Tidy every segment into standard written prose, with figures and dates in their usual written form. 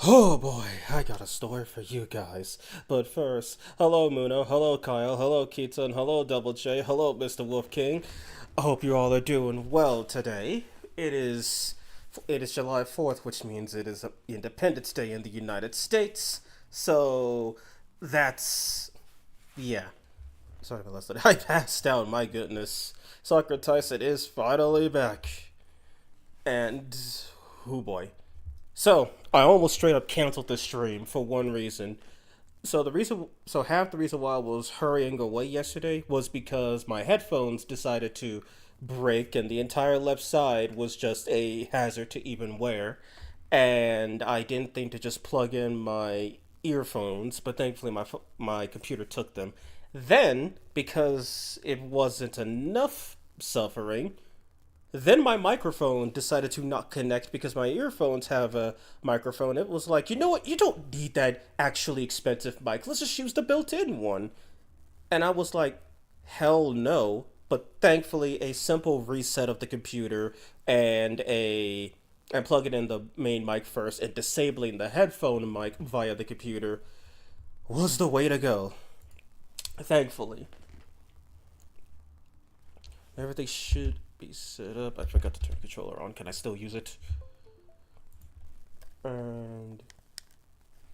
Oh boy, I got a story for you guys. But first, hello Muno, hello Kyle, hello Keaton, hello Double J, hello Mr. Wolf King. I hope you all are doing well today. It is it is July 4th, which means it is Independence Day in the United States. So that's yeah. Sorry about last night. I passed out, my goodness. Sakura Taisen is finally back. And oh boy. So I almost straight up canceled the stream for one reason. So half the reason why I was hurrying away yesterday was because my headphones decided to break, and the entire left side was just a hazard to even wear. And I didn't think to just plug in my earphones, but thankfully my computer took them. Then, because it wasn't enough suffering, then my microphone decided to not connect because my earphones have a microphone. It was like, you know what? You don't need that actually expensive mic. Let's just use the built in one. And I was like, hell no. But thankfully, a simple reset of the computer and plugging in the main mic first and disabling the headphone mic via the computer was the way to go. Thankfully. Everything should be set up. I forgot to turn the controller on. Can I still use it? And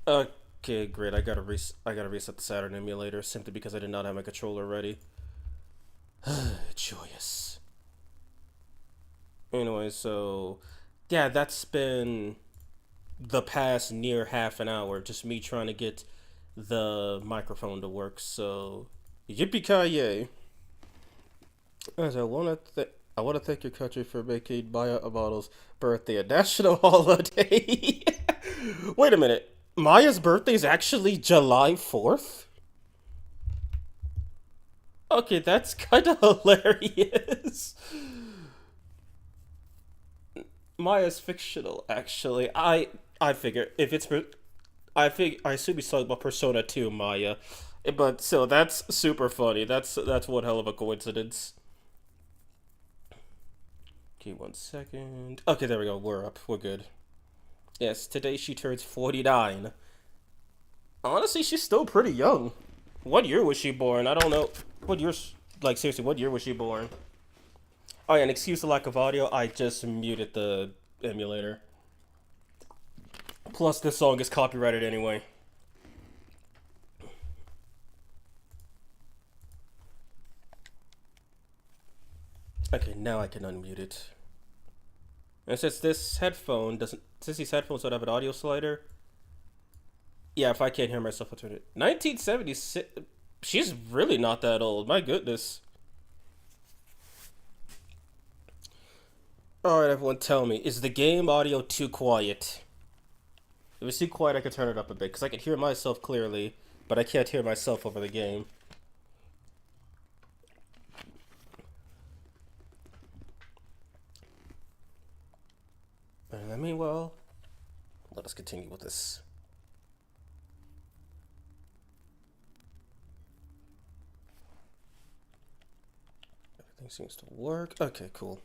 okay, great. I gotta reset the Saturn emulator simply because I did not have my controller ready. Joyous. Anyway, so yeah, that's been the past near half an hour. Just me trying to get the microphone to work. So yippee ki yay! As I want to thank your country for making Maya Amato's birthday a national holiday. Wait a minute. Maya's birthday is actually July 4th? Okay, that's kind of hilarious. Maya's fictional, actually. I figure if it's I assume he's talking about Persona 2 Maya. But so that's super funny. That's one hell of a coincidence. Okay, one second. Okay, there we go. We're up. We're good. Yes, today she turns 49. Honestly, she's still pretty young. What year was she born? I don't know. What year? Like, seriously, what year was she born? Oh, yeah, and excuse the lack of audio. I just muted the emulator. Plus, this song is copyrighted anyway. Okay, now I can unmute it. And since these headphones don't have an audio slider, yeah, if I can't hear myself, I'll turn it. 1976. She's really not that old. My goodness. All right, everyone, tell me, is the game audio too quiet? If it's too quiet, I can turn it up a bit because I can hear myself clearly, but I can't hear myself over the game. And let us continue with this. Everything seems to work. Okay, cool.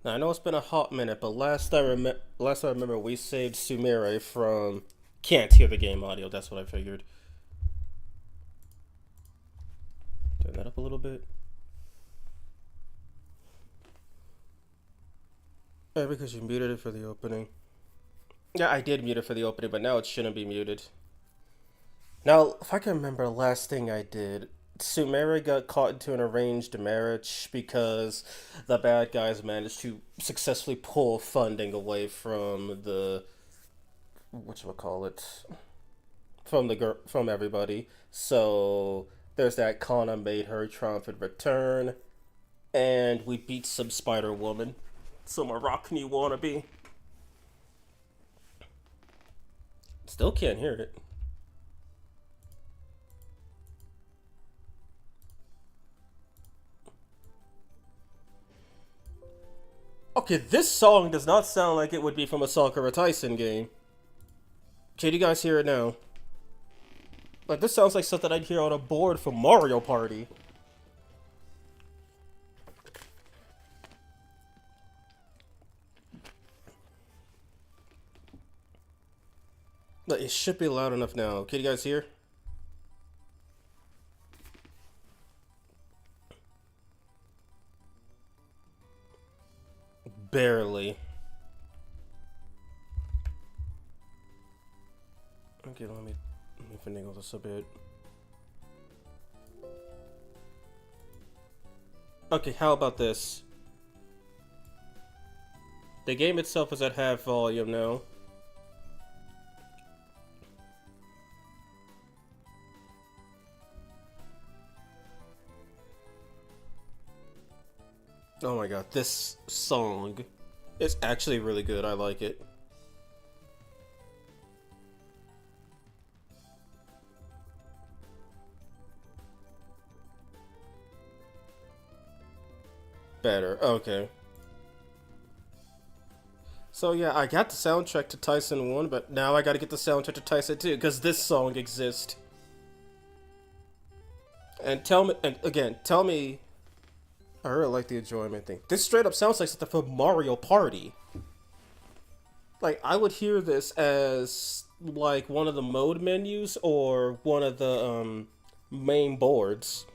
Now I know it's been a hot minute, but last I remember, we saved Sumire from can't hear the game audio. That's what I figured. Turn that up a little bit. Yeah, because you muted it for the opening. Yeah, I did mute it for the opening, but now it shouldn't be muted. Now, if I can remember the last thing I did, Sumire got caught into an arranged marriage because the bad guys managed to successfully pull funding away from the whatchamacallit from everybody. So there's that. Kana made her triumphant return, and we beat some Spider Woman, some Arachne wannabe. Still can't hear it. Okay, this song does not sound like it would be from a Sakura Taisen game. Can you guys hear it now? Like, this sounds like something I'd hear on a board from Mario Party. But it should be loud enough now. Can you guys hear? Barely. Okay, let me finagle this a bit. Okay, how about this? The game itself is at half volume now. Oh my god, this song is actually really good. I like it. Better. Okay. So yeah, I got the soundtrack to Taisen 1, but now I gotta get the soundtrack to Taisen 2, because this song exists. And tell me, I really like the enjoyment thing. This straight up sounds like something from Mario Party. Like, I would hear this as, like, one of the mode menus, or one of the, main boards.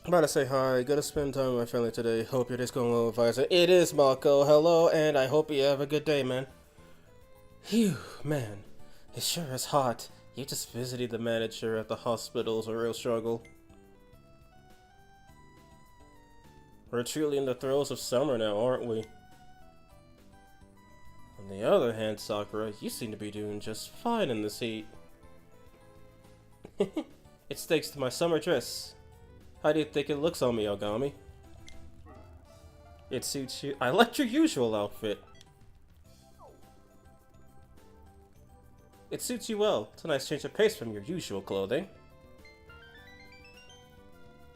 I'm about to say hi. Gonna spend time with my family today. Hope your day's going well, advisor. It is, Marco. Hello, and I hope you have a good day, man. Phew, man. It sure is hot. You just visited the manager at the hospital is a real struggle. We're truly in the throes of summer now, aren't we? On the other hand, Sakura, you seem to be doing just fine in this heat. It's thanks to my summer dress. How do you think it looks on me, Ogami? It suits you. I like your usual outfit. It suits you well. It's a nice change of pace from your usual clothing.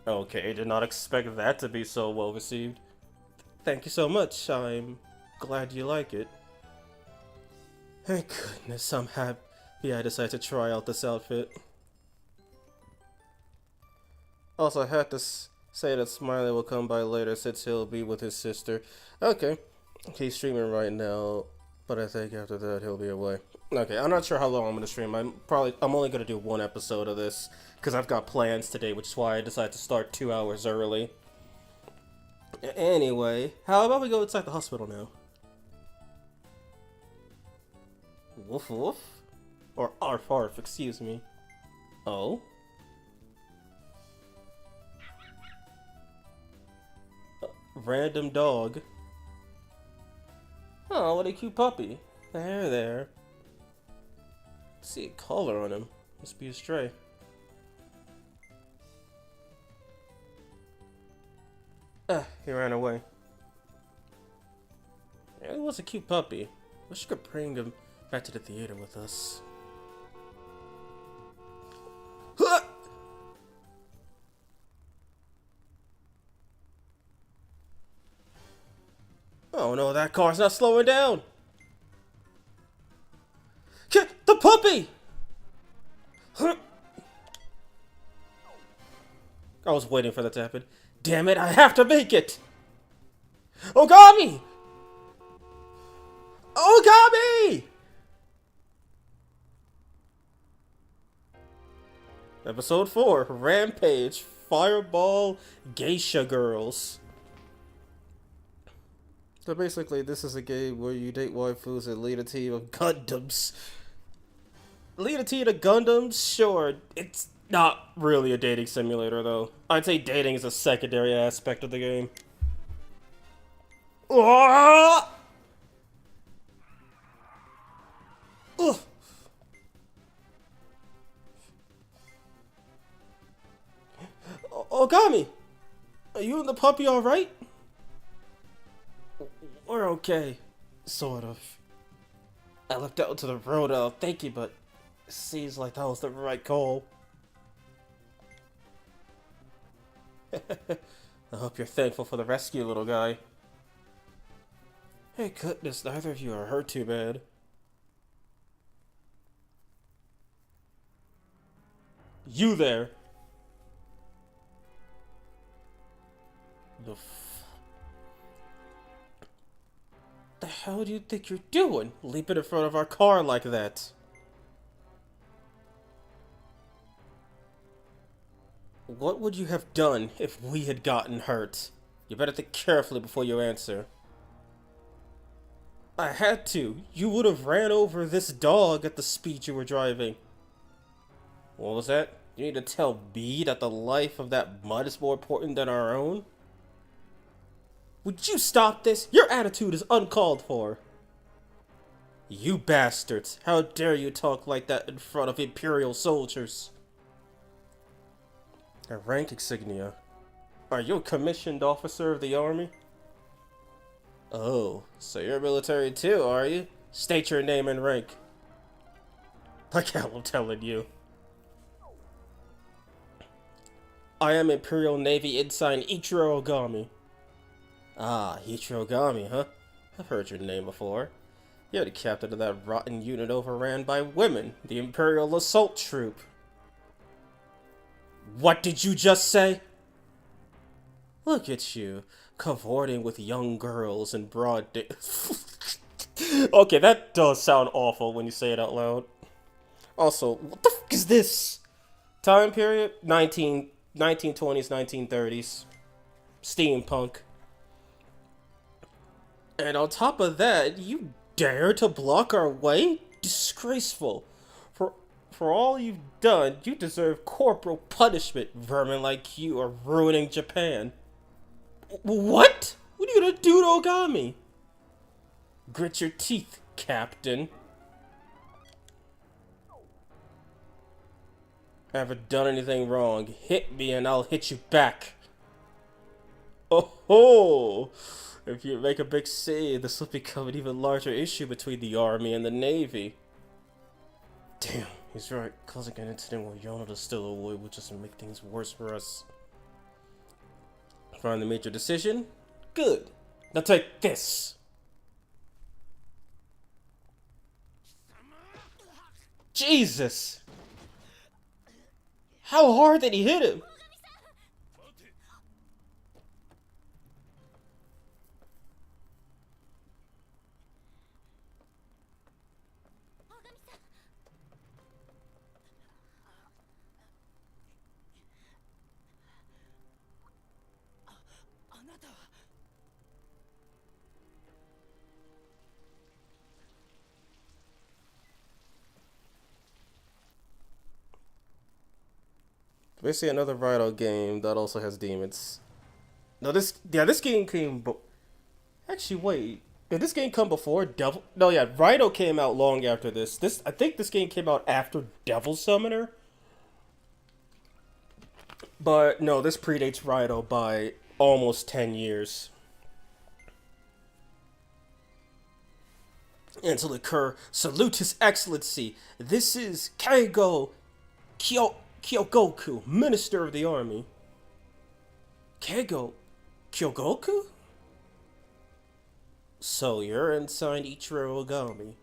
Okay, did not expect that to be so well received. Thank you so much. I'm glad you like it. Thank goodness, I'm happy I decided to try out this outfit. Also, I had to say that Smiley will come by later since he'll be with his sister. Okay, he's streaming right now, but I think after that he'll be away. Okay, I'm not sure how long I'm gonna stream. I'm only gonna do one episode of this because I've got plans today, which is why I decided to start 2 hours early. Anyway, how about we go inside the hospital now? Woof woof? Or arf arf, excuse me. Oh? Random dog. Oh, what a cute puppy. There. See a collar on him. Must be a stray. He ran away. Yeah, he was a cute puppy. Wish you could bring him back to the theater with us. Oh no, that car's not slowing down! The puppy! I was waiting for that to happen. Damn it, I have to make it! Ogami! Ogami! Episode 4, Rampage, Fireball, Geisha Girls. So basically, this is a game where you date waifus and lead a team of Gundams. Lead a team of Gundams? Sure, it's not really a dating simulator, though. I'd say dating is a secondary aspect of the game. Oh Ogami! Are you and the puppy alright? We're okay. Sort of. I left out to the road, thank you, but it seems like that was the right call. I hope you're thankful for the rescue, little guy. Hey, goodness, neither of you are hurt too bad. You there! The hell do you think you're doing? Leaping in front of our car like that? What would you have done if we had gotten hurt? You better think carefully before you answer. I had to. You would have ran over this dog at the speed you were driving. What was that? You need to tell me that the life of that mud is more important than our own? Would you stop this? Your attitude is uncalled for. You bastards! How dare you talk like that in front of Imperial soldiers? A rank insignia. Are you a commissioned officer of the army? Oh, so you're military too, are you? State your name and rank. Like how I'm telling you. I am Imperial Navy Ensign Ichiro Ogami. Ah, Ichiro Ogami, huh? I've heard your name before. You're the captain of that rotten unit overran by women, the Imperial Assault Troupe. What did you just say? Look at you, cavorting with young girls in broad day. Okay, that does sound awful when you say it out loud. Also, what the fuck is this? Time period? 1920s, 1930s. Steampunk. And on top of that, you dare to block our way? Disgraceful. For all you've done, you deserve corporal punishment. Vermin like you are ruining Japan. What? What are you gonna do to Ogami? Grit your teeth, Captain. I haven't done anything wrong. Hit me and I'll hit you back. Oh ho! If you make a big scene, this will become an even larger issue between the Army and the Navy. Damn, he's right. Causing an incident while Yonada is still away will just make things worse for us. Finally made your decision? Good. Now take this! Jesus! How hard did he hit him? Basically another Rhino game that also has demons. No, this game came. Actually, wait. Did this game come before Devil? No, yeah, Rhino came out long after this. I think this game came out after Devil Summoner. But no, this predates Rhino by almost 10 years. And to occur, salute His Excellency. This is Keigo Kyogoku, Minister of the Army. Kyogoku? So you're Ensign Ichiro Ogami.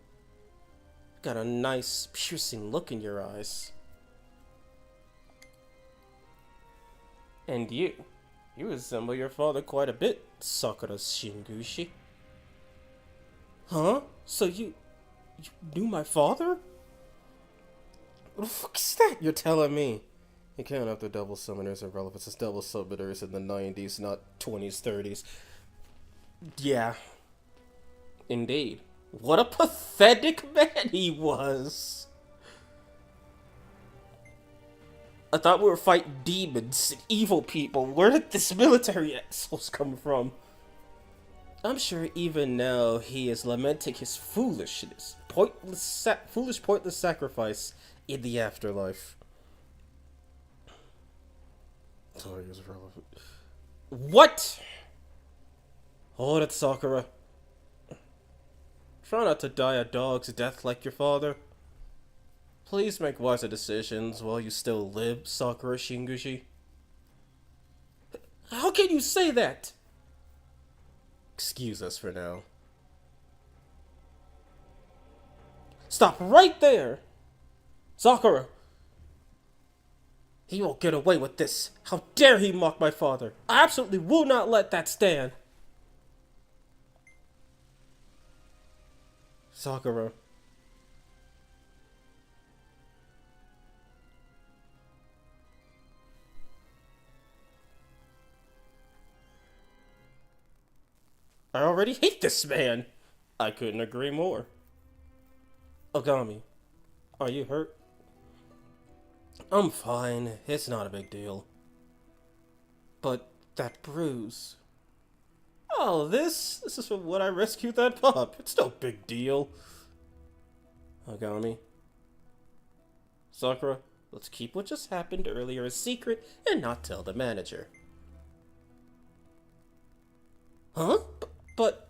Got a nice, piercing look in your eyes. And you resemble your father quite a bit, Sakura Shingushi. Huh? So you knew my father? What the fuck is that you're telling me? You can't have the double summoners and relevance as double summoners in the 90s, not 20s, 30s. Yeah. Indeed. What a pathetic man he was! I thought we were fighting demons and evil people. Where did this military assholes come from? I'm sure even now he is lamenting his foolishness. Foolish, pointless sacrifice in the afterlife. Sorry, is relevant. What? Hold it, Sakura. Try not to die a dog's death like your father. Please make wiser decisions while you still live, Sakura Shingushi. How can you say that? Excuse us for now. Stop right there! Sakura! He won't get away with this. How dare he mock my father? I absolutely will not let that stand. Sakura. I already hate this man. I couldn't agree more. Ogami, are you hurt? I'm fine. It's not a big deal. But that bruise. Oh, this is from when I rescued that pup. It's no big deal. Ogami. Sakura, let's keep what just happened earlier a secret and not tell the manager. Huh? But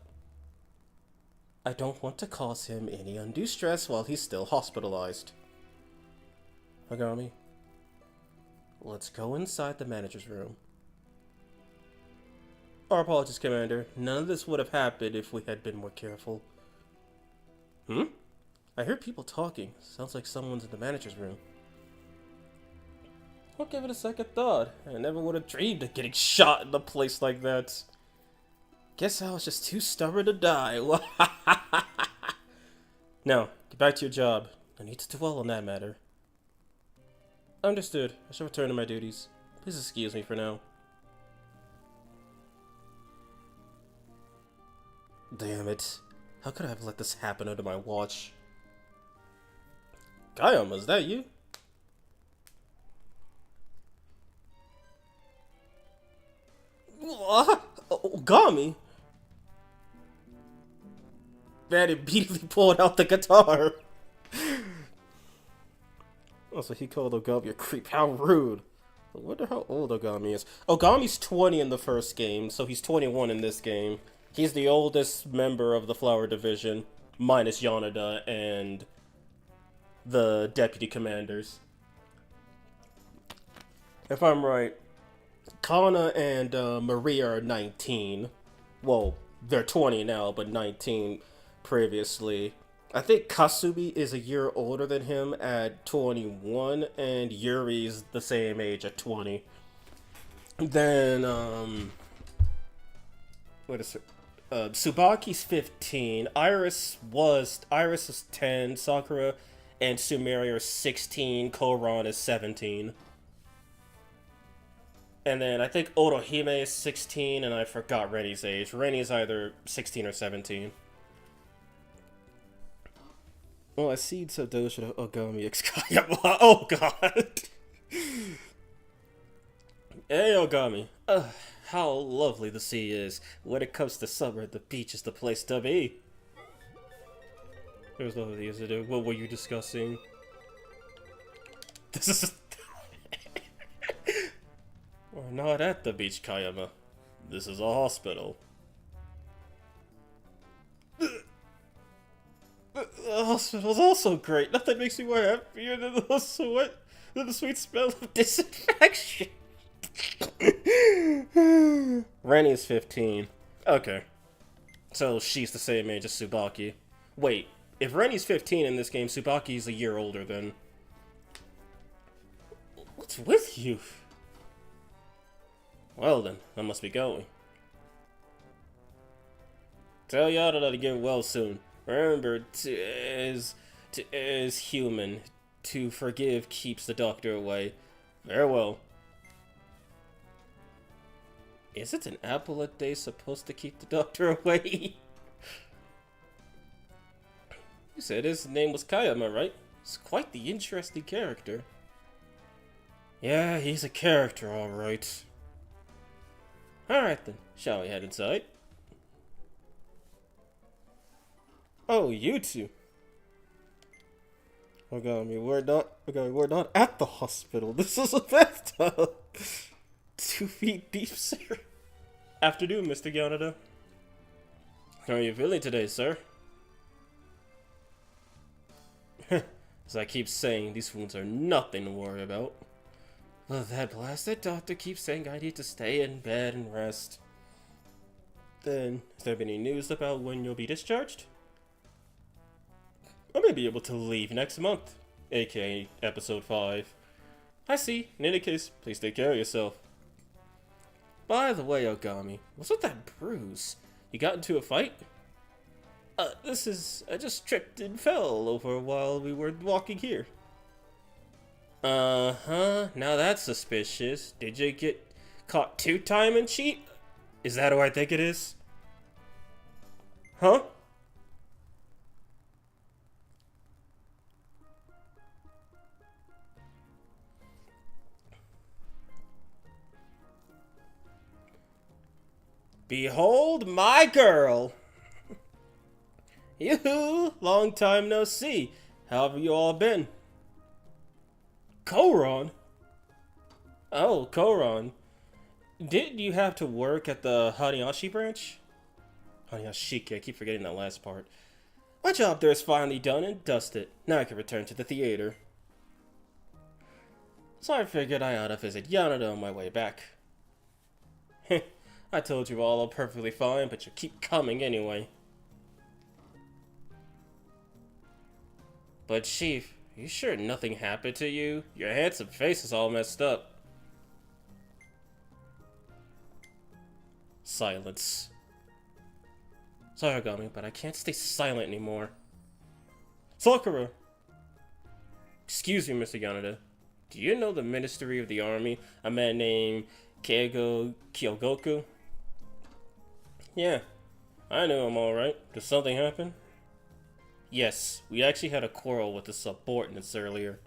I don't want to cause him any undue stress while he's still hospitalized. Ogami, let's go inside the manager's room. Our apologies, Commander. None of this would have happened if we had been more careful. I hear people talking. Sounds like someone's in the manager's room. I'll give it a second thought. I never would have dreamed of getting shot in a place like that. Guess I was just too stubborn to die. Now, get back to your job. I need to dwell on that matter. Understood. I shall return to my duties. Please excuse me for now. Damn it. How could I have let this happen under my watch? Kayama, is that you? Ogami? Man immediately pulled out the guitar. Also, he called Ogami a creep. How rude. I wonder how old Ogami is. Ogami's 20 in the first game, so he's 21 in this game. He's the oldest member of the Flower Division, minus Yoneda and the deputy commanders. If I'm right, Kana and Maria are 19. Well, they're 20 now, but 19 previously. I think Kasumi is a year older than him at 21, and Yuri's the same age at 20. Then, what is it? Tsubaki's 15, Iris was 10, Sakura and Sumeri are 16, Koran is 17. And then I think Otohime is 16, and I forgot Rennie's age. Rennie is either 16 or 17. Well, I see Sadosha Ogami X Kayama. Oh god! Hey Ogami. How lovely the sea is. When it comes to summer, the beach is the place to be. There's nothing easy to do. What were you discussing? This is... We're not at the beach, Kayama. This is a hospital. The hospital's also great. Nothing makes me more happier than the sweet smell of disinfection. Rennie is 15. Okay. So she's the same age as Tsubaki. Wait, if Rennie's 15 in this game, Tsubaki's a year older then. What's with you? Well then, I must be going. Tell Yada to get well soon. Remember, as human, to forgive keeps the doctor away. Farewell. Isn't an apple a day supposed to keep the doctor away? You said his name was Kayama, right? He's quite the interesting character. Yeah, he's a character, alright. Alright then, shall we head inside? Oh, you two. Ogami, we're not at the hospital. This is a bathtub. 2 feet deep, sir. Afternoon, Mr. Yoneda. How are you feeling today, sir? As I keep saying, these wounds are nothing to worry about. But that blasted doctor keeps saying I need to stay in bed and rest. Then, has there been any news about when you'll be discharged? I may be able to leave next month, aka episode 5. I see. In any case, please take care of yourself. By the way, Ogami, what's with that bruise? You got into a fight? I just tripped and fell over while we were walking here. Uh-huh, now that's suspicious. Did you get caught 2-time and cheat? Is that who I think it is? Huh? Behold my girl! Yoo-hoo! Long time no see. How have you all been? Koron? Oh, Koron. Did you have to work at the Hanayashi branch? Hanayashiki, I keep forgetting that last part. My job there is finally done and dusted. Now I can return to the theater. So I figured I ought to visit Yanada on my way back. Heh, I told you all perfectly fine, but you keep coming anyway. But Chief, are you sure nothing happened to you? Your handsome face is all messed up. Silence. Sorry, Agami, but I can't stay silent anymore. Sakura! Excuse me, Mr. Yanada. Do you know the Ministry of the Army? A man named Keigo Kyogoku? Yeah, I know him alright. Did something happen? Yes, we actually had a quarrel with the subordinates earlier.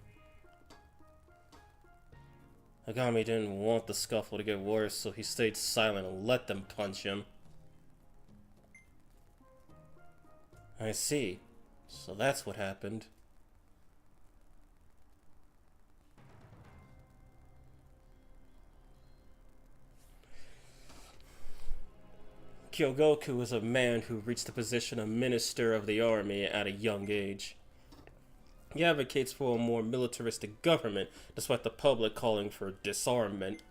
Agami didn't want the scuffle to get worse, so he stayed silent and let them punch him. I see. So that's what happened. Kyogoku was a man who reached the position of Minister of the Army at a young age. He advocates for a more militaristic government, despite the public calling for disarmament.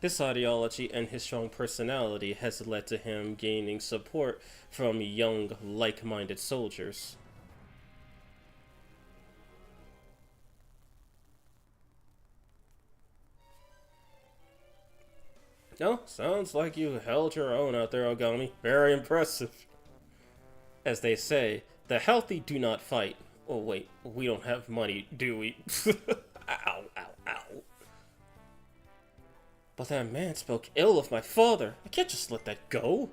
This ideology and his strong personality has led to him gaining support from young, like-minded soldiers. No, sounds like you held your own out there, Ogami. Very impressive. As they say, the healthy do not fight. Oh wait, we don't have money, do we? Ow, ow, ow. But that man spoke ill of my father. I can't just let that go.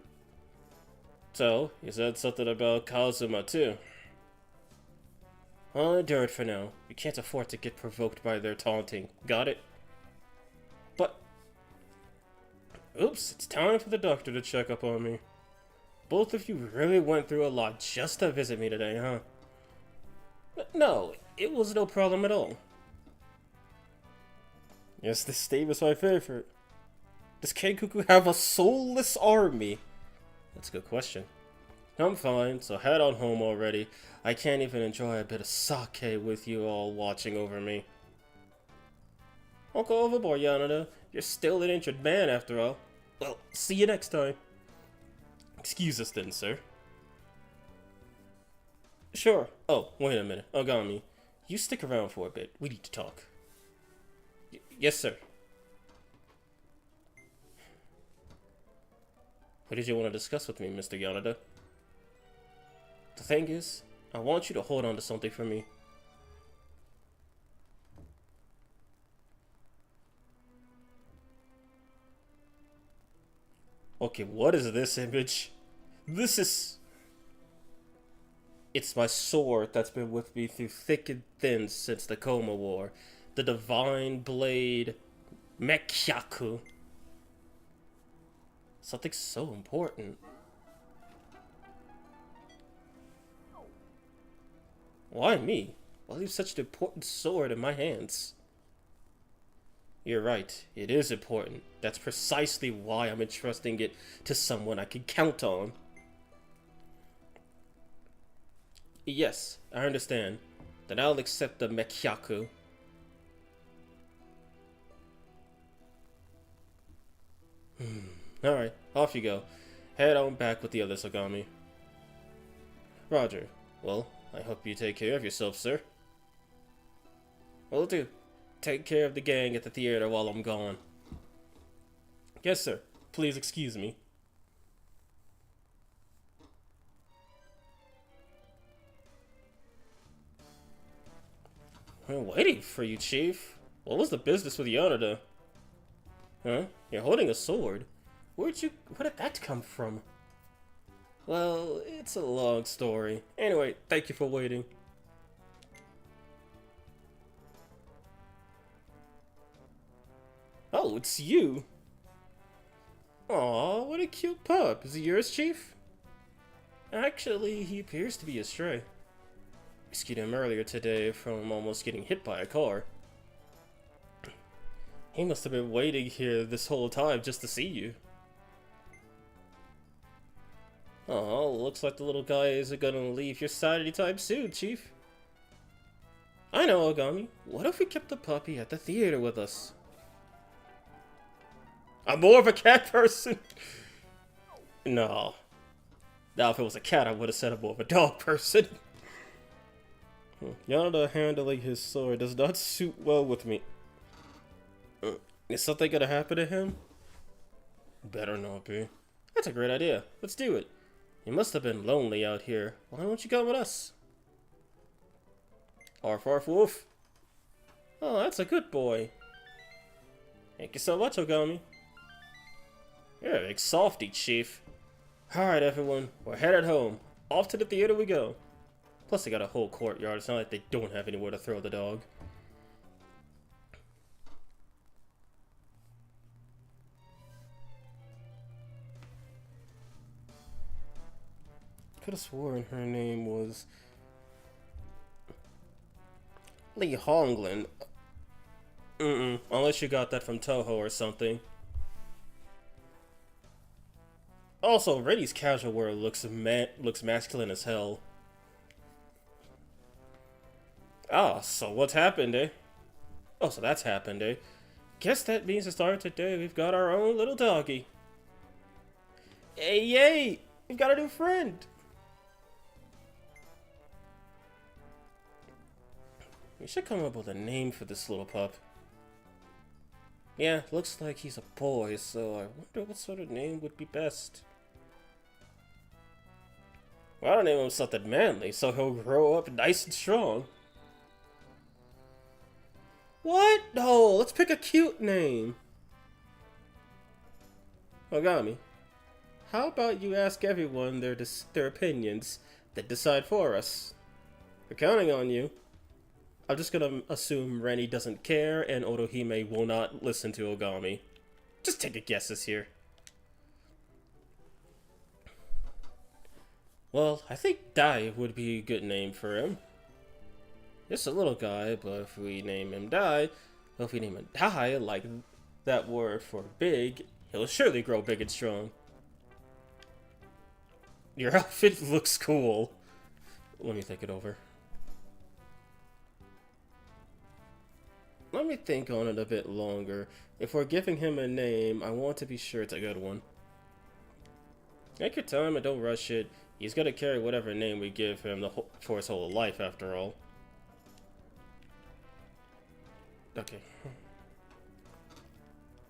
So, you said something about Kazuma too. I'll endure it for now. You can't afford to get provoked by their taunting. Got it? But... Oops, it's time for the doctor to check up on me. Both of you really went through a lot just to visit me today, huh? No, it was no problem at all. Yes, this Stave is my favorite. Does Kenkuku have a soulless army? That's a good question. I'm fine, so head on home already. I can't even enjoy a bit of sake with you all watching over me. I'll go overboard, Yanada. You're still an injured man after all. Well, see you next time. Excuse us then, sir. Sure. Oh, wait a minute. Ogami, you stick around for a bit. We need to talk. Yes, sir. What did you want to discuss with me, Mr. Yanada? The thing is, I want you to hold on to something for me. Okay, what is this image? This is... It's my sword that's been with me through thick and thin since the Koma War. The Divine Blade Mekyaku. Something so important. Why me? Why leave such an important sword in my hands? You're right, it is important. That's precisely why I'm entrusting it to someone I can count on. Yes, I understand. Then I'll accept the Mekyaku. Alright, off you go. Head on back with the others, Ogami. Roger. Well, I hope you take care of yourself, sir. Will do. Take care of the gang at the theater while I'm gone. Yes, sir. Please excuse me. I'm waiting for you, Chief. What was the business with Yanada? Huh? You're holding a sword. Where did that come from? Well, it's a long story. Anyway, thank you for waiting. Oh, it's you. Aw, what a cute pup. Is he yours, Chief? Actually, he appears to be a stray. Rescued him earlier today from almost getting hit by a car. He must have been waiting here this whole time just to see you. Oh, looks like the little guy isn't gonna leave your side anytime soon, Chief. I know, Ogami. What if we kept the puppy at the theater with us? I'm more of a cat person. No. Now, if it was a cat, I would have said I'm more of a dog person. Yonda handling his sword does not suit well with me. Is something gonna happen to him? Better not be. That's a great idea. Let's do it. You must have been lonely out here. Why don't you come with us? Arf, arf, woof. Oh, that's a good boy. Thank you so much, Ogami. You're a big softy, Chief. Alright, everyone. We're headed home. Off to the theater we go. Plus, they got a whole courtyard. It's not like they don't have anywhere to throw the dog. Could have sworn her name was Lee Honglin. Unless you got that from Toho or something. Also, Reddy's casual wear looks masculine as hell. Ah, so what's happened, eh? Oh, so that's happened, eh? Guess that means to start today, we've got our own little doggy. Hey, yay! We've got a new friend! We should come up with a name for this little pup. Yeah, looks like he's a boy, so I wonder what sort of name would be best. Well, I'll name him something manly, so he'll grow up nice and strong. What? No, let's pick a cute name. Ogami, how about you ask everyone their opinions, then decide for us? We're counting on you. I'm just gonna assume Rennie doesn't care and Otohime will not listen to Ogami. Just take a guesses here. Well, I think Dai would be a good name for him. Just a little guy, but if we name him Dai, like that word for big, he'll surely grow big and strong. Your outfit looks cool. Let me think it over. Let me think on it a bit longer. If we're giving him a name, I want to be sure it's a good one. Take your time and don't rush it. He's gonna carry whatever name we give him for his whole life, after all. Okay.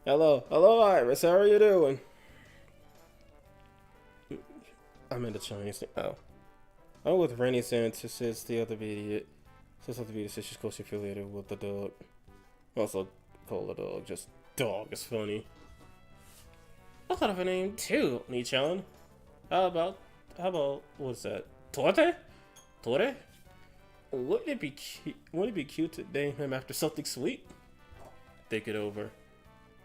Hello, Iris. How are you doing? I'm in the Chinese thing. Oh. I'm with Rennie Santos, says the other video. Says the video says she's closely affiliated with the dog. Also, call the dog just dog is funny. I thought of a name too, Nichan. How about, what's that? Torte? Torte? Wouldn't it be cute to name him after something sweet? Think it over.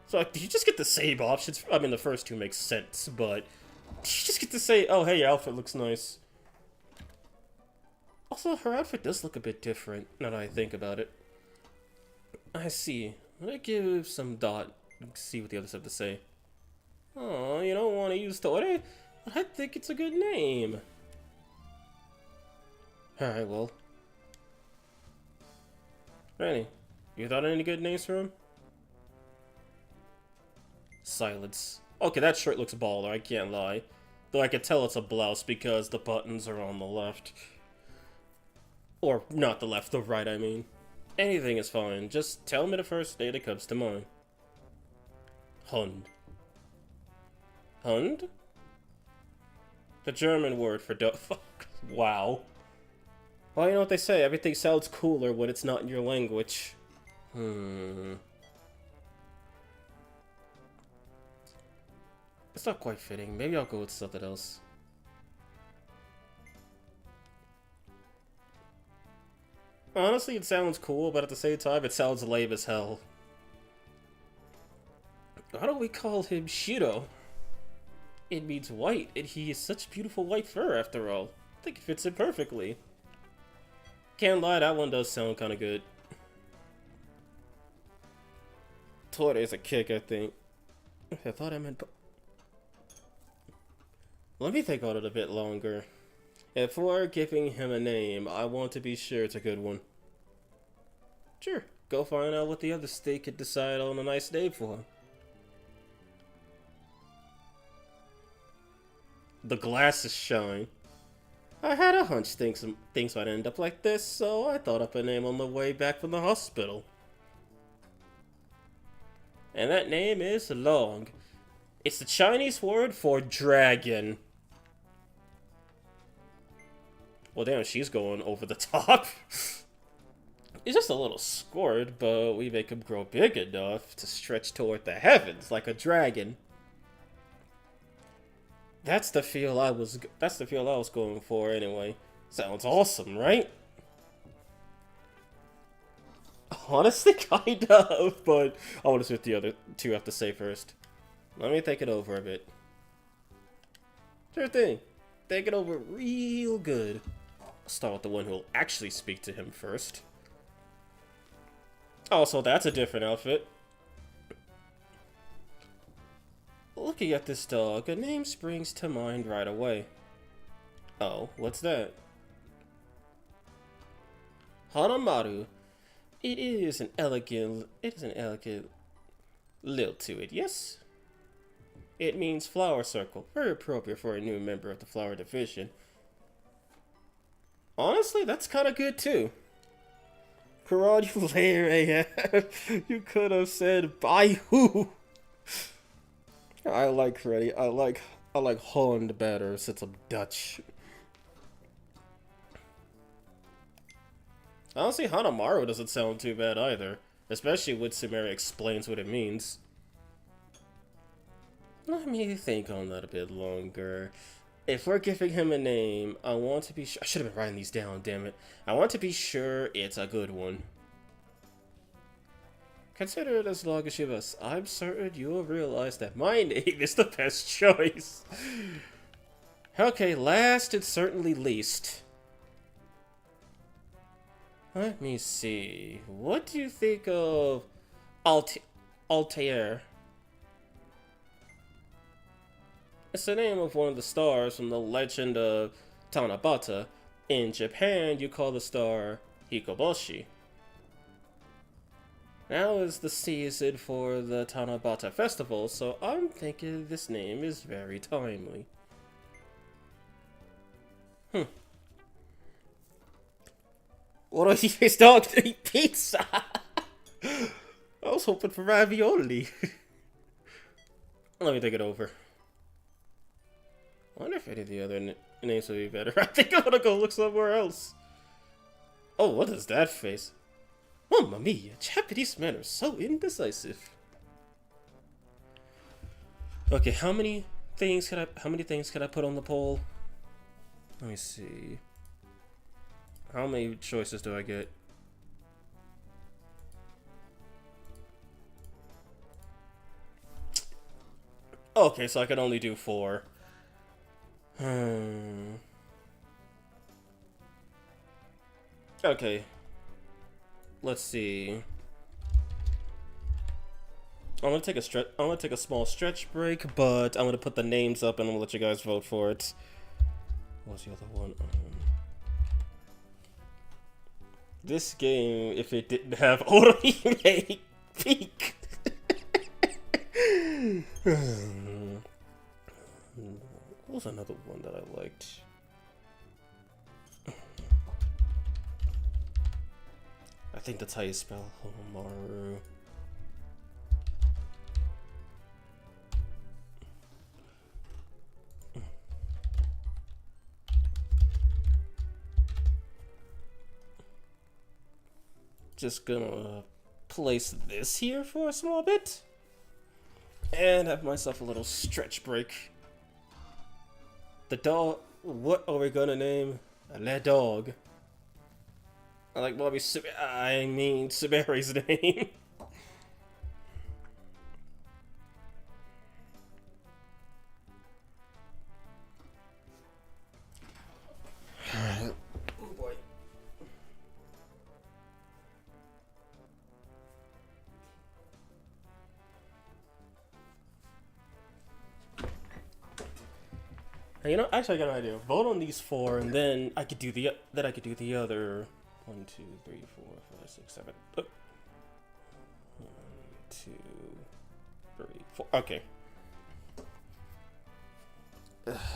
So, like, do you just get the same options? I mean, the first two make sense, but you just get to say, oh, hey, your outfit looks nice. Also, her outfit does look a bit different, now that I think about it. I see. Let me give some thought and see what the others have to say. Oh, you don't want to use Tore? I think it's a good name. Alright, well. Rennie, you thought of any good names for him? Silence. Okay, that shirt looks baller, I can't lie. Though I can tell it's a blouse because the buttons are on the left. Or, not the left, the right, I mean. Anything is fine, just tell me the first day that comes to mind. Hund. Hund? The German word for fuck. Wow. Well, you know what they say, everything sounds cooler when it's not in your language. It's not quite fitting, maybe I'll go with something else. Honestly, it sounds cool, but at the same time, it sounds lame as hell. Why don't we call him Shiro? It means white, and he has such beautiful white fur after all. I think it fits it perfectly. Can't lie, that one does sound kind of good. Torre's a kick, I think. I thought I meant... Let me think on it a bit longer. If we're giving him a name, I want to be sure it's a good one. Sure, go find out what the other state could decide on a nice name for him. The glasses shine. I had a hunch things might end up like this, so I thought up a name on the way back from the hospital. And that name is Long. It's the Chinese word for dragon. Well, damn, she's going over the top. He's just a little scored, but we make him grow big enough to stretch toward the heavens like a dragon. That's the feel I was going for anyway. Sounds awesome, right? Honestly, kind of, but I want to see what the other two have to say first. Let me think it over a bit. Sure thing. Think it over real good. I'll start with the one who'll actually speak to him first. Also, that's a different outfit. Looking at this dog, a name springs to mind right away. Oh, what's that? Hanamaru. It is an elegant lilt to it, yes? It means flower circle. Very appropriate for a new member of the flower division. Honestly, that's kind of good too. Karan, you layer AF. You could have said by who? I like Freddy. I like Holland better since I'm Dutch. Honestly, Hanamaru doesn't sound too bad either, especially when Sumeri explains what it means. Let me think on that a bit longer. If we're giving him a name, I want to be sure. I should have been writing these down, damn it. I want to be sure it's a good one. Consider it as long as you must. I'm certain you'll realize that my name is the best choice. Okay, last and certainly least. Let me see. What do you think of Altair? It's the name of one of the stars from the legend of Tanabata. In Japan, you call the star Hikoboshi. Now is the season for the Tanabata festival, so I'm thinking this name is very timely. What do you think, dog? To eat pizza? I was hoping for ravioli. Let me think it over. I wonder if any of the other names would be better. I think I'm gonna go look somewhere else. Oh, what is that face? Mamma mia, Japanese men are so indecisive. Okay, how many things can I put on the poll? Let me see. How many choices do I get? Okay, so I can only do 4. Okay. Let's see. I'm gonna take a small stretch break, but I'm gonna put the names up and I'm gonna let you guys vote for it. What's the other one? This game, if it didn't have Orihime Peak. What was another one that I liked? I think that's how you spell Homaru. Just gonna place this here for a small bit and have myself a little stretch break. The dog, what are we gonna name Le Dog? I like Bobby I mean, Saberi's name. Alright. Oh boy. You know, actually, I got an idea. Vote on these four, and then I could do the other 1, 2, 3, 4, 5, 6, 7. 1, 2, 3, 4. Okay.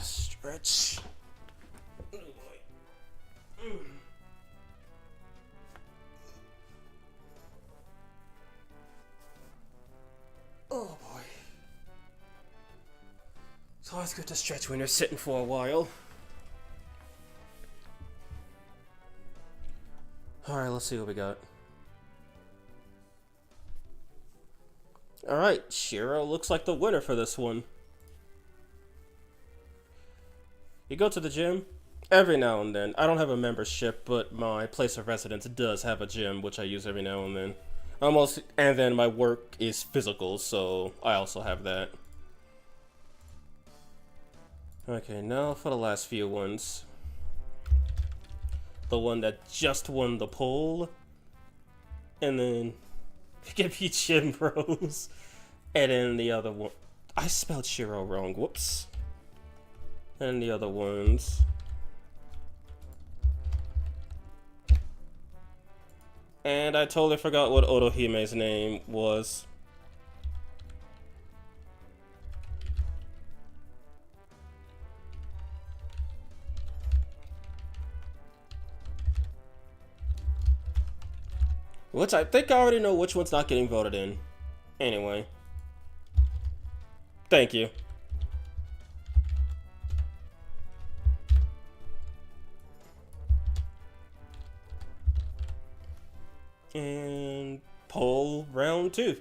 Stretch. Oh boy. Oh boy. It's always good to stretch when you're sitting for a while. Alright, let's see what we got. Alright, Shiro looks like the winner for this one. You go to the gym? Every now and then. I don't have a membership, but my place of residence does have a gym, which I use every now and then. And then my work is physical, so I also have that. Okay, now for the last few ones. The one that just won the poll. And then give me Gym Bros. And then the other one. I spelled Shiro wrong. Whoops. And the other ones. And I totally forgot what Otohime's name was. Which I think I already know which one's not getting voted in. Anyway. Thank you. And poll round 2.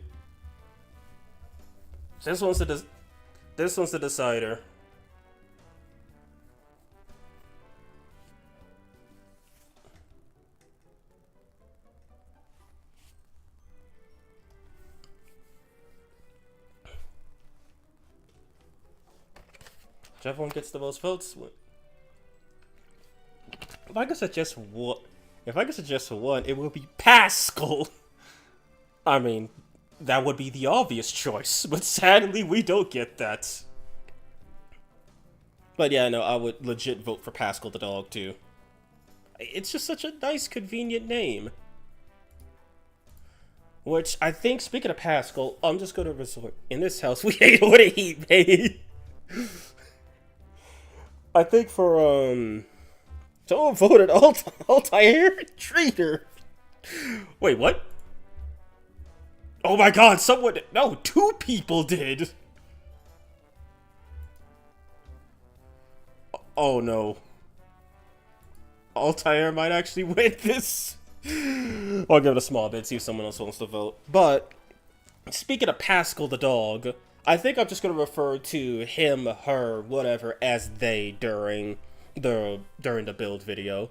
This one's the decider. Whichever one gets the most votes. If I could suggest one, it would be Pascal. I mean, that would be the obvious choice, but sadly we don't get that. But yeah, no, I would legit vote for Pascal the dog too. It's just such a nice, convenient name. Which, I think, speaking of Pascal, I'm just gonna resort. In this house, we hate what he made. I think for, someone voted Altair Traitor. Wait, what? Oh my god, no, 2 people did. Oh no. Altair might actually win this. I'll give it a small bit, see if someone else wants to vote. But, speaking of Pascal the dog, I think I'm just going to refer to him, her, whatever, as they during the build video.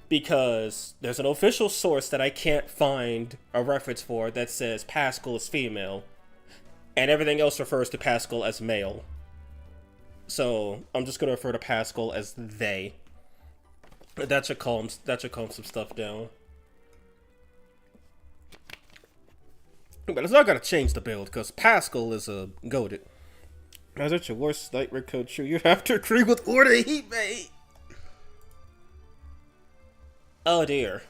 Because there's an official source that I can't find a reference for that says Pascal is female. And everything else refers to Pascal as male. So, I'm just going to refer to Pascal as they. That should calm some stuff down. But it's not gonna change the build, because Pascal is a goated. Is that your worst nightmare code true? You have to agree with Order Heat Mate! Oh dear.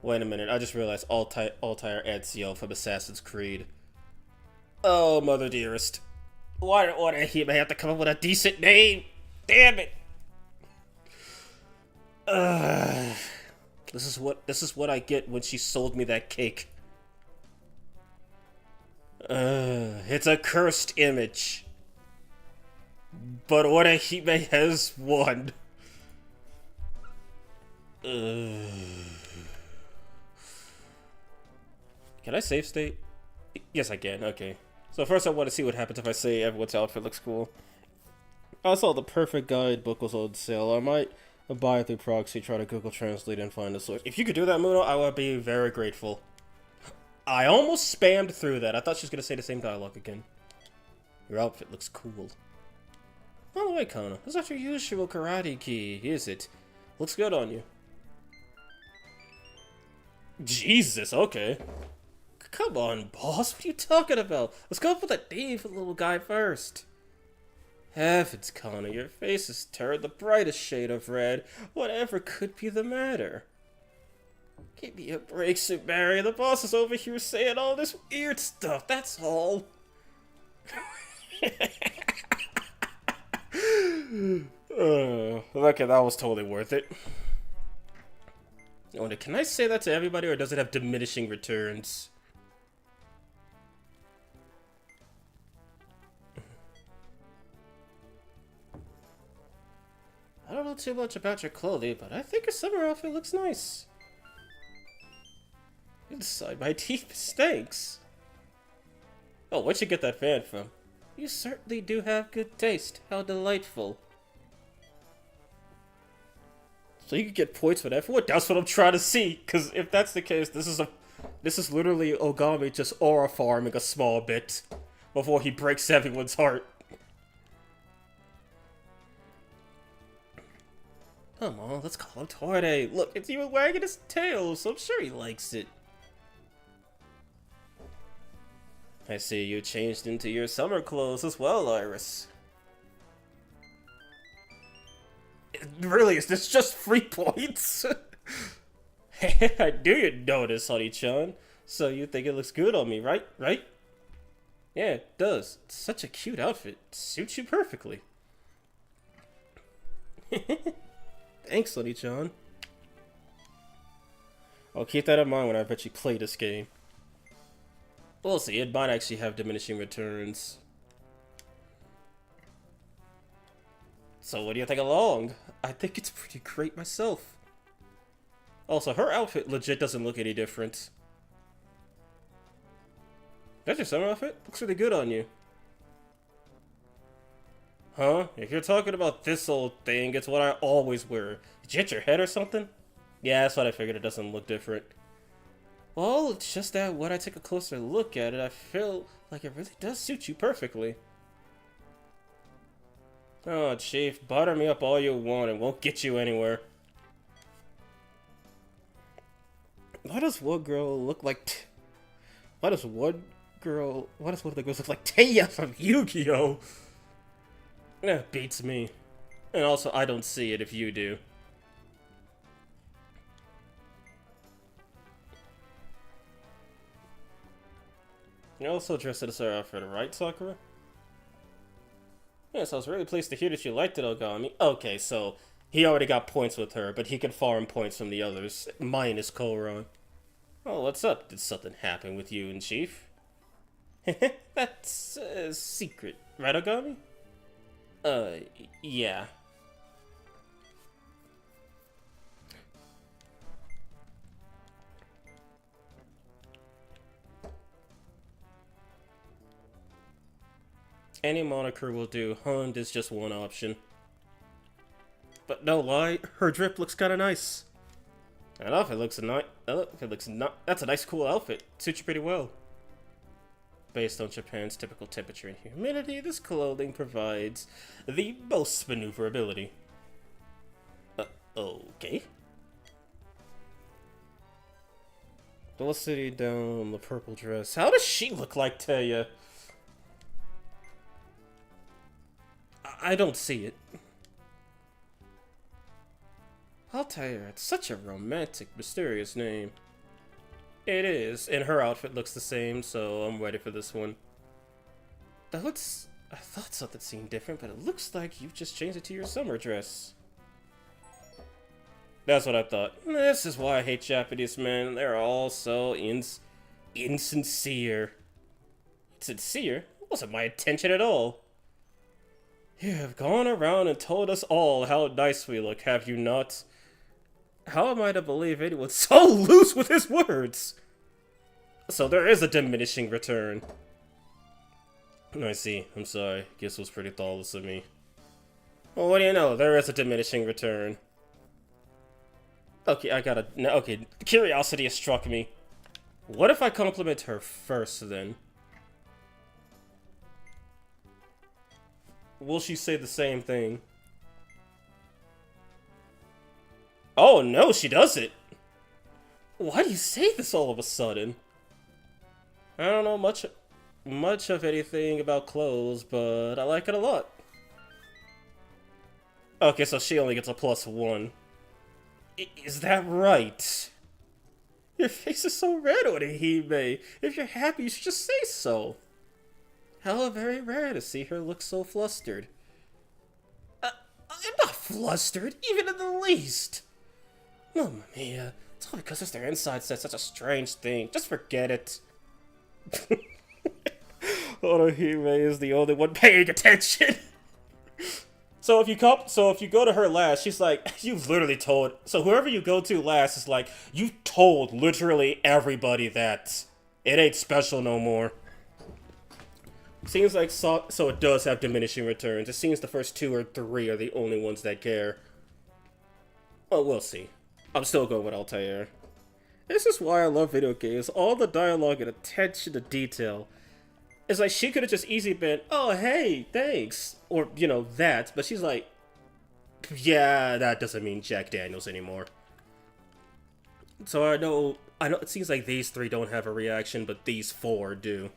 Wait a minute, I just realized Altair Ezio from Assassin's Creed. Oh, mother dearest. Why did Order Heat Mate have to come up with a decent name? Damn it! This is what I get when she sold me that cake. It's a cursed image. But Orihime has won. Can I save state? Yes, I can. Okay. So first I want to see what happens if I say everyone's outfit looks cool. I saw the perfect guidebook was on sale. Buy it through proxy, try to Google Translate and find the source. If you could do that, Muno, I would be very grateful. I almost spammed through that. I thought she was going to say the same dialogue again. Your outfit looks cool. By the way, Kana, that's not your usual karate ki, is it? Looks good on you. Jesus, okay. Come on, boss, what are you talking about? Let's go for the D for the little guy first. Heavens, Kana, your face is turned the brightest shade of red. Whatever could be the matter? Give me a break, Subari. The boss is over here saying all this weird stuff, that's all. Okay, that was totally worth it. I wonder, can I say that to everybody, or does it have diminishing returns? I don't know too much about your clothing, but I think your summer outfit looks nice. Inside my deepest thanks. Oh, where'd you get that fan from? You certainly do have good taste. How delightful. So you can get points for that. For what? That's what I'm trying to see. Because if that's the case, this is literally Ogami just aura farming a small bit before he breaks everyone's heart. Come on, let's call him Torde. Look, it's even wagging his tail, so I'm sure he likes it. I see you changed into your summer clothes as well, Iris. Really, is this just 3 points? I knew you'd notice, honey-chan. So you think it looks good on me, right? Right? Yeah, it does. It's such a cute outfit. It suits you perfectly. Thanks, honey-chan. I'll keep that in mind when I bet you play this game. We'll see, it might actually have diminishing returns. So what do you think along? I think it's pretty great myself. Also, her outfit legit doesn't look any different. That's your summer outfit? Looks really good on you. Huh? If you're talking about this old thing, it's what I always wear. Did you hit your head or something? Yeah, that's what I figured. It doesn't look different. Well, it's just that when I take a closer look at it, I feel like it really does suit you perfectly. Oh, Chief, butter me up all you want. It won't get you anywhere. Why does one girl look like... Why does one of the girls look like Taya from Yu-Gi-Oh? That beats me. And also, I don't see it if you do. You're also dressed as her outfit, right, Sakura? Yes, I was really pleased to hear that you liked it, Ogami. Okay, so he already got points with her, but he can farm points from the others, minus Koron. Oh, what's up? Did something happen with you and Chief? That's a secret, right, Ogami? Yeah. Any moniker will do. Hund is just one option. But no lie, her drip looks kinda nice. That outfit looks that's a nice cool outfit. Suits you pretty well. Based on Japan's typical temperature and humidity, this clothing provides the most maneuverability. Okay. Felicity down the purple dress. How does she look like Taya? I don't see it. Altair, it's such a romantic, mysterious name. It is, and her outfit looks the same, so I'm ready for this one. I thought something seemed different, but it looks like you've just changed it to your summer dress. That's what I thought. This is why I hate Japanese men. They're all so insincere. Sincere? It wasn't my intention at all. You have gone around and told us all how nice we look, have you not? How am I to believe anyone so loose with his words? So there is a diminishing return. I see. I'm sorry. Guess it was pretty thoughtless of me. Well, what do you know? There is a diminishing return. Okay, I gotta... No, okay, curiosity has struck me. What if I compliment her first, then? Will she say the same thing? Oh, no, she doesn't. Why do you say this all of a sudden? I don't know much of anything about clothes, but I like it a lot. Okay, so she only gets a +1. Is that right? Your face is so red, Orihime. If you're happy, you should just say so. How very rare to see her look so flustered. I'm not flustered, even in the least. Mamma mia, it's all because their inside said such a strange thing. Just forget it. Orihime is the only one paying attention. So if you go to her last, she's like, you've literally told. So whoever you go to last is like, you told literally everybody that it ain't special no more. Seems like so it does have diminishing returns. It seems the first 2 or 3 are the only ones that care. Well, we'll see. I'm still going with Altair. This is why I love video games. All the dialogue and attention to detail. It's like she could have just easily been, oh, hey, thanks. Or, you know, that. But she's like, yeah, that doesn't mean Jack Daniels anymore. So I know it seems like these 3 don't have a reaction, but these 4 do.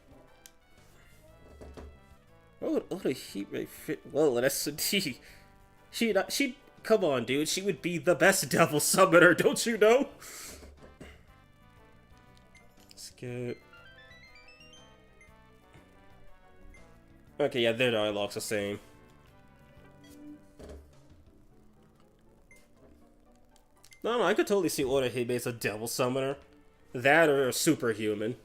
Oh, he may fit well in S&D. She, come on, dude. She would be the best devil summoner, don't you know? Skip. Okay, yeah, their dialogue's the same. No, I could totally see Orihime as a devil summoner. That or a superhuman.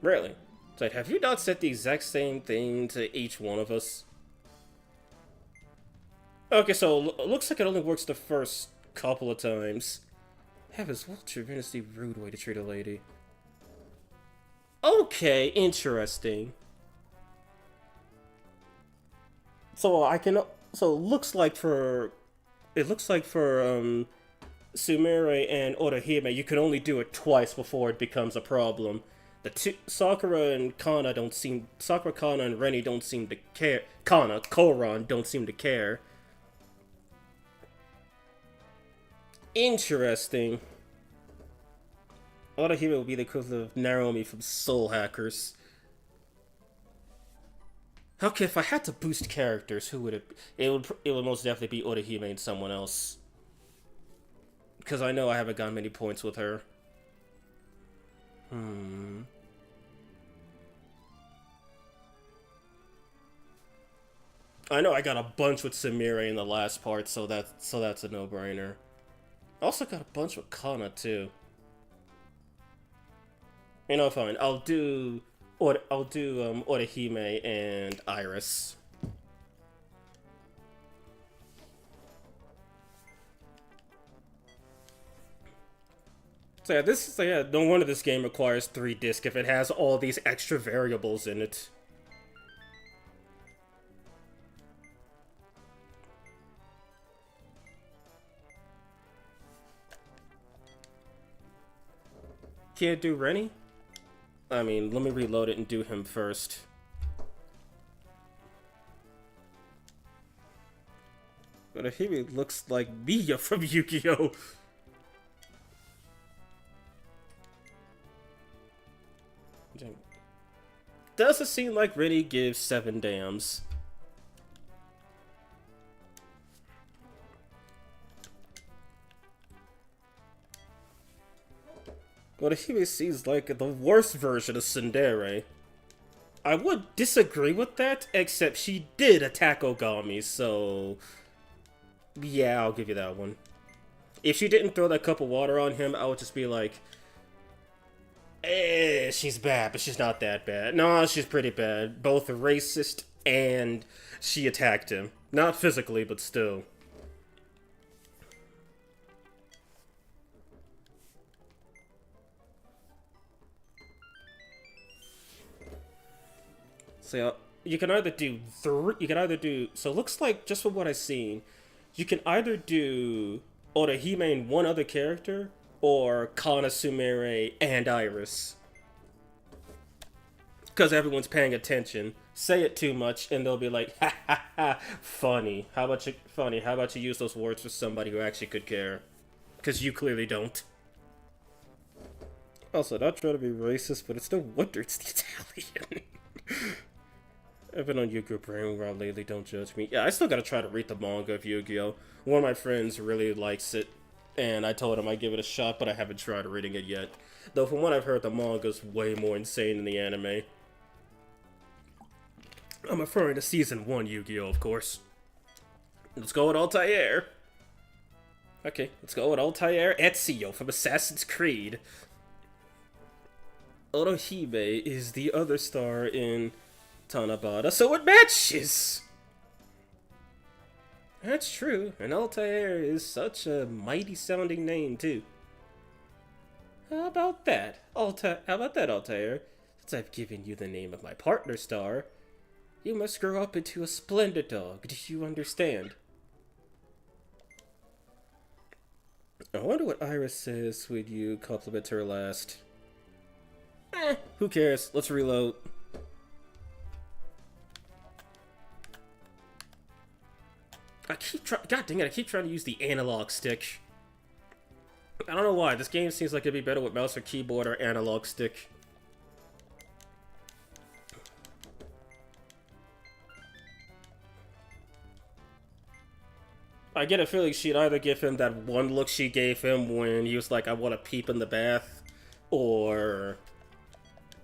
Really? It's like, have you not said the exact same thing to each one of us? Okay, so it looks like it only works the first couple of times. Heavens, what a tremendously rude way to treat a lady. Okay, interesting. So so it looks like for Sumire and Orihime, you can only do it twice before it becomes a problem. Sakura, Kana, and Reni don't seem to care. Koran don't seem to care. Interesting. Orihime will be the equivalent of Naomi from Soul Hackers. Okay, if I had to boost characters, who would it would most definitely be Orihime and someone else. Because I know I haven't gotten many points with her. I know I got a bunch with Sumire in the last part, so that's a no-brainer. I also got a bunch with Kana too. You know, fine. I'll do Orihime and Iris. So yeah, no wonder this game requires 3 discs if it has all these extra variables in it. Can't do Rennie? I mean, let me reload it and do him first. But if he looks like Miya from Yu-Gi-Oh! Doesn't seem like Rennie gives 7 dams. But he seems like the worst version of Tsundere. I would disagree with that, except she did attack Ogami, so... yeah, I'll give you that one. If she didn't throw that cup of water on him, I would just be like... she's bad, but she's not that bad. No, she's pretty bad. Both racist and she attacked him. Not physically, but still. So you can either do three. You can either do. So it looks like just from what I've seen, you can either do Orihime and one other character, or Kana, Sumire, and Iris. Because everyone's paying attention. Say it too much, and they'll be like, "Ha ha ha, funny. How about you? Funny. How about you use those words for somebody who actually could care? Because you clearly don't." Also, not trying to be racist, but it's no wonder it's the Italian. I've been on Yu-Gi-Oh! Brain lately, don't judge me. Yeah, I still gotta try to read the manga of Yu-Gi-Oh! One of my friends really likes it, and I told him I'd give it a shot, but I haven't tried reading it yet. Though from what I've heard, the manga's way more insane than the anime. I'm referring to Season 1 Yu-Gi-Oh! Of course. Let's go with Altair. Okay, let's go with Altair Ezio from Assassin's Creed. Orihime is the other star in Tanabata, so it matches! That's true, and Altair is such a mighty sounding name, too. How about that, Altair? Since I've given you the name of my partner star, you must grow up into a splendid dog, do you understand? I wonder what Iris says when you compliment her last. Who cares? Let's reload. God dang it, I keep trying to use the analog stick. I don't know why, this game seems like it'd be better with mouse or keyboard or analog stick. I get a feeling she'd either give him that one look she gave him when he was like, I want to peep in the bath, or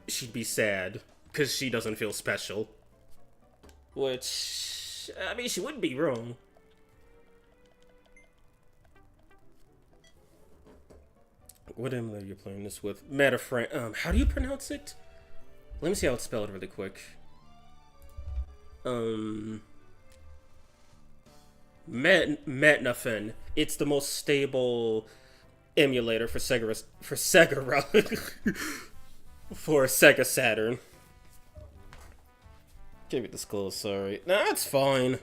she'd be sad, because she doesn't feel special. Which, I mean, she wouldn't be wrong. What emulator you're playing this with? Metaframe. How do you pronounce it? Let me see how it's spelled really quick. Metnafen. It's the most stable emulator for Sega. For Sega Saturn. Can't be disclosed, sorry. Nah, it's fine.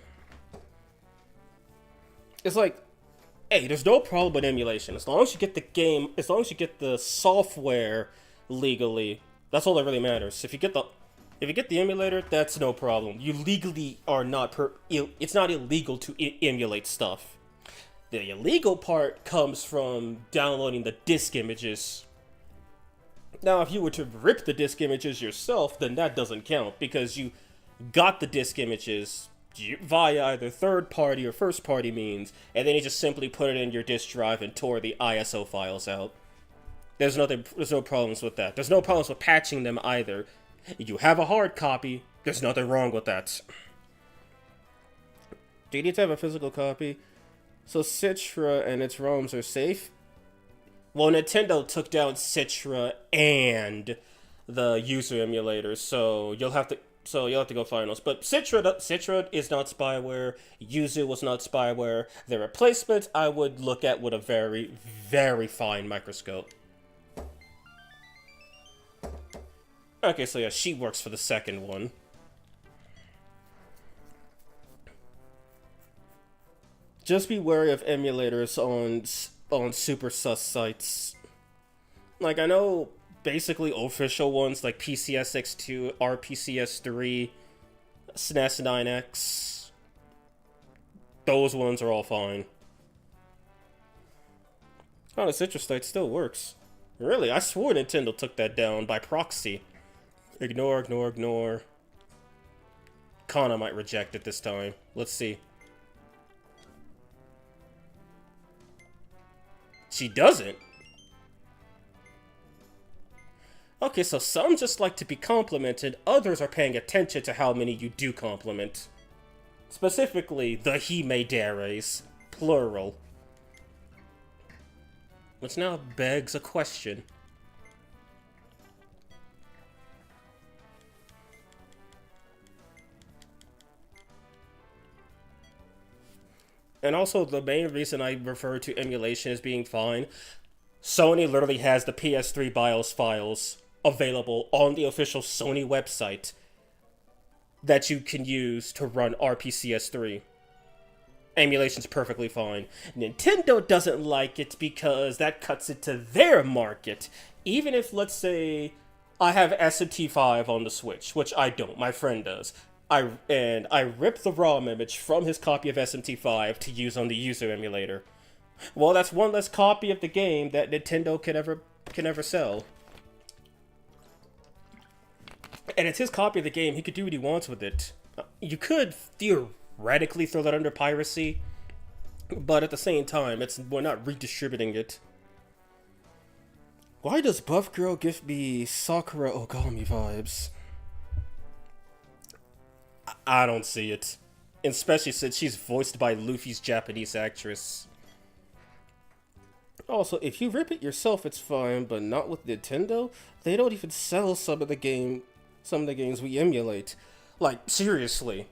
It's like, hey, there's no problem with emulation. As long as you get the game, as long as you get the software legally, that's all that really matters. If you get the emulator, that's no problem. You legally are not it's not illegal to emulate stuff. The illegal part comes from downloading the disk images. Now, if you were to rip the disk images yourself, then that doesn't count, because you got the disk images via either third-party or first-party means, and then you just simply put it in your disk drive and tore the ISO files out. There's no problems with that. There's no problems with patching them either. You have a hard copy, there's nothing wrong with that. Do you need to have a physical copy? So Citra and its ROMs are safe? Well, Nintendo took down Citra and the user emulators, so you'll have to go find those. But Citra is not spyware. Yuzu was not spyware. The replacement I would look at with a very, very fine microscope. Okay, so yeah, she works for the second one. Just be wary of emulators on super sus sites. Like, I know basically official ones like PCSX2, RPCS3, SNES 9X. Those ones are all fine. Oh, the Citrus site still works. Really? I swore Nintendo took that down by proxy. Ignore. Kana might reject it this time. Let's see. She doesn't? Okay, so some just like to be complimented, others are paying attention to how many you do compliment. Specifically, the Himedares, plural. Which now begs a question. And also, the main reason I refer to emulation as being fine, Sony literally has the PS3 BIOS files available on the official Sony website that you can use to run RPCS3. Emulation's perfectly fine. Nintendo doesn't like it because that cuts into their market. Even if, let's say, I have SMT5 on the Switch, which I don't, my friend does. I rip the ROM image from his copy of SMT5 to use on the user emulator. Well, that's one less copy of the game that Nintendo can ever sell. And it's his copy of the game, he could do what he wants with it. You could theoretically throw that under piracy, but at the same time, we're not redistributing it. Why does Buff Girl give me Sakura Ogami vibes? I don't see it. Especially since she's voiced by Luffy's Japanese actress. Also, if you rip it yourself, it's fine, but not with Nintendo. They don't even sell some of the games we emulate. Like, seriously.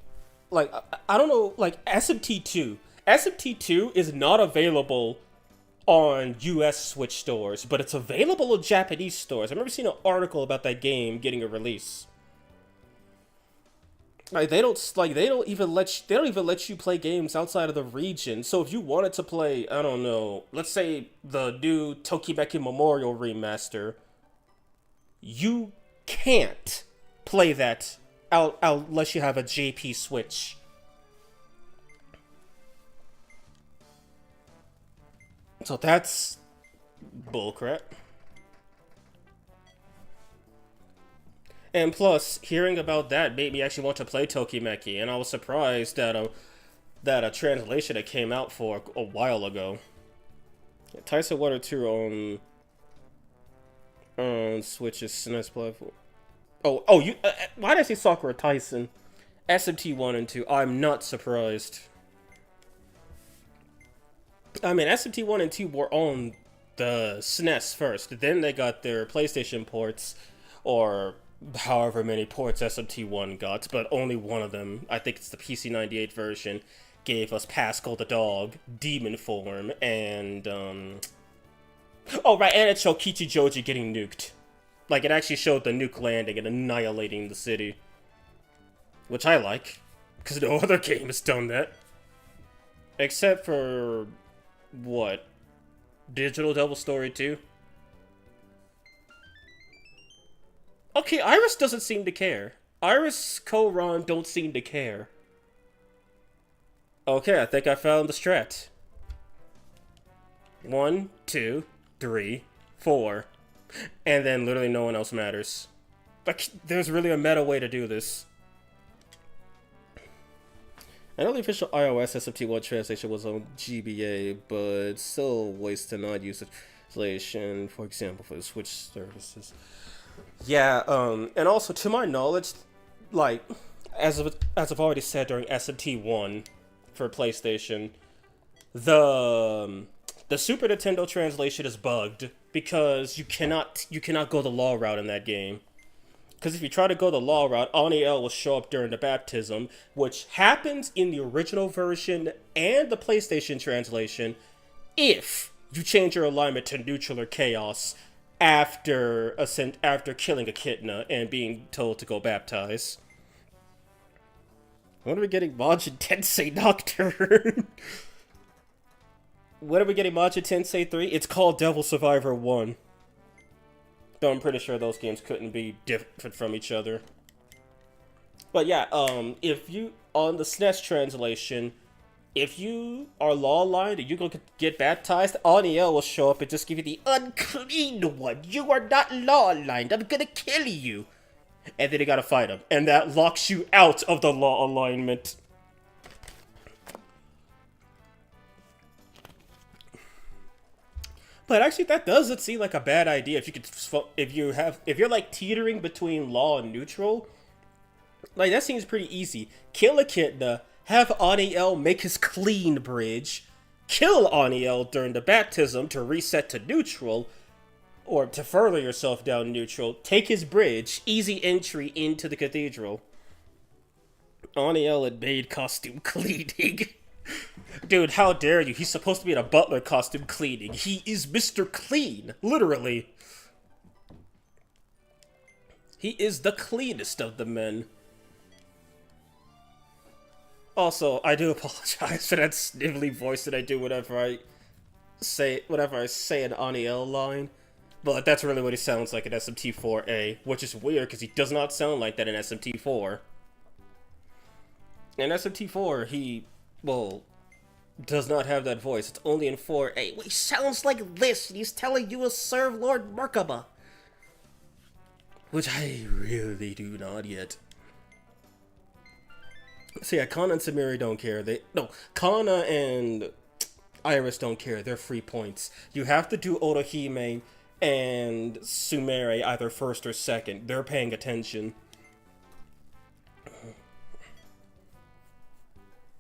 Like, I don't know, like, SMT2. SMT2 is not available on US Switch stores, but it's available in Japanese stores. I remember seeing an article about that game getting a release. Like, they don't even let you play games outside of the region. So if you wanted to play, I don't know, let's say the new Tokimeki Memorial remaster, you can't play that out unless you have a JP Switch. So that's bullcrap. And plus, hearing about that made me actually want to play Tokimeki, and I was surprised that a translation that came out for a while ago. Taisen 1 or 2 on Switch's SNES platform. Why did I say Sakura Taisen? SMT 1 and 2. I'm not surprised. I mean, SMT 1 and 2 were on the SNES first. Then they got their PlayStation ports, or however many ports SMT1 got, but only one of them, I think it's the PC98 version, gave us Pascal the dog, Demon Form, and, oh, right, and it showed Kichijoji getting nuked. Like, it actually showed the nuke landing and annihilating the city. Which I like, because no other game has done that. Except for, what? Digital Devil Story 2? Okay, Iris doesn't seem to care. Iris, Koran don't seem to care. Okay, I think I found the strat. 1, 2, 3, 4. And then literally no one else matters. Like, there's really a meta way to do this. I know the official iOS SMT1 translation was on GBA, but still ways to not use translation, for example, for the Switch services. Yeah, and also, to my knowledge, like, as I've already said during SMT1 for PlayStation, the Super Nintendo translation is bugged because you cannot go the law route in that game. Because if you try to go the law route, Aniel will show up during the baptism, which happens in the original version and the PlayStation translation if you change your alignment to neutral or chaos after killing Echidna and being told to go baptize. When are we getting Majin Tensei Nocturne? When are we getting Majin Tensei 3? It's called Devil Survivor 1. Though I'm pretty sure those games couldn't be different from each other. But yeah, if you, on the SNES translation, if you are law-aligned and you go get baptized, Aniel will show up and just give you the unclean one. You are not law-aligned. I'm gonna kill you. And then you gotta fight him. And that locks you out of the law alignment. But actually, that doesn't seem like a bad idea. If you're like teetering between law and neutral, like that seems pretty easy. Kill Echidna, have Aniel make his clean bridge, kill Aniel during the baptism to reset to neutral, or to further yourself down neutral, take his bridge, easy entry into the cathedral. Aniel in maid costume cleaning. Dude, how dare you? He's supposed to be in a butler costume cleaning. He is Mr. Clean, literally. He is the cleanest of the men. Also, I do apologize for that snivelly voice that I do whenever I say an Aniel line. But that's really what he sounds like in SMT4A, which is weird because he does not sound like that in SMT4. In SMT4, well, does not have that voice. It's only in 4A. He sounds like this, and he's telling you to serve Lord Merkaba. Which I really do not yet. So yeah, Kana and Samiri don't care. Kana and Iris don't care. They're free points. You have to do Otohime and Sumere either first or second. They're paying attention.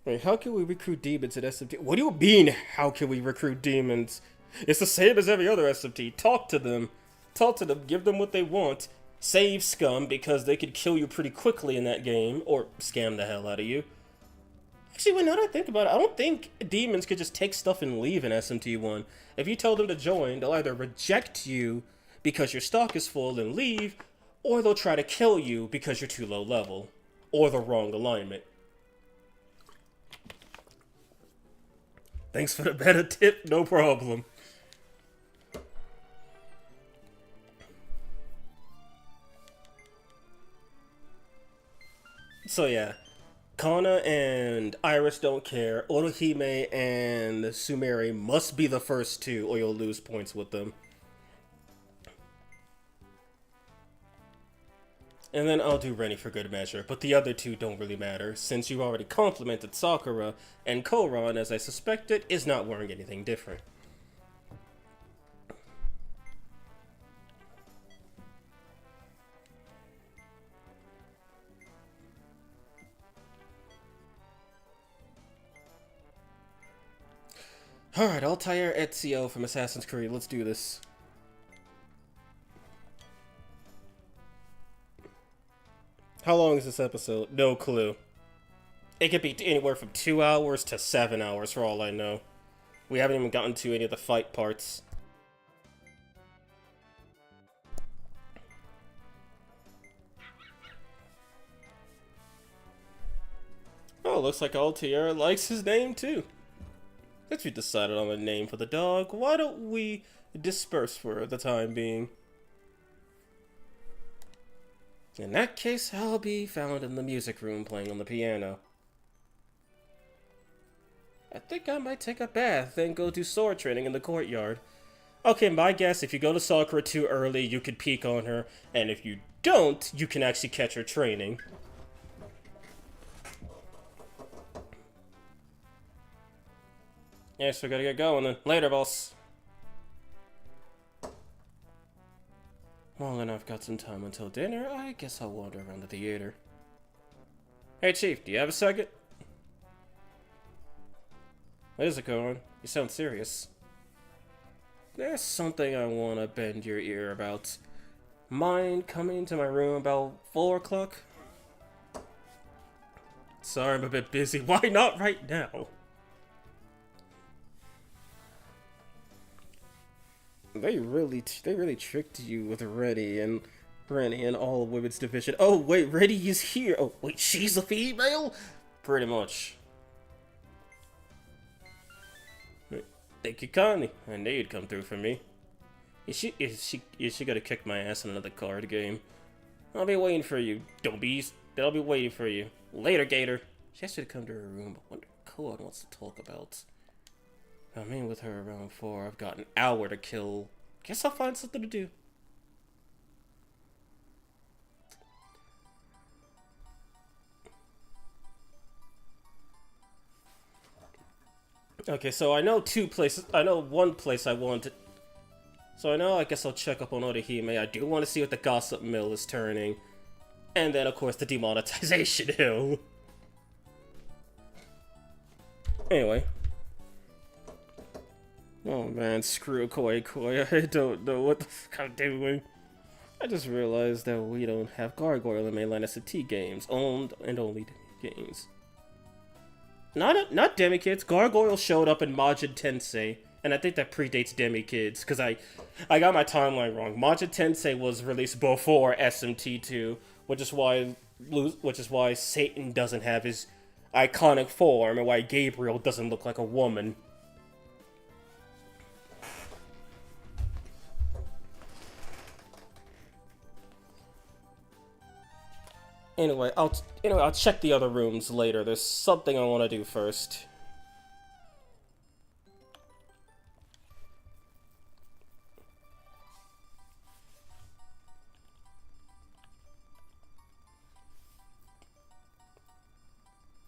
Wait, how can we recruit demons at SMT? What do you mean, how can we recruit demons? It's the same as every other SMT. Talk to them. Talk to them, give them what they want. Save scum, because they could kill you pretty quickly in that game, or scam the hell out of you. Actually, now that I think about it, I don't think demons could just take stuff and leave in SMT1. If you tell them to join, they'll either reject you because your stock is full and leave, or they'll try to kill you because you're too low level, or the wrong alignment. Thanks for the better tip, no problem. So yeah, Kana and Iris don't care. Otohime and Sumeri must be the first two, or you'll lose points with them. And then I'll do Rennie for good measure, but the other two don't really matter, since you already complimented Sakura, and Koran, as I suspected, is not wearing anything different. Alright, Altair Ezio from Assassin's Creed, let's do this. How long is this episode? No clue. It could be anywhere from 2 hours to 7 hours for all I know. We haven't even gotten to any of the fight parts. Oh, looks like Altair likes his name too. Since we decided on a name for the dog, why don't we disperse for the time being? In that case, I'll be found in the music room playing on the piano. I think I might take a bath, then go do sword training in the courtyard. Okay, my guess, if you go to Sakura too early, you could peek on her, and if you don't, you can actually catch her training. Yes, we gotta get going then. Later, boss. Well, then I've got some time until dinner. I guess I'll wander around the theater. Hey, Chief, do you have a second? What is it, Koran? You sound serious. There's something I want to bend your ear about. Mind coming to my room about 4 o'clock? Sorry, I'm a bit busy. Why not right now? They really tricked you with Rennie and all women's division. Oh wait, Rennie is here. Oh wait, she's a female. Pretty much. Thank you, Connie. I knew you'd come through for me. Is she gonna kick my ass in another card game? I'll be waiting for you, dumbies. I'll be waiting for you. Later, Gator. She asked you to come to her room. I wonder what Koan wants to talk about. I'm in with her around 4. I've got an hour to kill. Guess I'll find something to do. Okay, so I know 2 places. I know 1 place I want to. So I guess I'll check up on Orihime. I do want to see what the gossip mill is turning. And then, of course, the demonetization hill. Anyway. Oh man, screw Koi. I don't know what the fuck I'm doing. I just realized that we don't have Gargoyle in mainline SMT games. Owned and only games. Not Demi Kids. Gargoyle showed up in Majin Tensei, and I think that predates Demi Kids, because I got my timeline wrong. Majin Tensei was released before SMT2, which is why Satan doesn't have his iconic form and why Gabriel doesn't look like a woman. Anyway, I'll check the other rooms later. There's something I want to do first.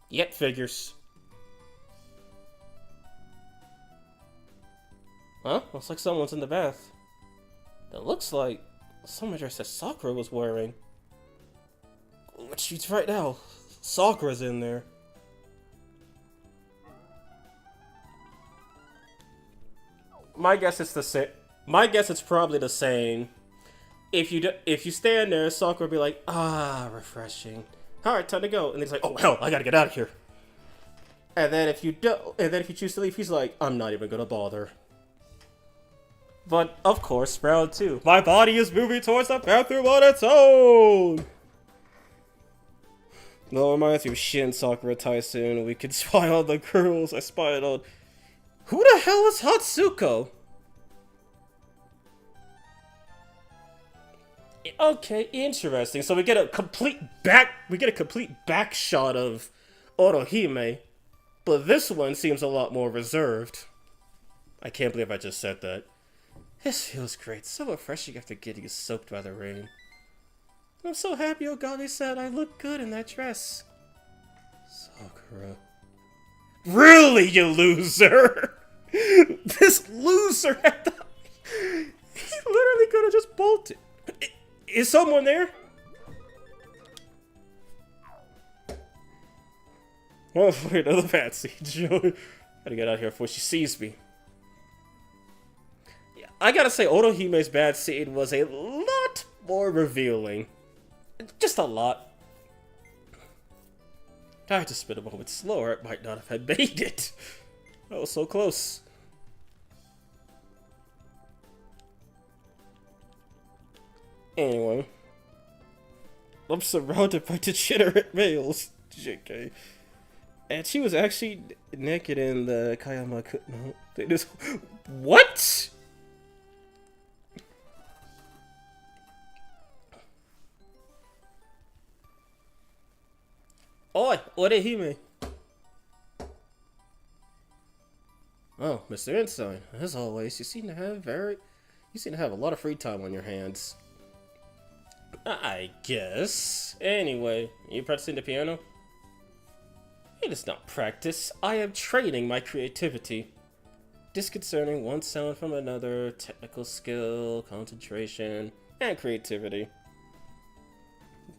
Yet figures. Huh? Looks like someone's in the bath. That looks like someone dressed as Sakura was wearing. What she's right now. Sakura's in there. My guess it's the same. My guess it's probably the same. If you stand there, Sakura will be like, ah, refreshing. All right, time to go. And he's like, oh hell, I gotta get out of here. And then if you choose to leave, he's like, I'm not even gonna bother. But of course, round 2. My body is moving towards the bathroom on its own. No, it reminds me of Shin, Sakura, Taisen. We could spy on the girls. I spied on. Who the hell is Hatsuko? Okay, interesting. So we get a complete back shot of Orohime, but this one seems a lot more reserved. I can't believe I just said that. This feels great. So refreshing after getting soaked by the rain. I'm so happy Ogami said I look good in that dress. Sakura. Really, you loser? This loser had the... He literally could have just bolted. Is someone there? Oh, wait, another bad scene. Gotta get out of here before she sees me. Yeah, I gotta say, Orohime's bad scene was a lot more revealing. Just a lot. I had to spin a moment slower, it might not have made it. I was so close. Anyway. I'm surrounded by degenerate males. JK. And she was actually naked in the Kayama... No, they just... What?! Oi! Orihime! Oh, Mr. Ensign. As always, you seem to have a lot of free time on your hands. I guess. Anyway, you practicing the piano? It is not practice. I am training my creativity. Disconcerting one sound from another, technical skill, concentration, and creativity.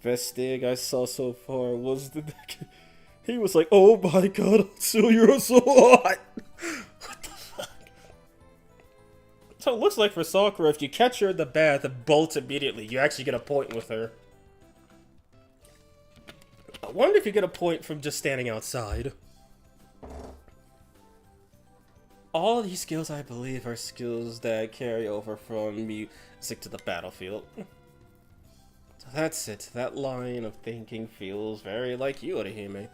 Best thing I saw so far was the... He was like, oh my god, so you're so hot! What the fuck? So it looks like for Sakura, if you catch her in the bath and bolt immediately, you actually get a point with her. I wonder if you get a point from just standing outside. All these skills, I believe, are skills that carry over from music to the battlefield. So that's it. That line of thinking feels very like you, Orihime.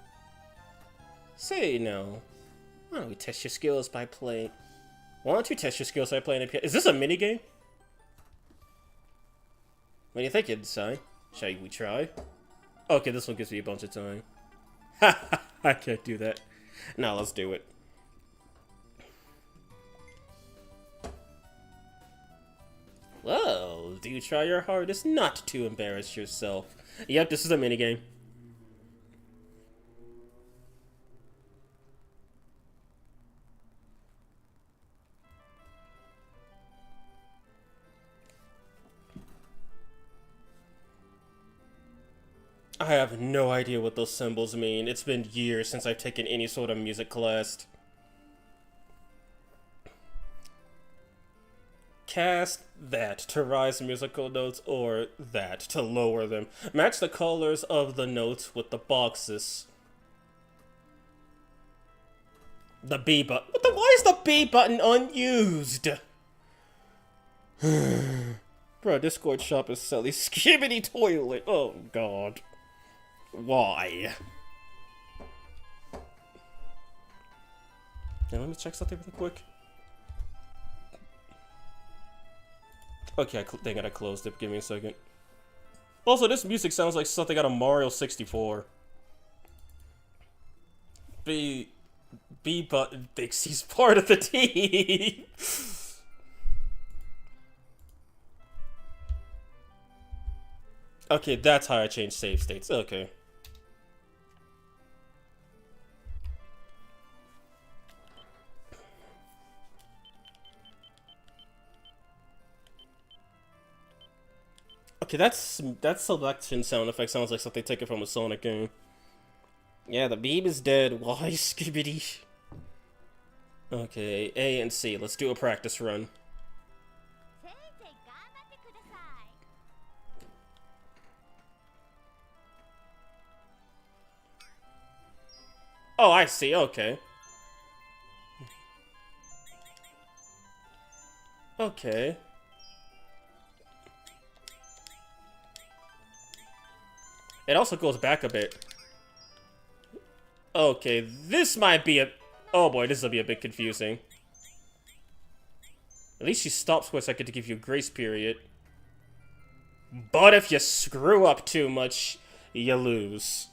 Say no. Why don't we test your skills by playing... Why don't you test your skills by playing a piano? Is this a minigame? What do you think, Inside? Shall we try? Okay, this one gives me a bunch of time. Ha! I can't do that. Now let's do it. Well, do try your hardest not to embarrass yourself. Yep, this is a minigame. I have no idea what those symbols mean. It's been years since I've taken any sort of music class. Cast that to rise musical notes, or that to lower them. Match the colors of the notes with the boxes. The B button. Why is the B button unused? Bro, Discord shop is selling skibbity toilet. Oh god. Why? Okay, let me check something really quick. Okay, dang it, I closed it. Give me a second. Also, this music sounds like something out of Mario 64. B button thinks he's part of the team. Okay, that's how I change save states. Okay. Okay, that selection sound effect sounds like something taken from a Sonic game. Yeah, the beam is dead. Why, Skibidi? Okay, A and C. Let's do a practice run. Oh, I see. Okay. Okay. It also goes back a bit. Okay, this might be a... Oh boy, this will be a bit confusing. At least she stops for a second to give you a grace period. But if you screw up too much, you lose.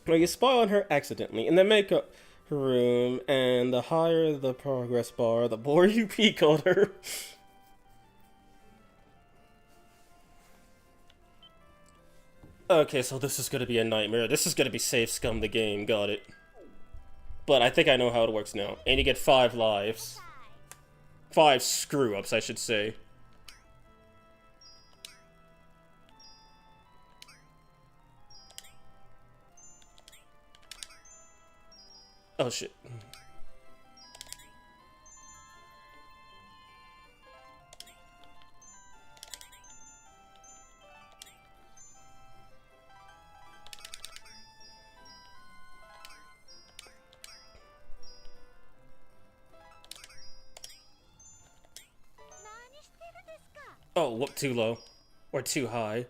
Well, you spy on her accidentally in the makeup room, and the higher the progress bar, the more you peek on her. Okay, so this is gonna be a nightmare. This is gonna be Save Scum the game, got it. But I think I know how it works now. And you get 5 lives. 5 screw-ups, I should say. Oh shit. Oh, what, too low? Or too high?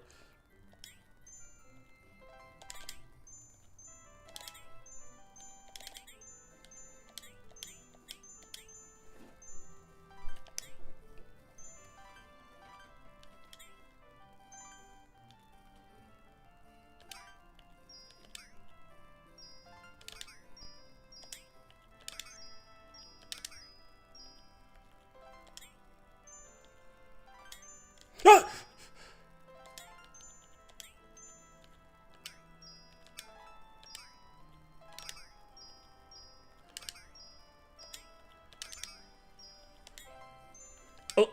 Ah! Oh.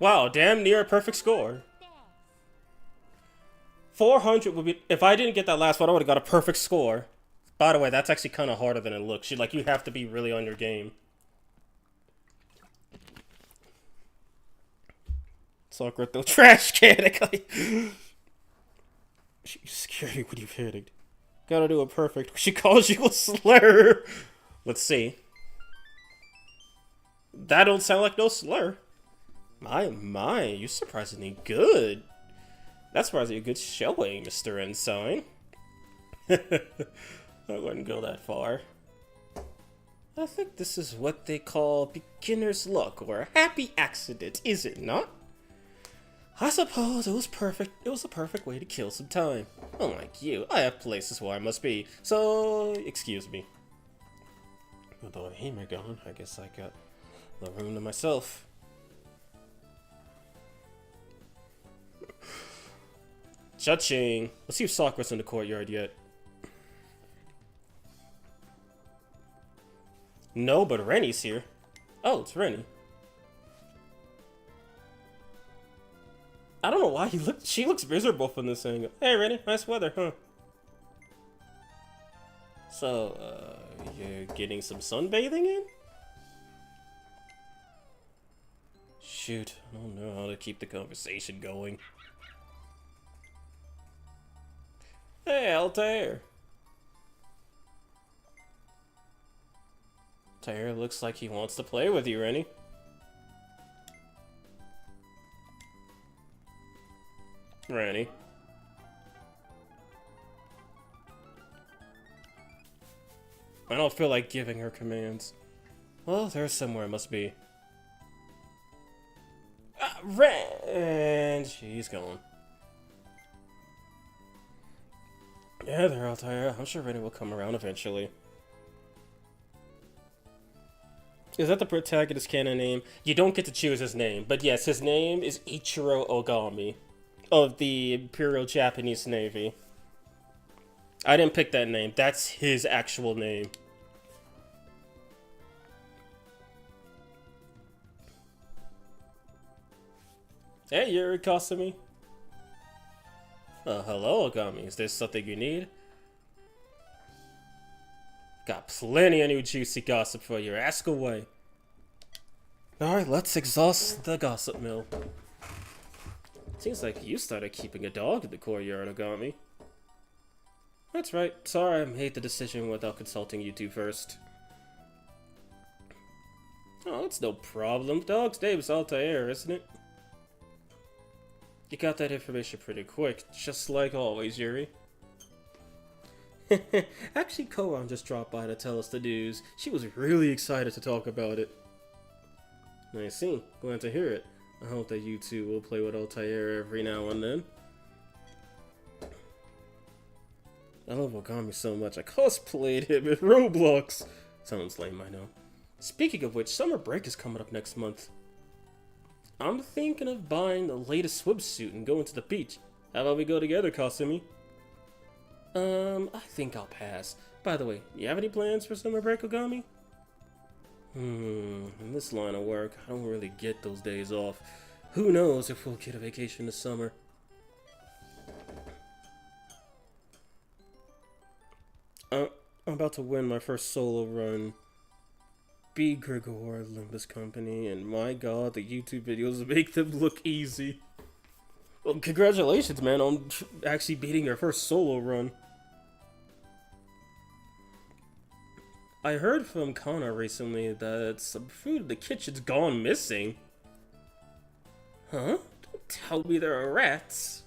Wow, damn near a perfect score. 400 would be... If I didn't get that last one, I would have got a perfect score. By the way, that's actually kind of harder than it looks. You have to be really on your game. Sakura, throw trash can. She's scary when you've hit it. Gotta do it perfect. She calls you a slur. Let's see. That don't sound like no slur. My, you're surprisingly good. That's surprisingly a good showing, Mr. Ensign. I wouldn't go that far. I think this is what they call beginner's luck or a happy accident, is it not? I suppose it was perfect. It was a perfect way to kill some time. Unlike you, I have places where I must be, so excuse me. Although I ain't gone, I guess I got the room to myself. Cha-ching. Let's see if Sakura's in the courtyard yet. No, but Rennie's here. Oh, it's Rennie. I don't know why she looks miserable from this angle. Hey, Rennie, nice weather, huh? So, you're getting some sunbathing in? Shoot, I don't know how to keep the conversation going. Hey, Altair. Altair looks like he wants to play with you, Rennie. Rennie. I don't feel like giving her commands. Well, there's somewhere it must be. And she's gone. Yeah, there, Altair. I'm sure Rennie will come around eventually. Is that the protagonist canon name? You don't get to choose his name, but yes, his name is Ichiro Ogami of the Imperial Japanese Navy. I didn't pick that name. That's his actual name. Hey, Yuri Kasumi. Hello, Ogami. Is there something you need? Got plenty of new juicy gossip for you. Ask away. Alright, let's exhaust the gossip mill. Seems like you started keeping a dog in the courtyard, Ogami. That's right. Sorry I made the decision without consulting you two first. Oh, it's no problem. Dog's name is Altair, isn't it? You got that information pretty quick, just like always, Yuri. Actually, Koran just dropped by to tell us the news. She was really excited to talk about it. I see. Glad to hear it. I hope that you two will play with Altair every now and then. I love Ogami so much, I cosplayed him in Roblox. Sounds lame, I know. Speaking of which, summer break is coming up next month. I'm thinking of buying the latest swimsuit and going to the beach. How about we go together, Kasumi? I think I'll pass. By the way, you have any plans for summer break, Ogami? In this line of work, I don't really get those days off. Who knows if we'll get a vacation this summer. I'm about to win my first solo run. Be Grigor Limbus Company, and my god, the YouTube videos make them look easy. Well, congratulations, man, on actually beating your first solo run. I heard from Kana recently that some food in the kitchen's gone missing. Huh? Don't tell me there are rats.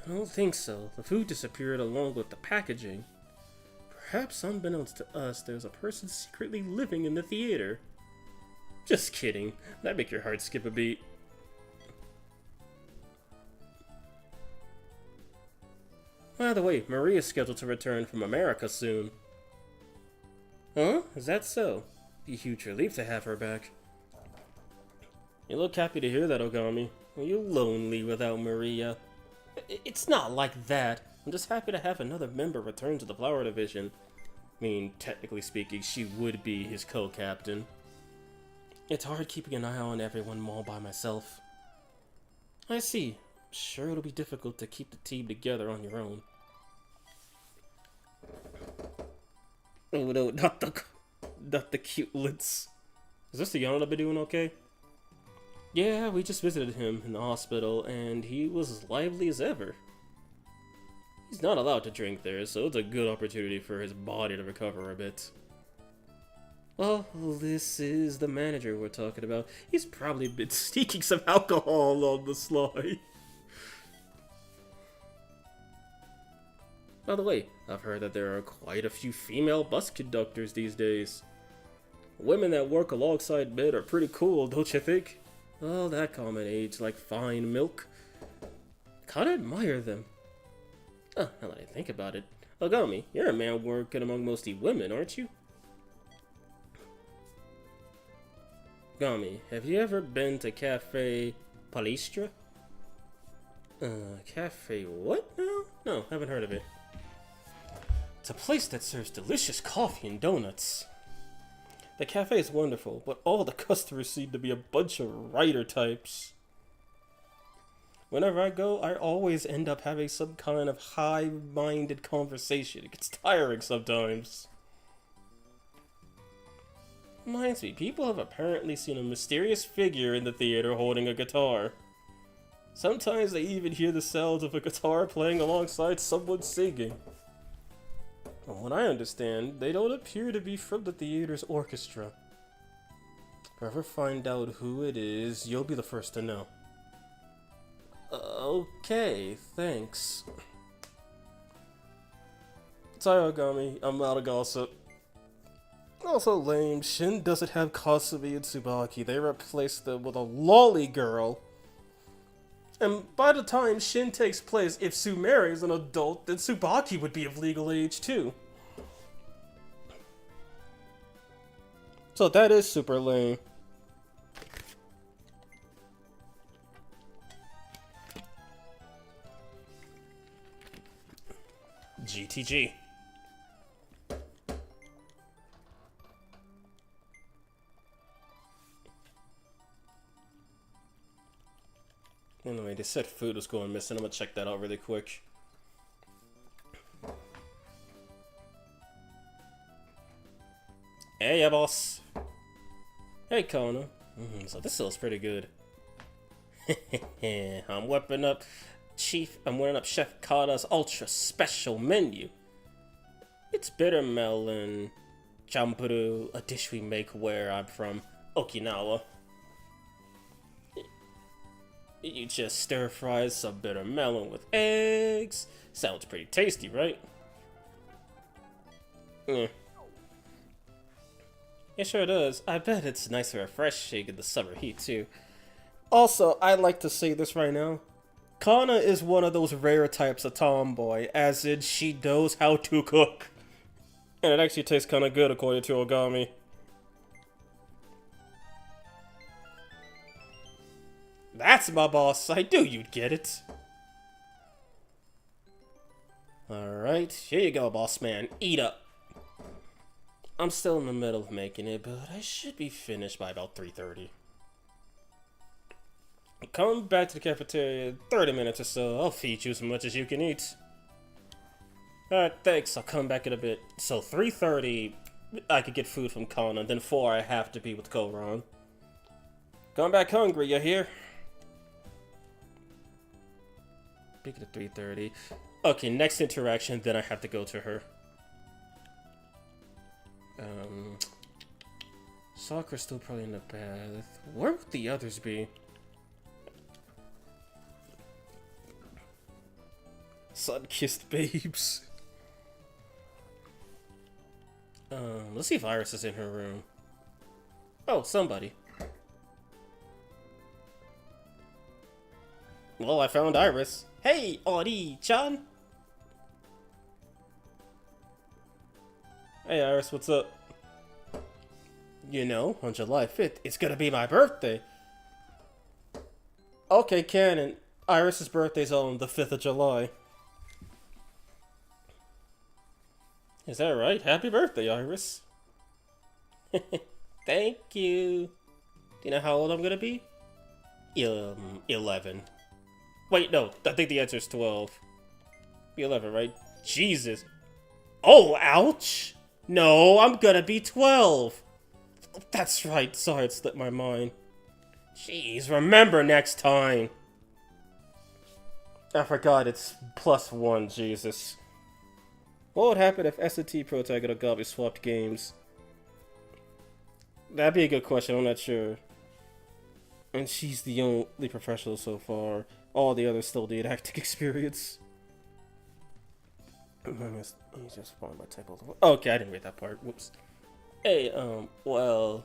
I don't think so. The food disappeared along with the packaging. Perhaps unbeknownst to us, there's a person secretly living in the theater. Just kidding. That'd make your heart skip a beat. By the way, Maria's scheduled to return from America soon. Huh? Is that so? Be a huge relief to have her back. You look happy to hear that, Ogami. Are you lonely without Maria? It's not like that. I'm just happy to have another member return to the Flower Division. I mean, technically speaking, she would be his co-captain. It's hard keeping an eye on everyone all by myself. I see. I'm sure it'll be difficult to keep the team together on your own. Oh no, not the cutelets. Is this the Yana been doing okay? Yeah, we just visited him in the hospital, and he was as lively as ever. He's not allowed to drink there, so it's a good opportunity for his body to recover a bit. Well, this is the manager we're talking about. He's probably been sneaking some alcohol on the sly. By the way, I've heard that there are quite a few female bus conductors these days. Women that work alongside men are pretty cool, don't you think? Oh, that common age, like fine milk. Kinda admire them. Oh, now that I think about it. Ogami, you're a man working among mostly women, aren't you? Ogami, have you ever been to Cafe Palestra? Cafe what now? No, haven't heard of it. It's a place that serves delicious coffee and donuts. The cafe is wonderful, but all the customers seem to be a bunch of writer types. Whenever I go, I always end up having some kind of high-minded conversation. It gets tiring sometimes. Reminds me, people have apparently seen a mysterious figure in the theater holding a guitar. Sometimes they even hear the sounds of a guitar playing alongside someone singing. From what I understand, they don't appear to be from the theater's orchestra. If I ever find out who it is, you'll be the first to know. Okay, thanks. Taiyogami, I'm out of gossip. Also lame, Shin doesn't have Kasumi and Tsubaki. They replaced them with a lolly girl. And by the time Shin takes place, if Sumeri is an adult, then Tsubaki would be of legal age too. So that is super lame. GTG. Anyway, they said food was going missing. I'm gonna check that out really quick. Hey, yeah, boss. Hey, Kona. So this feels pretty good. I'm whipping up Chef Kada's ultra special menu. It's bitter melon champuru, a dish we make where I'm from, Okinawa. You just stir fry some bitter melon with eggs. Sounds pretty tasty, right? It sure does. I bet it's nice and refreshing in the summer heat, too. Also, I'd like to say this right now. Kana is one of those rare types of tomboy, as in she knows how to cook. And it actually tastes kinda good, according to Ogami. That's my boss. I knew you'd get it. Alright, here you go, boss man. Eat up. I'm still in the middle of making it, but I should be finished by about 3:30. Come back to the cafeteria in 30 minutes or so. I'll feed you as much as you can eat. Alright, thanks. I'll come back in a bit. So 3:30, I could get food from Kana, then 4 I have to be with Koran. Come back hungry, you hear? Speaking of 3:30. Okay, next interaction, then I have to go to her. Sakura's still probably in the bath. Where would the others be? Sun-kissed babes. Let's see if Iris is in her room. Oh, somebody. Well, I found Iris. Hey, Ori-chan! Hey, Iris, what's up? You know, on July 5th, it's gonna be my birthday. Okay, canon. Iris's birthday's on the 5th of July. Is that right? Happy birthday, Iris. Thank you. Do you know how old I'm gonna be? 11. Wait, no. I think the answer is 12. Be 11, right? Jesus. Oh, ouch! No, I'm gonna be 12. That's right. Sorry, it slipped my mind. Jeez, remember next time. I forgot it's +1, Jesus. What would happen if S&T protagonist and Ogami swapped games? That'd be a good question, I'm not sure. And she's the only professional so far. All the others still need acting experience. Just find my typo. Okay, I didn't read that part. Whoops. Hey, well...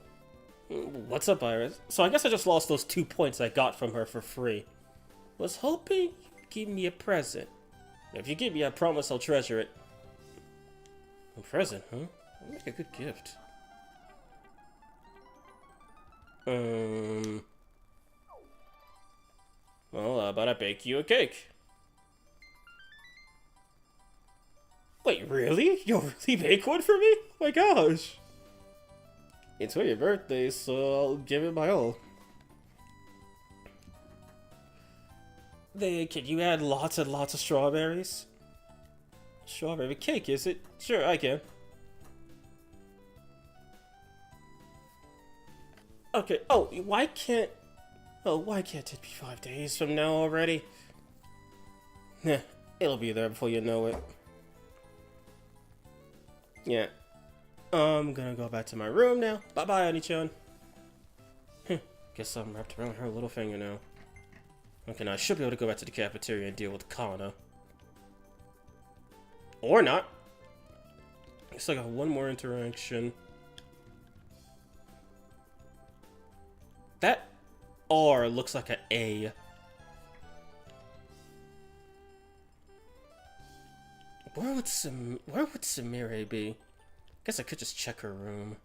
What's up, Iris? So I guess I just lost those 2 points I got from her for free. Was hoping you'd give me a present. If you give me, I promise I'll treasure it. A present, huh? That'd make a good gift. Well, how about I bake you a cake? Wait, really? You'll really make one for me? Oh my gosh! It's for your birthday, so I'll give it my all. Can you add lots and lots of strawberries? Strawberry cake, is it? Sure, I can. Okay, oh, why can't it be 5 days from now already? Yeah, it'll be there before you know it. Yeah. I'm gonna go back to my room now. Bye-bye, Ani-chan. Guess I'm wrapped around her little finger now. Okay, now I should be able to go back to the cafeteria and deal with Kana. Or not. Looks like I got one more interaction. That R looks like an A. Where would Samire be? Guess I could just check her room.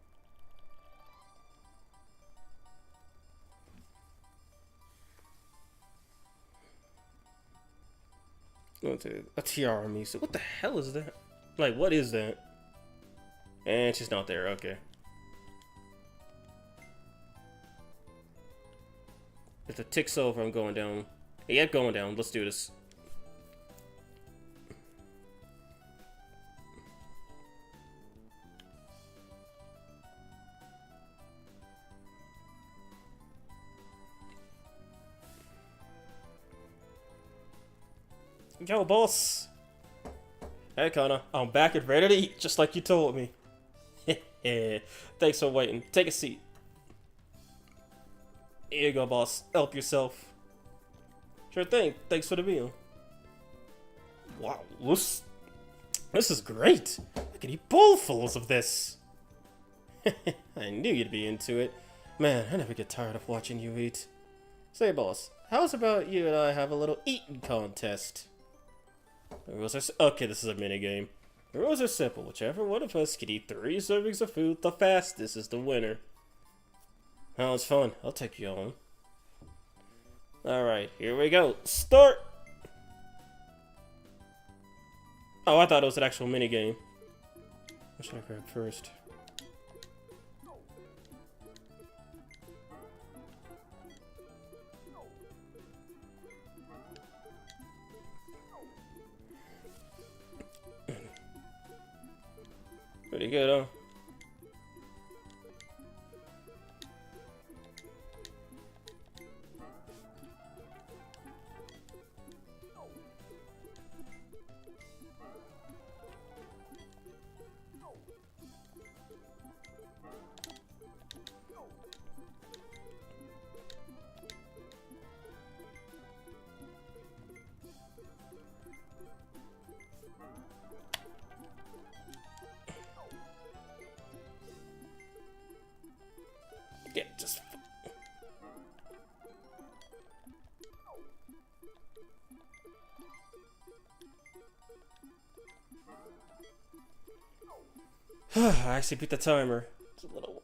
A tiara Misa. What the hell is that? Like, what is that? And she's not there, okay. If the tick's over, I'm going down. Yeah, going down. Let's do this. Yo, boss! Hey, Kana. I'm back and ready to eat, just like you told me. Thanks for waiting. Take a seat. Here you go, boss. Help yourself. Sure thing. Thanks for the meal. Wow, this is great. I could eat bowlfuls of this. I knew you'd be into it. Man, I never get tired of watching you eat. Say, boss, how's about you and I have a little eating contest? The rules are okay, this is a minigame. The rules are simple. Whichever one of us can eat 3 servings of food the fastest is the winner. Sounds fun. I'll take you on. Alright, here we go. Start! Oh, I thought it was an actual minigame. What should I grab first? Pretty good, huh? Yeah, just... I actually beat the timer. It's a little...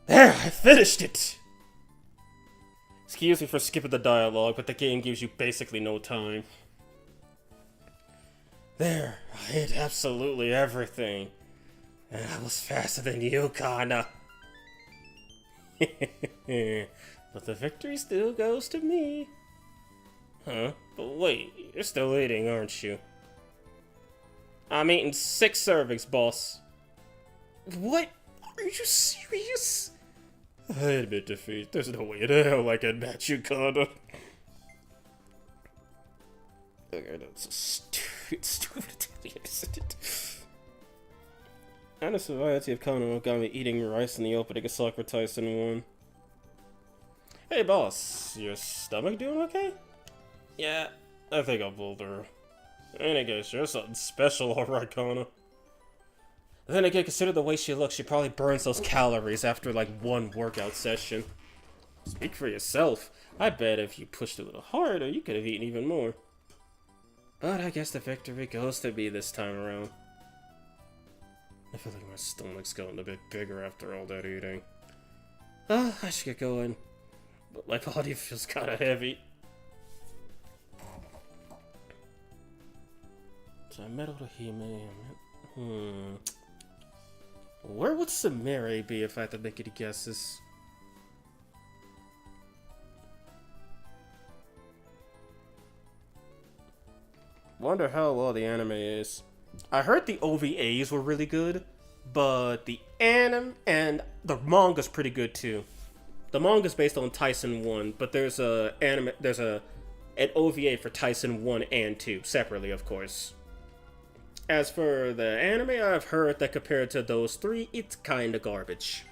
There, I finished it! Excuse me for skipping the dialogue, but the game gives you basically no time. There, I ate absolutely everything. And I was faster than you, Kana. But the victory still goes to me. Huh? But wait, you're still eating, aren't you? I'm eating 6 servings, boss. What? Are you serious? I admit defeat. There's no way in hell I can match you, Kana. Okay, that's a stupid isn't it? And the society of Kana got me eating rice in the opening of Sakura Taisen 1. Hey boss, your stomach doing okay? Yeah, I think I'll pull through. Any case, you're something special, alright, Kana. Then again, consider the way she looks, she probably burns those calories after like 1 workout session. Speak for yourself. I bet if you pushed a little harder, you could have eaten even more. But I guess the victory goes to me this time around. I feel like my stomach's gotten a bit bigger after all that eating. I should get going. But my body feels kinda heavy. So I met Hime. Where would Samire be if I had to make any guesses? Wonder how well the anime is. I heard the OVAs were really good, but the anime and the manga's pretty good too. The manga's based on Taisen 1, but there's an OVA for Taisen 1 and 2, separately of course. As for the anime, I've heard that compared to those three, it's kinda garbage.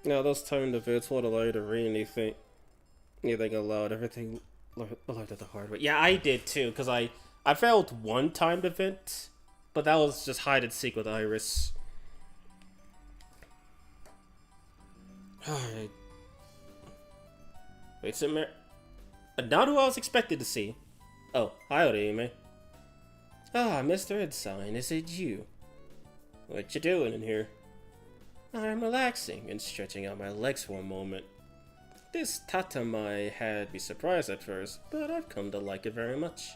Now those timed events would allow you to read anything aloud, everything learned at the hard way. Yeah, I did too, because I failed one timed event, but that was just hide and seek with Iris. Alright. Wait a minute. Not who I was expected to see. Oh, hi, Odime. Ah, Mr. Ensign, is it you? What you doing in here? I'm relaxing and stretching out my legs for a moment. This tatami had me surprised at first, but I've come to like it very much.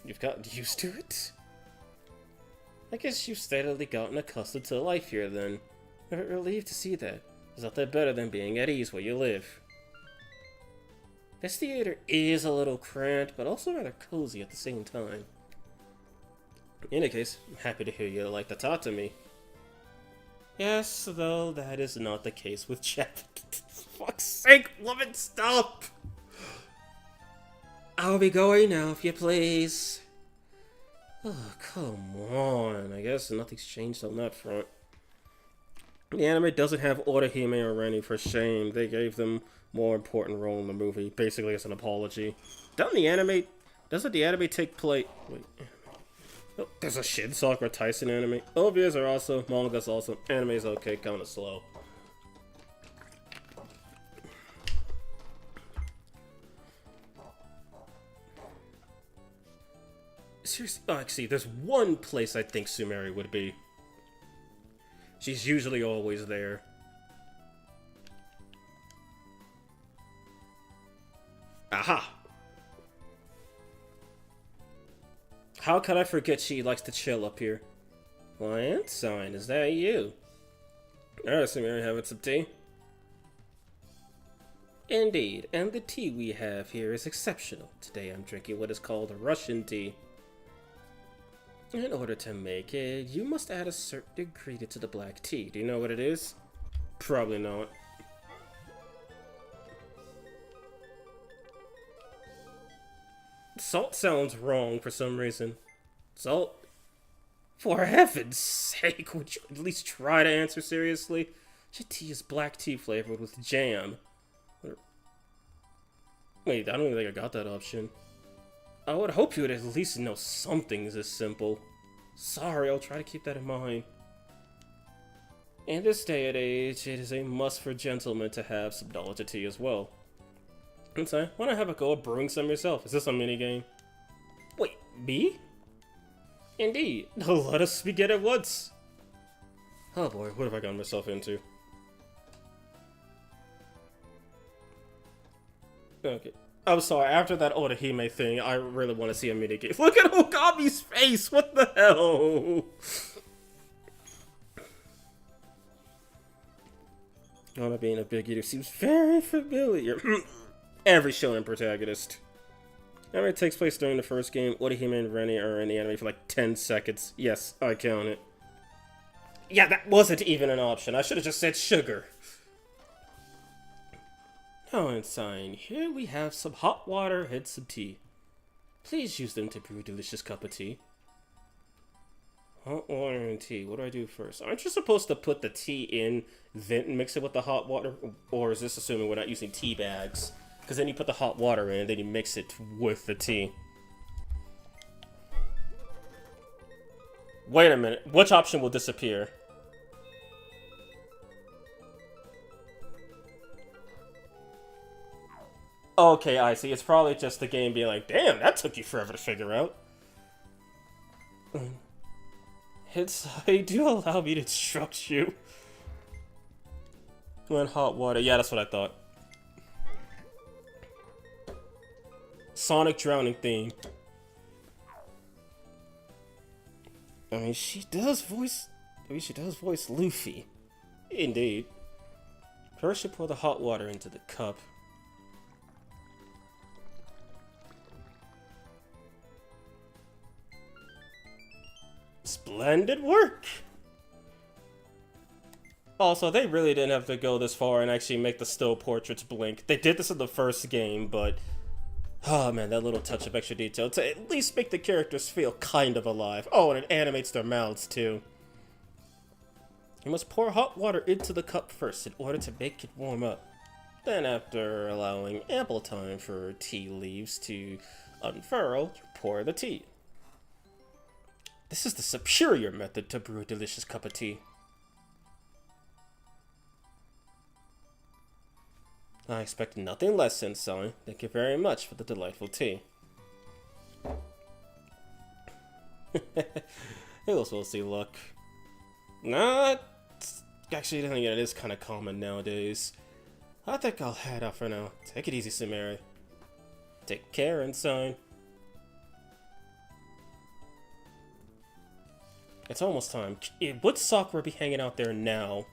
You've gotten used to it? I guess you've steadily gotten accustomed to life here then. I'm relieved to see that. There's nothing better than being at ease where you live. This theater is a little cramped, but also rather cozy at the same time. In any case, I'm happy to hear you like the tatami. Yes, though that is not the case with Jeff. Fuck's sake, woman, stop! I'll be going now, if you please. Oh, come on. I guess nothing's changed on that front. The anime doesn't have Orihime or Rennie for shame. They gave them more important role in the movie, basically as an apology. Doesn't the anime take place... Wait. Oh, there's a Shin Sakura Taisen anime. OVAs are awesome, manga's awesome, anime's okay, kinda slow. Seriously, oh, see, there's one place I think Sumeri would be. She's usually always there. Aha! How could I forget she likes to chill up here? Why, Ensign, is that you? Alright, Sumeri, having some tea? Indeed, and the tea we have here is exceptional. Today I'm drinking what is called Russian tea. In order to make it, you must add a certain ingredient to the black tea. Do you know what it is? Probably not. Salt sounds wrong for some reason. Salt? For heaven's sake, would you at least try to answer seriously? Your tea is black tea flavored with jam. Wait, I don't even think I got that option. I would hope you would at least know something's as simple. Sorry, I'll try to keep that in mind. In this day and age, it is a must for gentlemen to have some knowledge of tea as well. I'm sorry, why not have a go at brewing some yourself? Is this a minigame? Wait, me? Indeed. Let us begin at once. Oh boy, what have I gotten myself into? Okay. I'm sorry, after that Orihime thing, I really want to see a minigame. Look at Ogami's face! What the hell? Ona being a big eater seems very familiar. Every shonen protagonist. Anime takes place during the first game. Orihime and Rennie are in the anime for like 10 seconds. Yes, I count it. Yeah, that wasn't even an option. I should have just said sugar. Now, Ensign, here we have some hot water and some tea. Please use them to brew a delicious cup of tea. Hot water and tea. What do I do first? Aren't you supposed to put the tea in, then mix it with the hot water? Or is this assuming we're not using tea bags? Because then you put the hot water in, then you mix it with the tea. Wait a minute. Which option will disappear? Okay, I see. It's probably just the game being like, damn, that took you forever to figure out. Hey, do allow me to instruct you. When hot water. Yeah, that's what I thought. Sonic drowning theme. I mean, she does voice Luffy. Indeed. First, you pour the hot water into the cup. Splendid work! Also, they really didn't have to go this far and actually make the still portraits blink. They did this in the first game, but... oh man, that little touch of extra detail to at least make the characters feel kind of alive. Oh, and it animates their mouths, too. You must pour hot water into the cup first in order to make it warm up. Then, after allowing ample time for tea leaves to unfurl, you pour the tea. This is the superior method to brew a delicious cup of tea. I expect nothing less, Sensei. Thank you very much for the delightful tea. It was supposed to see luck. Nah, actually, I think it is kind of common nowadays. I think I'll head out for now. Take it easy, Sumeri. Take care, Ensign. It's almost time. Would Sakura be hanging out there now?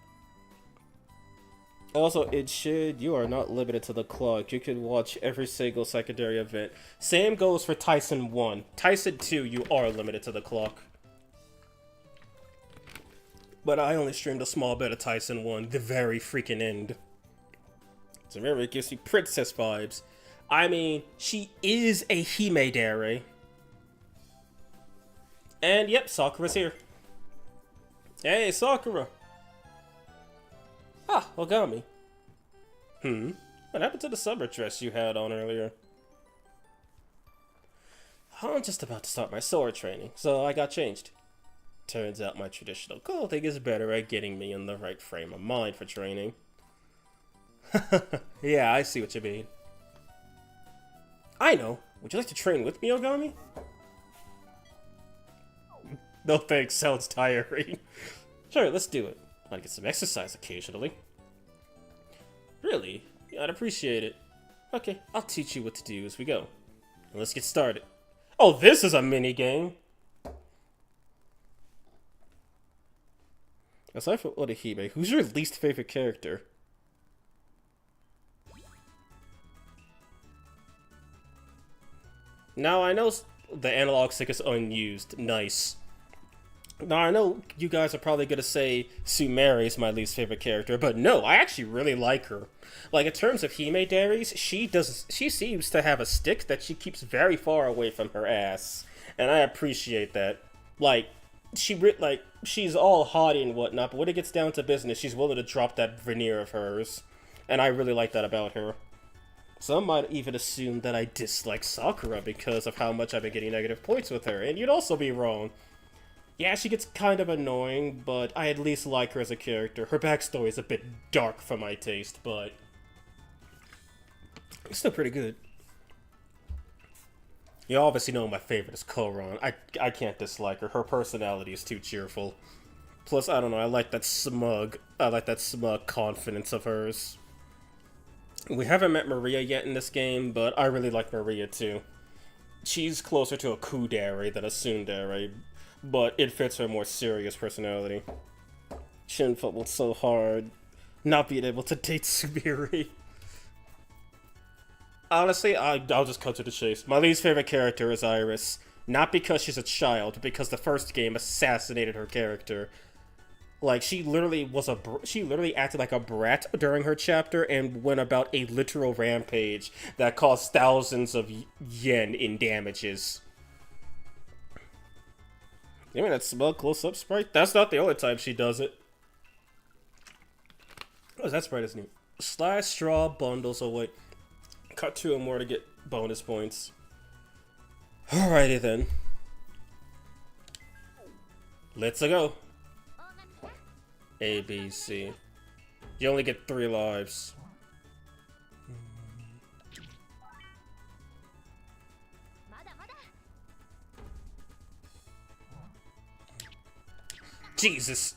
Also, you are not limited to the clock. You can watch every single secondary event. Same goes for Taisen 1. Taisen 2, you are limited to the clock. But I only streamed a small bit of Taisen 1, the very freaking end. So remember, it gives me princess vibes. I mean, she is a Himedare. And yep, Sakura's here. Hey, Sakura! Ah, Ogami. What happened to the summer dress you had on earlier? I'm just about to start my sword training, so I got changed. Turns out my traditional clothing is better at getting me in the right frame of mind for training. Yeah, I see what you mean. I know. Would you like to train with me, Ogami? No thanks, sounds tiring. Sure, let's do it. I'd get some exercise occasionally. Really? Yeah, I'd appreciate it. Okay, I'll teach you what to do as we go. Let's get started. Oh, this is a mini-game! Aside from Orihime, who's your least favorite character? Now, I know the analog stick is unused. Nice. Now, I know you guys are probably going to say Sumeri is my least favorite character, but no, I actually really like her. Like, in terms of Himedares, she seems to have a stick that she keeps very far away from her ass. And I appreciate that. Like, she's all haughty and whatnot, but when it gets down to business, she's willing to drop that veneer of hers. And I really like that about her. Some might even assume that I dislike Sakura because of how much I've been getting negative points with her, and you'd also be wrong. Yeah, she gets kind of annoying, but I at least like her as a character. Her backstory is a bit dark for my taste, but it's still pretty good. You obviously know my favorite is Koron. I can't dislike her. Her personality is too cheerful. Plus, I don't know, I like that smug confidence of hers. We haven't met Maria yet in this game, but I really like Maria too. She's closer to a Kudere than a Tsundere, but it fits her more serious personality. Shin fumbled so hard, not being able to date Sumeri. Honestly, I'll just cut to the chase. My least favorite character is Iris. Not because she's a child, but because the first game assassinated her character. Like, she literally acted like a brat during her chapter and went about a literal rampage that caused thousands of yen in damages. You mean that smug close-up sprite? That's not the only time she does it. Oh, that sprite is neat. Slash straw bundles away. Cut 2 or more to get bonus points. Alrighty then. Let's go. A, B, C. You only get 3 lives. Jesus!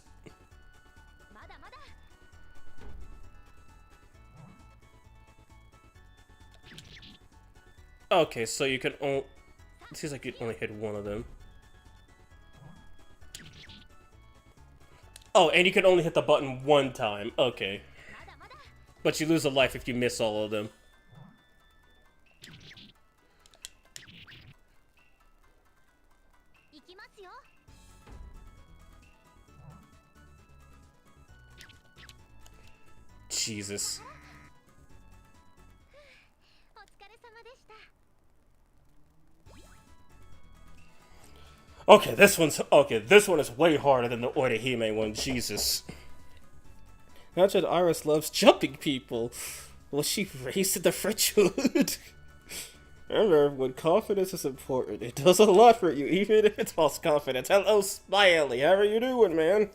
Okay, so you can only... It seems like you only hit one of them. Oh, and you can only hit the button one time. Okay. But you lose a life if you miss all of them. Jesus. Okay, this one is way harder than the Orihime one. Jesus. Imagine Iris loves jumping people. Was she raised in the French hood? Remember, when confidence is important, it does a lot for you, even if it's false confidence. Hello, Smiley. How are you doing, man?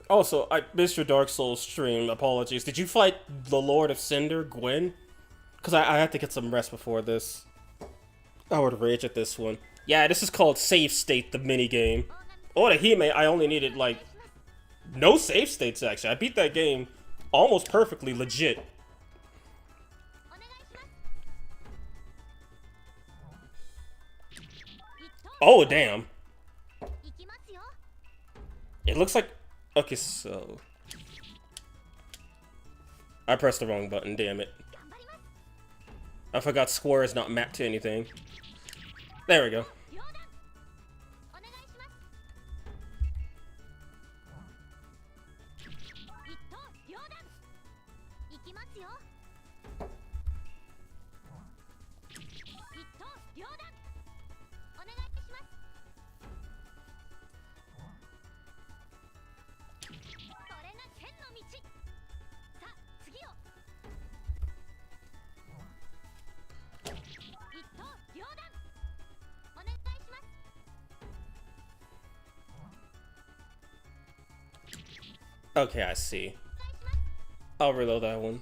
Also, I missed your Dark Souls stream. Apologies. Did you fight the Lord of Cinder, Gwen? Because I had to get some rest before this. I would rage at this one. Yeah, this is called Save State, the minigame. Orihime, I only needed, like, no save states, actually. I beat that game almost perfectly, legit. Oh, damn. It looks like... Okay, so... I pressed the wrong button, damn it. I forgot square is not mapped to anything. There we go. Okay, I see. I'll reload that one.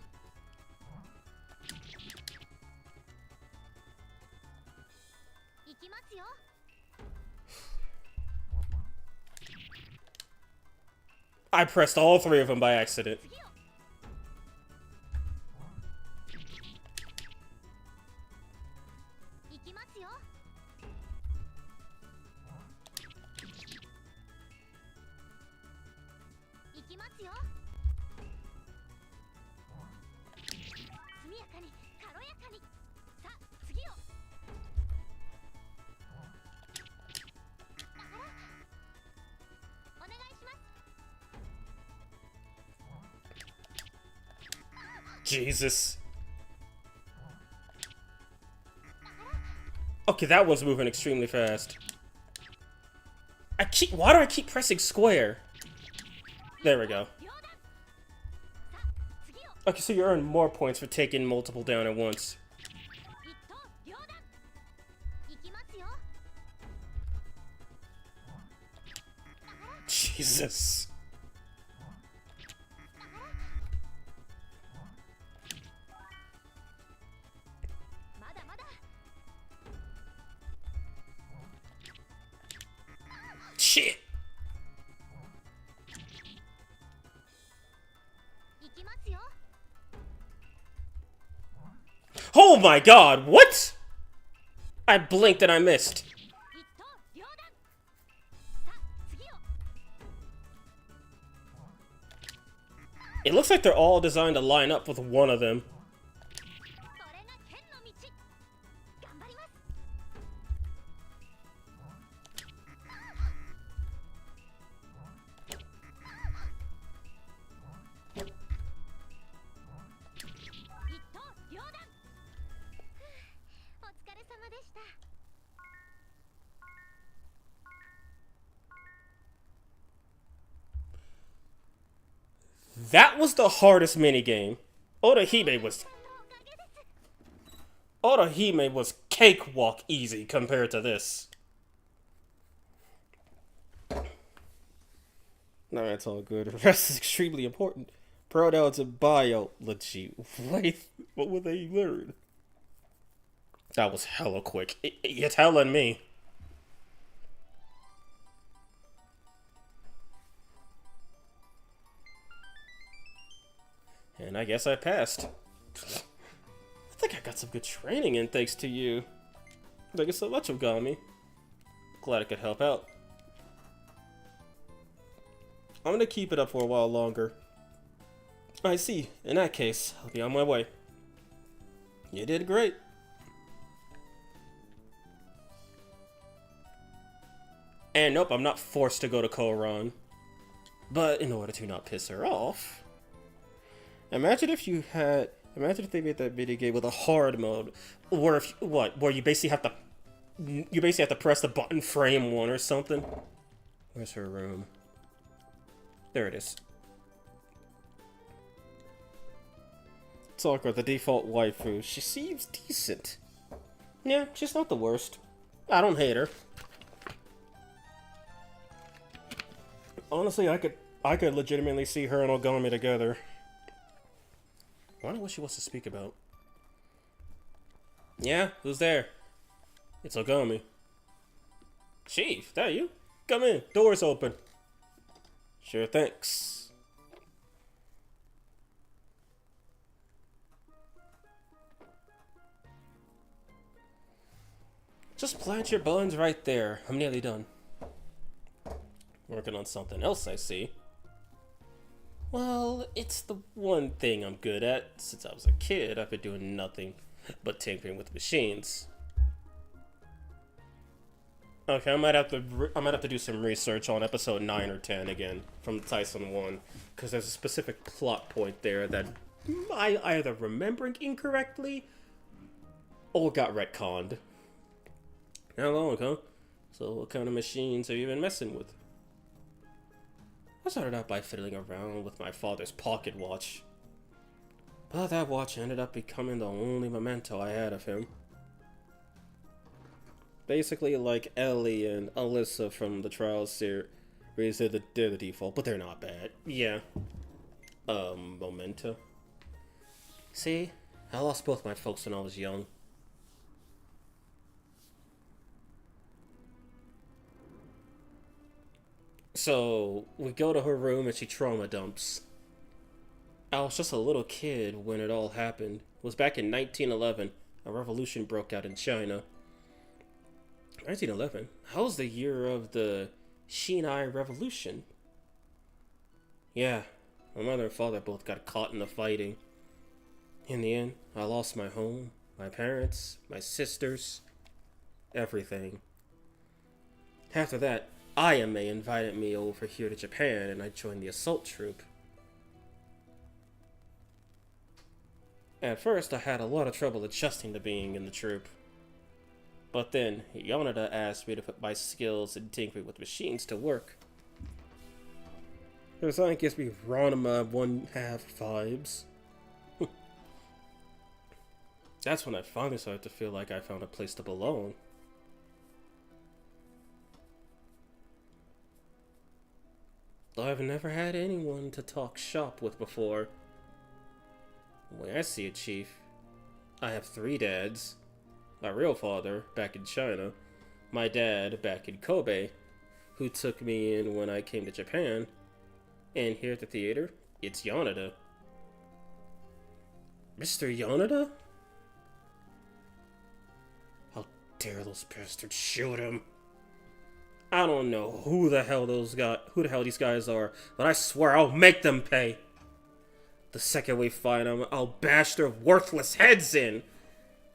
I pressed all three of them by accident. Jesus. Okay, that one's moving extremely fast. Why do I keep pressing square? There we go. Okay, so you earn more points for taking multiple down at once. Jesus. Shit. Oh my god, what? I blinked and I missed. It looks like they're all designed to line up with one of them. That was the hardest minigame. Orihime was cakewalk easy compared to this. No, that's all good. The rest is extremely important. Pronouns and biology. Wait, what would they learn? That was hella quick. You're telling me. And I guess I passed. I think I got some good training in thanks to you. Thank you so much, Ogami. Glad I could help out. I'm gonna keep it up for a while longer. I see. In that case, I'll be on my way. You did great. And nope, I'm not forced to go to Koran. But in order to not piss her off, imagine if they made that video game with a hard mode, where where you basically have to press the button frame 1 or something. Where's her room? There it is. Sakura, the default waifu. She seems decent. Yeah, she's not the worst. I don't hate her. Honestly, I could legitimately see her and Ogami together. I wonder what she wants to speak about. Yeah, who's there? It's Ogami. Chief, that you? Come in. Door's open. Sure, thanks. Just plant your buns right there. I'm nearly done. Working on something else, I see. Well, it's the one thing I'm good at. Since I was a kid, I've been doing nothing but tinkering with machines. Okay, I might have to do some research on episode 9 or 10 again from Taisen 1, because there's a specific plot point there that I either remembering incorrectly or got retconned. How long, huh? So what kind of machines have you been messing with? I started out by fiddling around with my father's pocket watch. But that watch ended up becoming the only memento I had of him. Basically like Ellie and Alyssa from the Trials series, they're the default, but they're not bad. Yeah. Memento. See? I lost both my folks when I was young. So, we go to her room and she trauma dumps. I was just a little kid when it all happened. It was back in 1911. A revolution broke out in China. 1911? How was the year of the Shinai Revolution? Yeah, my mother and father both got caught in the fighting. In the end, I lost my home, my parents, my sisters, everything. After that, Ayame invited me over here to Japan and I joined the assault troupe. At first, I had a lot of trouble adjusting to being in the troupe. But then, Yonada asked me to put my skills in tinkering with machines to work. Her sign gives me Ranma 1/2 vibes. That's when I finally started to feel like I found a place to belong. Though I've never had anyone to talk shop with before. The way I see it, Chief, I have 3 dads. My real father, back in China. My dad, back in Kobe, who took me in when I came to Japan. And here at the theater, it's Yonada. Mr. Yonada? How dare those bastards shoot him? I don't know who the hell these guys are, but I swear I'll make them pay. The second we find them, I'll bash their worthless heads in.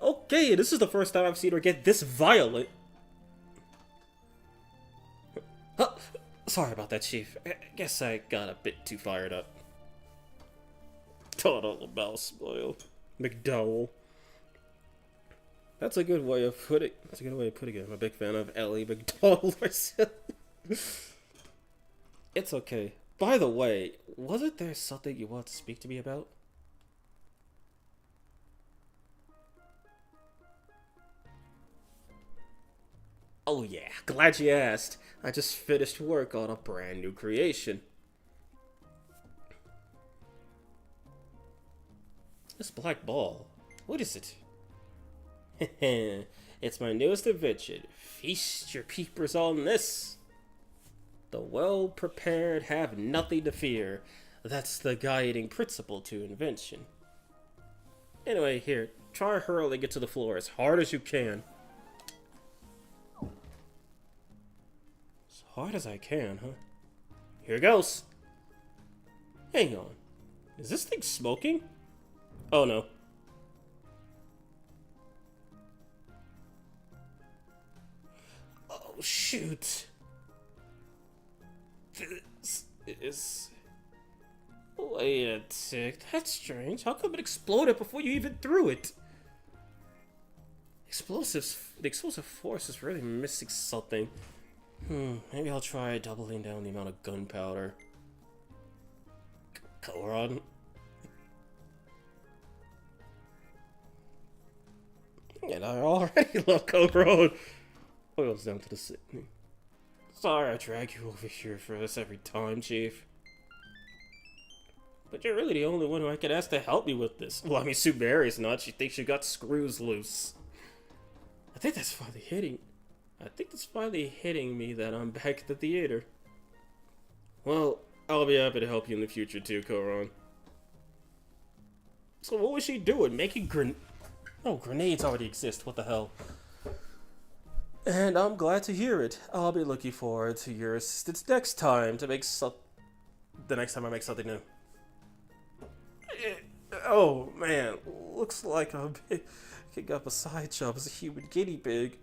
Okay, this is the first time I've seen her get this violent. Huh. Sorry about that, Chief. I guess I got a bit too fired up. Total mouse spoil. McDowell. That's a good way of putting it. I'm a big fan of Ellie McDowell myself. It's okay. By the way, wasn't there something you want to speak to me about? Oh yeah, glad you asked. I just finished work on a brand new creation. This black ball, what is it? It's my newest invention. Feast your peepers on this. The well-prepared have nothing to fear. That's the guiding principle to invention. Anyway, here, try hurling it to the floor as hard as you can. As hard as I can, huh? Here goes. Hang on. Is this thing smoking? Oh no. Oh shoot. This is... Wait a tick. That's strange. How come it exploded before you even threw it? The explosive force is really missing something. Maybe I'll try doubling down the amount of gunpowder. Koron. And I already love Koron. Oil's down to the city. Sorry I drag you over here for this every time, Chief. But you're really the only one who I could ask to help me with this. Well, I mean, Sue Mary's not. She thinks she got screws loose. I think that's finally hitting me that I'm back at the theater. Well, I'll be happy to help you in the future too, Koron. So what was she doing? Making Oh, grenades already exist. What the hell? And I'm glad to hear it. I'll be looking forward to your assistance next time to make the next time I make something new. Oh man, looks like I'm picking up a side job as a human guinea pig.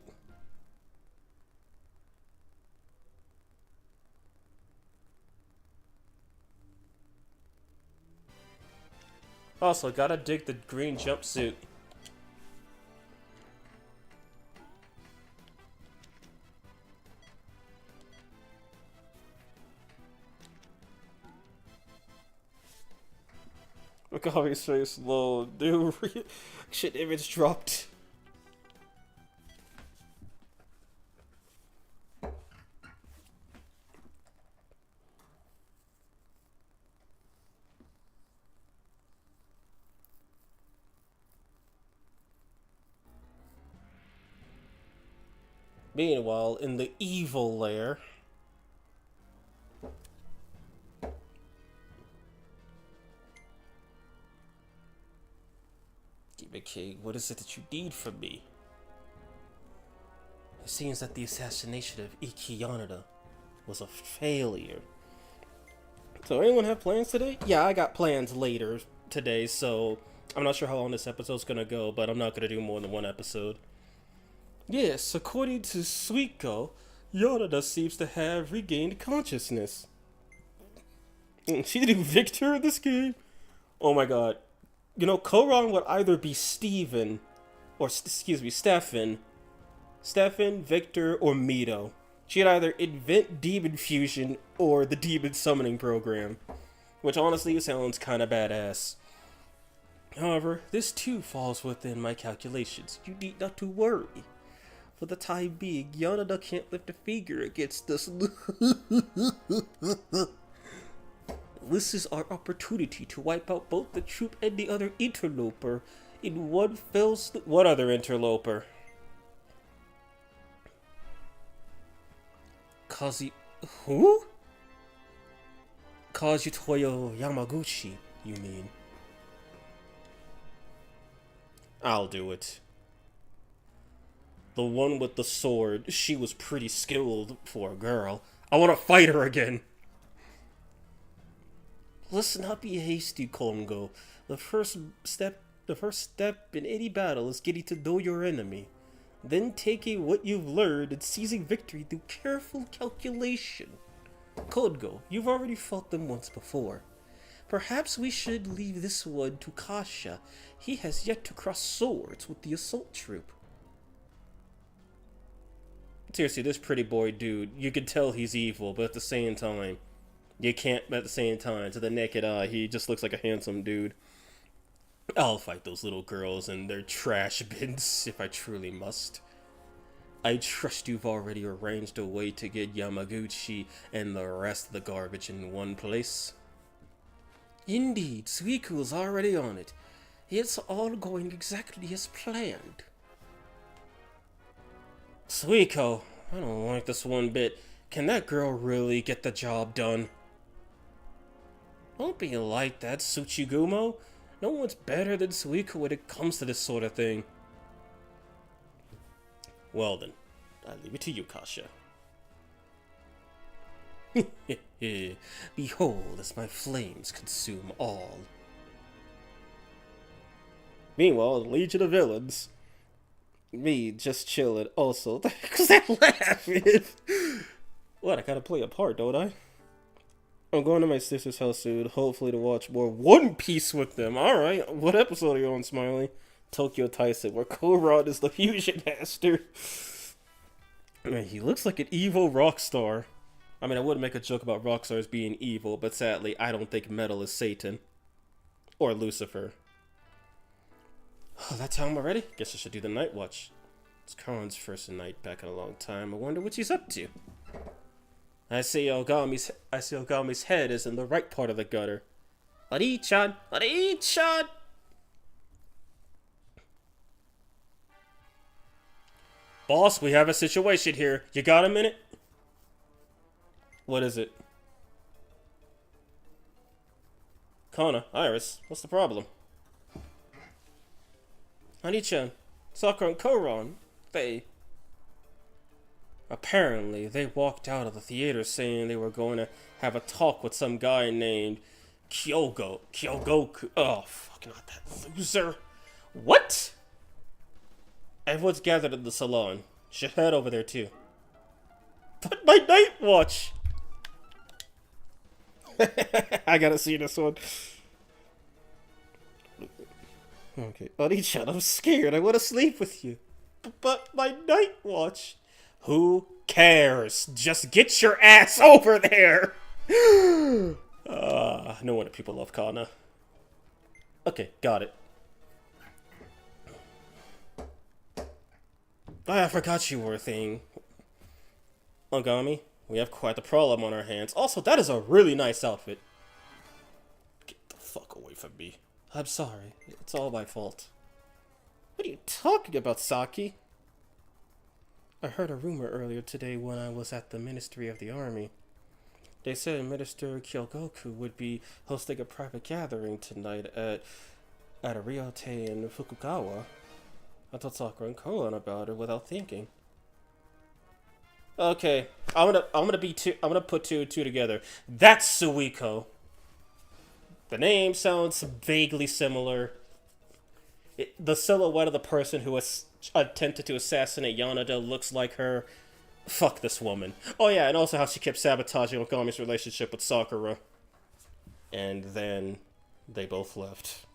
Also, gotta dig the green jumpsuit. Look how he's so slow. New reaction image dropped. Meanwhile, in the evil lair. Demon King, what is it that you need from me? It seems that the assassination of Iki Yanada was a failure. So anyone have plans today? Yeah, I got plans later today, so I'm not sure how long this episode's gonna go, but I'm not gonna do more than one episode. Yes, according to Suiko, Yanada seems to have regained consciousness. She did Victor in this game? Oh my god. You know, Koron would either be Stephen, Stefan, Victor, or Mito. She'd either invent Demon Fusion or the Demon Summoning Program, which honestly sounds kinda badass. However, this too falls within my calculations. You need not to worry. For the time being, Yanada can't lift a finger against us. This is our opportunity to wipe out both the Troupe and the other interloper in one fell swoop. What other interloper? Who? Kazutoyo Yamaguchi, you mean? I'll do it. The one with the sword, she was pretty skilled for a girl. I want to fight her again. Let's not be hasty, Kongo. The first step in any battle is getting to know your enemy. Then taking what you've learned and seizing victory through careful calculation. Kongo, you've already fought them once before. Perhaps we should leave this one to Kasha. He has yet to cross swords with the assault troop. Seriously, this pretty boy dude, you can tell he's evil, but at the same time, you can't, at the same time, to the naked eye, he just looks like a handsome dude. I'll fight those little girls and their trash bins if I truly must. I trust you've already arranged a way to get Yamaguchi and the rest of the garbage in one place. Indeed, Suiko's already on it. It's all going exactly as planned. Suiko, I don't like this one bit. Can that girl really get the job done? Don't be like that, Tsuchigumo. No one's better than Suiko when it comes to this sort of thing. Well then, I leave it to you, Kasha. Behold as my flames consume all. Meanwhile, the Legion of Villains. Me just chilling. Also, because that laugh is. What? I gotta play a part, don't I? I'm going to my sister's house soon, hopefully to watch more One Piece with them. Alright, what episode are you on, Smiley? Tokyo Taisen, where Koron is the fusion master. Man, he looks like an evil rock star. I mean, I would make a joke about rock stars being evil, but sadly, I don't think Metal is Satan. Or Lucifer. Oh, that time already? Guess I should do the night watch. It's Koron's first night back in a long time. I wonder what he's up to. I see Ogami's head is in the right part of the gutter. Ori-chan! Ori-chan! Boss, we have a situation here. You got a minute? What is it? Kana, Iris, what's the problem? Ori-chan, Sakura and Koron, Apparently, they walked out of the theater saying they were going to have a talk with some guy named Kyogoku. Oh, fuck, not that loser. What? Everyone's gathered in the salon. Should head over there, too. But my night watch! I gotta see this one. Okay. Oni-chan, I'm scared. I want to sleep with you. But my night watch... Who cares? Just get your ass over there! No wonder people love Kana. Okay, got it. I forgot you were a thing. Ogami, we have quite the problem on our hands. Also, that is a really nice outfit. Get the fuck away from me. I'm sorry. It's all my fault. What are you talking about, Saki? I heard a rumor earlier today when I was at the Ministry of the Army. They said Minister Kyogoku would be hosting a private gathering tonight at a Ryotei in Fukugawa. I told Sakura and Koron about it without thinking. Okay, I'm gonna put two and two together. That's Suiko. The name sounds vaguely similar. The silhouette of the person who attempted to assassinate Yanada looks like her. Fuck this woman. Oh yeah, and also how she kept sabotaging Ogami's relationship with Sakura. And then they both left.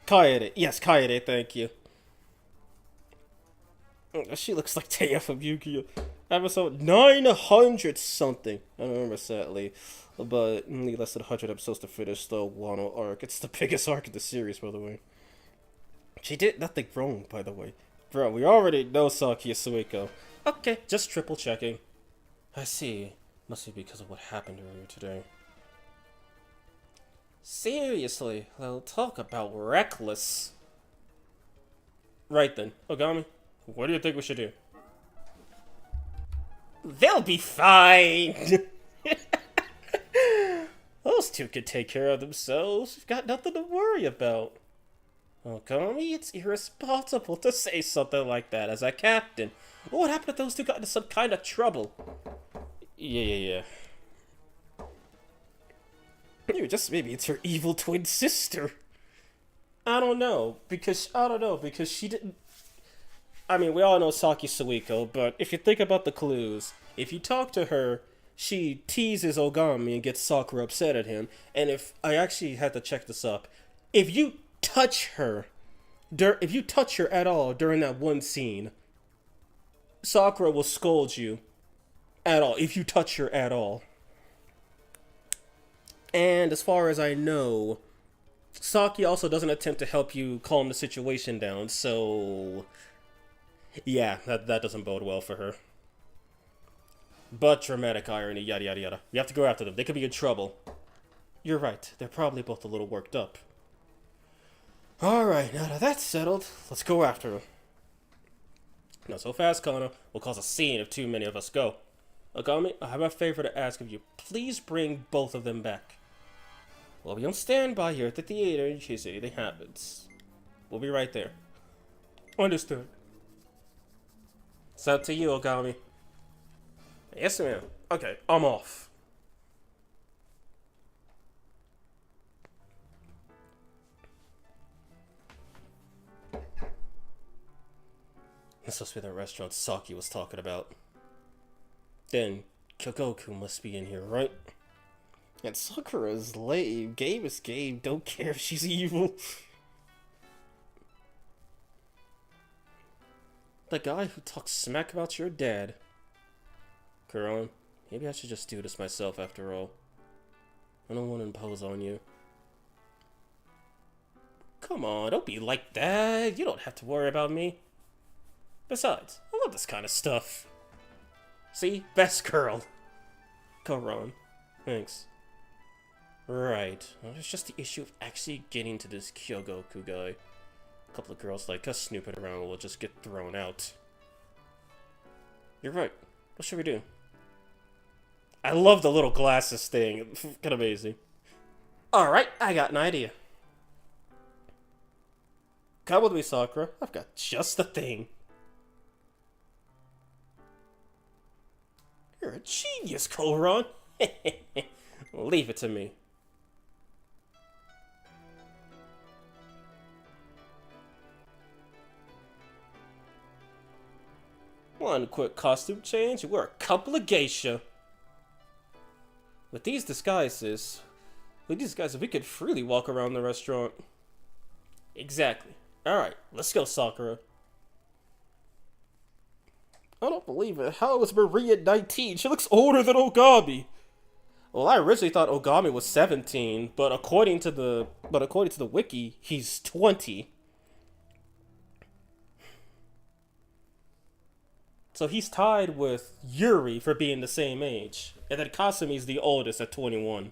Kaede. Yes, Kaede, thank you. She looks like Taya from Yu-Gi-Oh! Episode 900 something. I don't remember sadly. But need less than 100 episodes to finish the Wano arc. It's the biggest arc in the series, by the way. She did nothing wrong, by the way. Bro, we already know Saki is Suiko. Okay, just triple checking. I see. Must be because of what happened earlier today. Seriously, they'll talk about reckless. Right then, Ogami, what do you think we should do? They'll be fine! Those two can take care of themselves. We've got nothing to worry about. Ogami, it's irresponsible to say something like that as a captain. What happened if those two got into some kind of trouble? Yeah. Maybe it's her evil twin sister. I don't know, because she didn't... I mean, we all know Saki Suiko, but if you think about the clues, if you talk to her, she teases Ogami and gets Sakura upset at him, and if... I actually had to check this up. If you touch her at all during that one scene, Sakura will scold you at all, if you touch her at all. And as far as I know, Saki also doesn't attempt to help you calm the situation down, so... yeah, that doesn't bode well for her. But dramatic irony, yada yada yada. We have to go after them. They could be in trouble. You're right. They're probably both a little worked up. Alright, now that that's settled, let's go after them. Not so fast, Kana. We'll cause a scene if too many of us go. Ogami, I have a favor to ask of you. Please bring both of them back. We'll be on standby here at the theater in case anything happens. We'll be right there. Understood. It's up to you, Ogami. Yes, ma'am. Okay, I'm off. This must be the restaurant Saki was talking about. Then, Kyogoku must be in here, right? And Sakura's lame. Game is game. Don't care if she's evil. The guy who talks smack about your dad. Kuron, maybe I should just do this myself after all. I don't want to impose on you. Come on, don't be like that. You don't have to worry about me. Besides, I love this kind of stuff. See? Best girl. Kuron. Thanks. Right. Well, it's just the issue of actually getting to this Kyogoku guy. A couple of girls like us snooping around will just get thrown out. You're right. What should we do? I love the little glasses thing. Kind of amazing. Alright, I got an idea. Come with me, Sakura. I've got just the thing. You're a genius, Kuron. Leave it to me. One quick costume change, we're a couple of geisha. With these disguises, we could freely walk around the restaurant. Exactly. Alright, let's go, Sakura. I don't believe it. How is Maria 19? She looks older than Ogami. Well, I originally thought Ogami was 17, but according to the wiki, he's 20. So he's tied with Yuri for being the same age. And then Kasumi's the oldest at 21.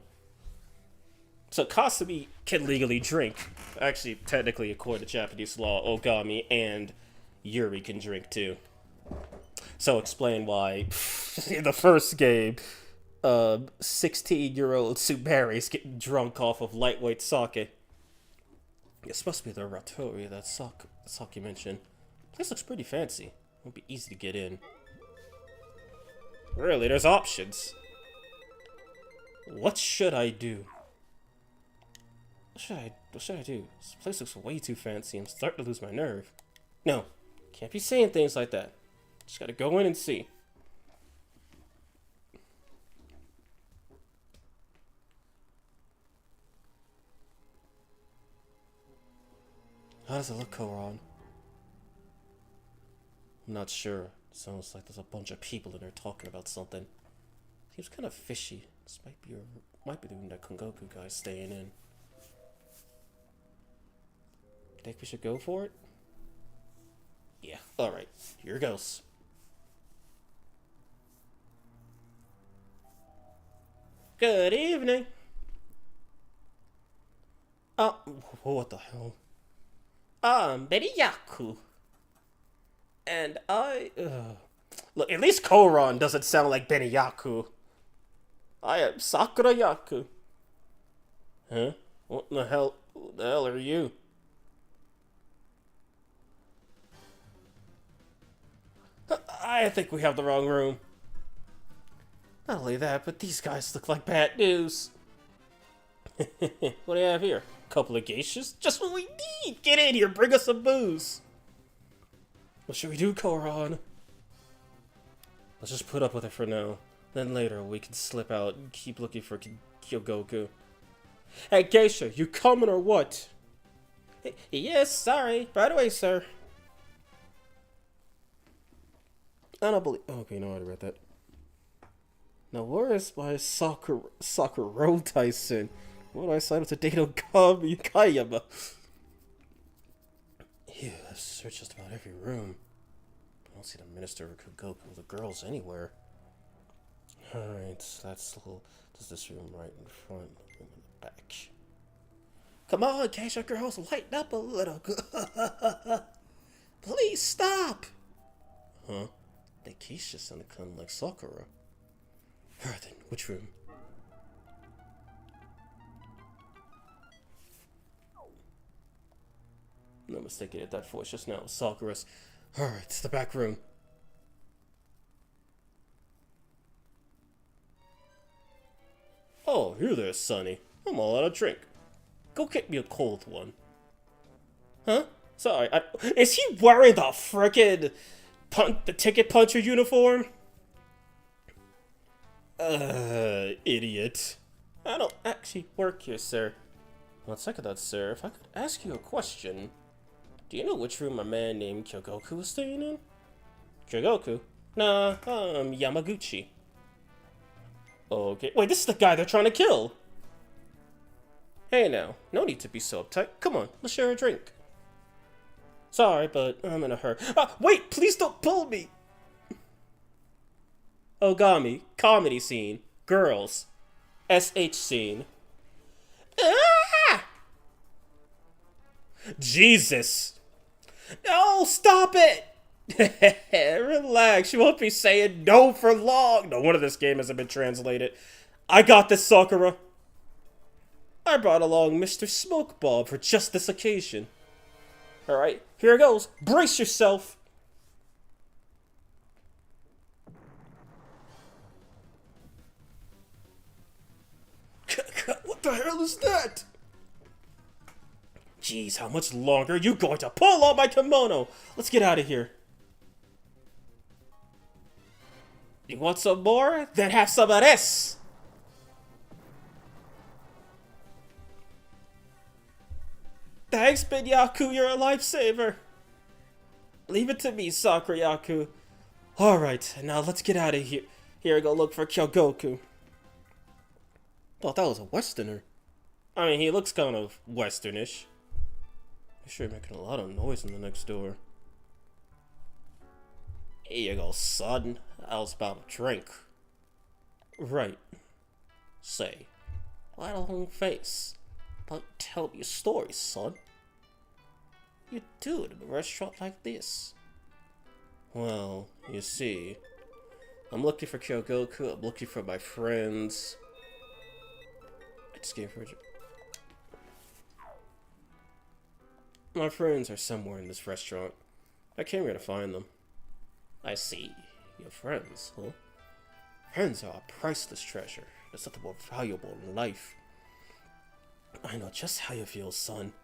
So Kasumi can legally drink. Actually, technically, according to Japanese law, Ogami and Yuri can drink too. So explain why in the first game, 16-year-old Tsubari's getting drunk off of lightweight sake. It's supposed to be the Ratori that Saki mentioned. This looks pretty fancy. Won't be easy to get in. Really, there's options. What should I do? What should I do? This place looks way too fancy. I'm starting to lose my nerve. No, can't be saying things like that. Just gotta go in and see. How does it look, Koron? I'm not sure. Sounds like there's a bunch of people in there talking about something. Seems kind of fishy. This might be the room that Kongoku guy's staying in. Think we should go for it? Yeah, alright. Here goes. Good evening. What the hell? I'm Betty Yaku. And look, at least Koron doesn't sound like Benny Yaku. I am Sakura Yaku. Huh? What the hell are you? I think we have the wrong room. Not only that, but these guys look like bad news. What do you have here? A couple of geishas? Just what we need! Get in here, bring us some booze! What should we do, Koron? Let's just put up with it for now. Then later we can slip out and keep looking for Kyogoku. Hey, geisha, you coming or what? Yes, sorry. Right away, sir. I don't believe... Okay, no, I already read that. Now, where is my Sakura Taisen? Why do I sign up to date Ogami Kayama? Ew, I've searched just about every room. I don't see the minister or Kyogoku or the girls anywhere. Alright, that's a little... There's this room right in front, room in the back. Come on, geisha girls, lighten up a little. Please stop! Huh? The geisha sounded kind of like Sakura. Alright then, which room? No mistaking it, that voice just now was Sakura's. Alright, it's the back room. Oh, here there, Sonny. I'm all out of drink. Go get me a cold one. Huh? Sorry, is he wearing the frickin' the ticket puncher uniform? Idiot. I don't actually work here, sir. One second, that, sir. If I could ask you a question. Do you know which room a man named Kyogoku is staying in? Kyogoku? Nah, Yamaguchi. Okay. Wait, this is the guy they're trying to kill! Hey now, no need to be so uptight. Come on, let's share a drink. Sorry, but I'm in a hurry. Wait, please don't pull me! Ogami, comedy scene, girls, SH scene. Ah! Jesus! No, stop it! Relax, you won't be saying no for long. No wonder this game hasn't been translated. I got this, Sakura. I brought along Mr. Smokeball for just this occasion. Alright, here it goes. Brace yourself. What the hell is that? Jeez, how much longer are you going to pull on my kimono? Let's get out of here. You want some more? Then have some of this! Thanks, Binyaku, you're a lifesaver. Leave it to me, Sakura-yaku. Alright, now let's get out of here. Here, go look for Kyogoku. Thought that was a Westerner. I mean, he looks kind of Westernish. He's sure making a lot of noise in the next door. Here you go, son. I was about a drink. Right. Say, why the long face? But tell me a story, son. You do it in a restaurant like this. Well, you see, I'm looking for Kyogoku, I'm looking for my friends. I just gave her a... My friends are somewhere in this restaurant. I came here to find them. I see. Your friends, huh? Friends are a priceless treasure. There's something more valuable in life. I know just how you feel, son.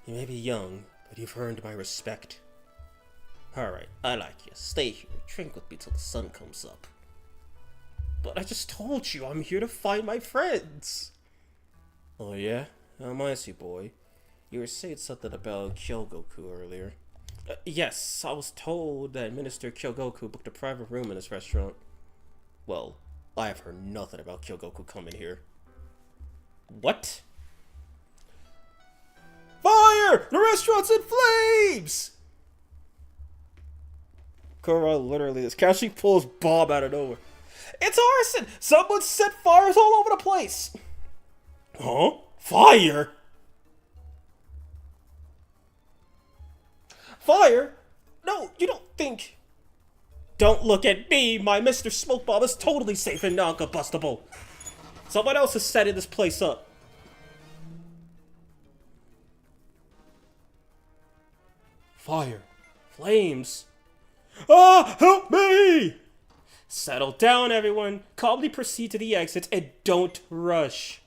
You may be young, but you've earned my respect. Alright, I like you. Stay here. Drink with me till the sun comes up. But I just told you I'm here to find my friends. Oh yeah? I see, boy. You were saying something about Kyogoku earlier. Yes, I was told that Minister Kyogoku booked a private room in this restaurant. Well, I have heard nothing about Kyogoku coming here. What? Fire! The restaurant's in flames! Kura literally is casually pulls bomb out of nowhere. It's arson! Someone set fires all over the place! Huh? Fire? Fire? No, you don't think... Don't look at me! My Mr. Smoke Bomb is totally safe and non-combustible! Someone else is setting this place up. Fire. Flames. Ah! Help me! Settle down, everyone. Calmly proceed to the exits and don't rush.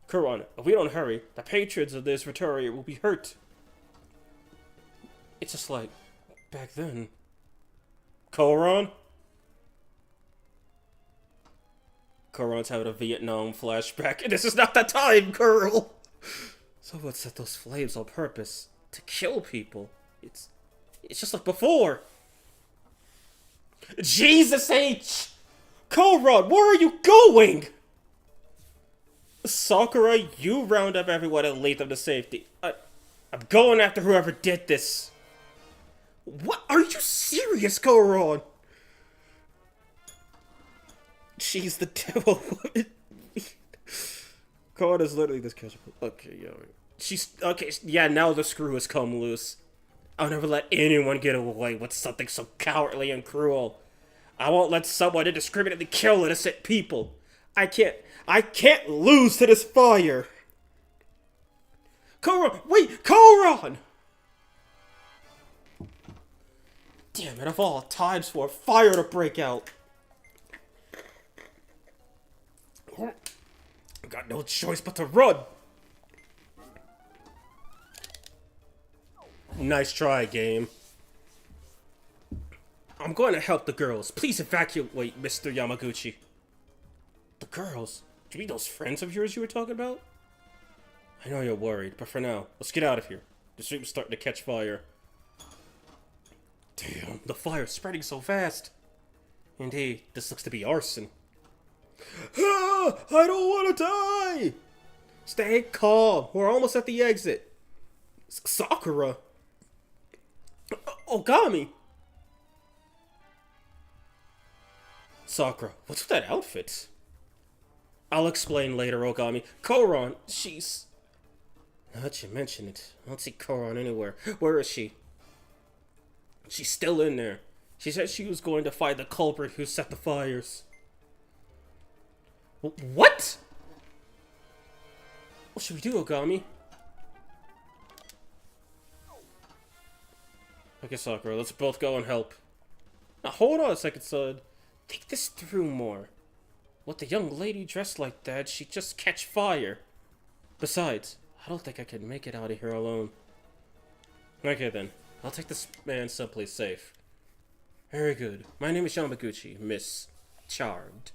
Kuron, if we don't hurry, the patrons of this Rotary will be hurt. It's just like back then. Kuron? Kuron's having a Vietnam flashback. This is not the time, girl! Someone set those flames on purpose to kill people. It's just like before. Jesus H! Kuron, where are you going? Sakura, you round up everyone and lead them to safety. I'm going after whoever did this. What? Are you serious, Kuron? She's the devil. Kuron is literally this casual. Okay, yeah. She's okay. Yeah, now the screw has come loose. I'll never let anyone get away with something so cowardly and cruel. I won't let someone indiscriminately kill innocent people. I can't lose to this fire. Kuron, wait, Kuron! Damn it, of all times for a fire to break out. I got no choice but to run. Nice try, game. I'm going to help the girls. Please evacuate, Mr. Yamaguchi. The girls? Do you mean those friends of yours you were talking about? I know you're worried, but for now, let's get out of here. The street was starting to catch fire. Damn, the fire's spreading so fast. Indeed, this looks to be arson. Ah, I don't want to die! Stay calm. We're almost at the exit. Sakura? Ogami? Sakura, what's with that outfit? I'll explain later, Ogami. Koron, she's... Now that you mention it, I don't see Koron anywhere. Where is she? She's still in there. She said she was going to find the culprit who set the fires. What? What should we do, Ogami? Okay, Sakura, let's both go and help. Now, hold on a second, son. Think this through more. With the young lady dressed like that, she'd just catch fire. Besides, I don't think I can make it out of here alone. Okay then, I'll take this man someplace safe. Very good. My name is Yamaguchi, Miss Charmed.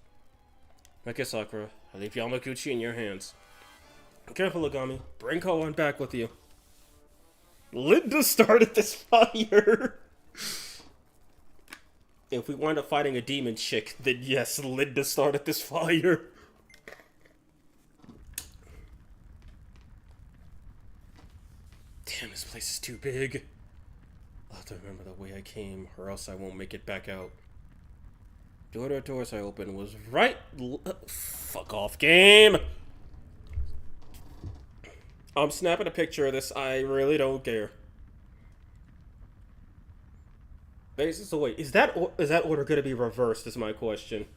Okay, Sakura, I leave Yamaguchi in your hands. Careful, Ogami. Bring Koan back with you. Linda started this fire! If we wind up fighting a demon chick, then yes, Linda started this fire. Damn, this place is too big. I'll have to remember the way I came, or else I won't make it back out. Door to doors I opened was right... fuck off, game! I'm snapping a picture of this, I really don't care. So wait, is that order gonna be reversed, is my question.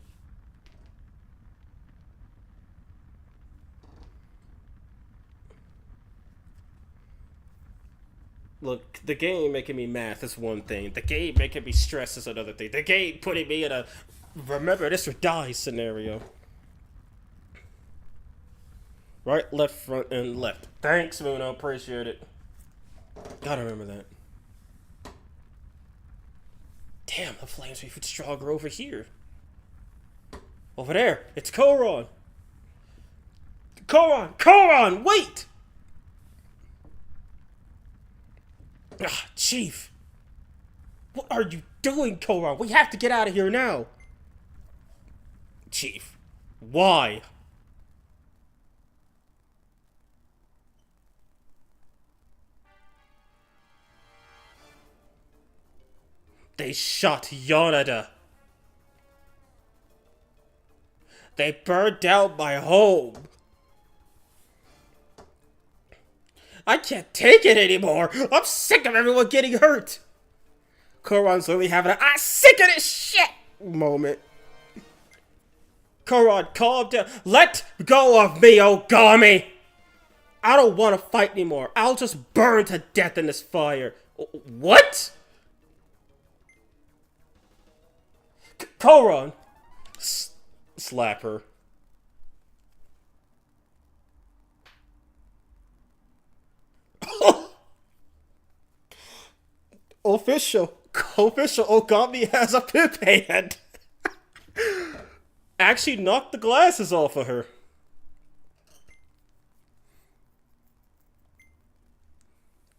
Look, the game making me math is one thing. The game making me stress is another thing. The game putting me in a remember this or die scenario. Right, left, front, and left. Thanks, Muno. Appreciate it. Gotta remember that. Damn, the flames are even stronger over here. Over there, it's Koron. Koron, wait! Ah, Chief. What are you doing, Koron? We have to get out of here now. Chief, why? They shot Yonada. They burned down my home. I can't take it anymore. I'm sick of everyone getting hurt. Koron's literally having a I'm sick of this shit moment. Koron, calm down. Let go of me, Ogami. I don't want to fight anymore. I'll just burn to death in this fire. What? Koron! Slap her. Official Ogami has a pip hand. Actually knocked the glasses off of her.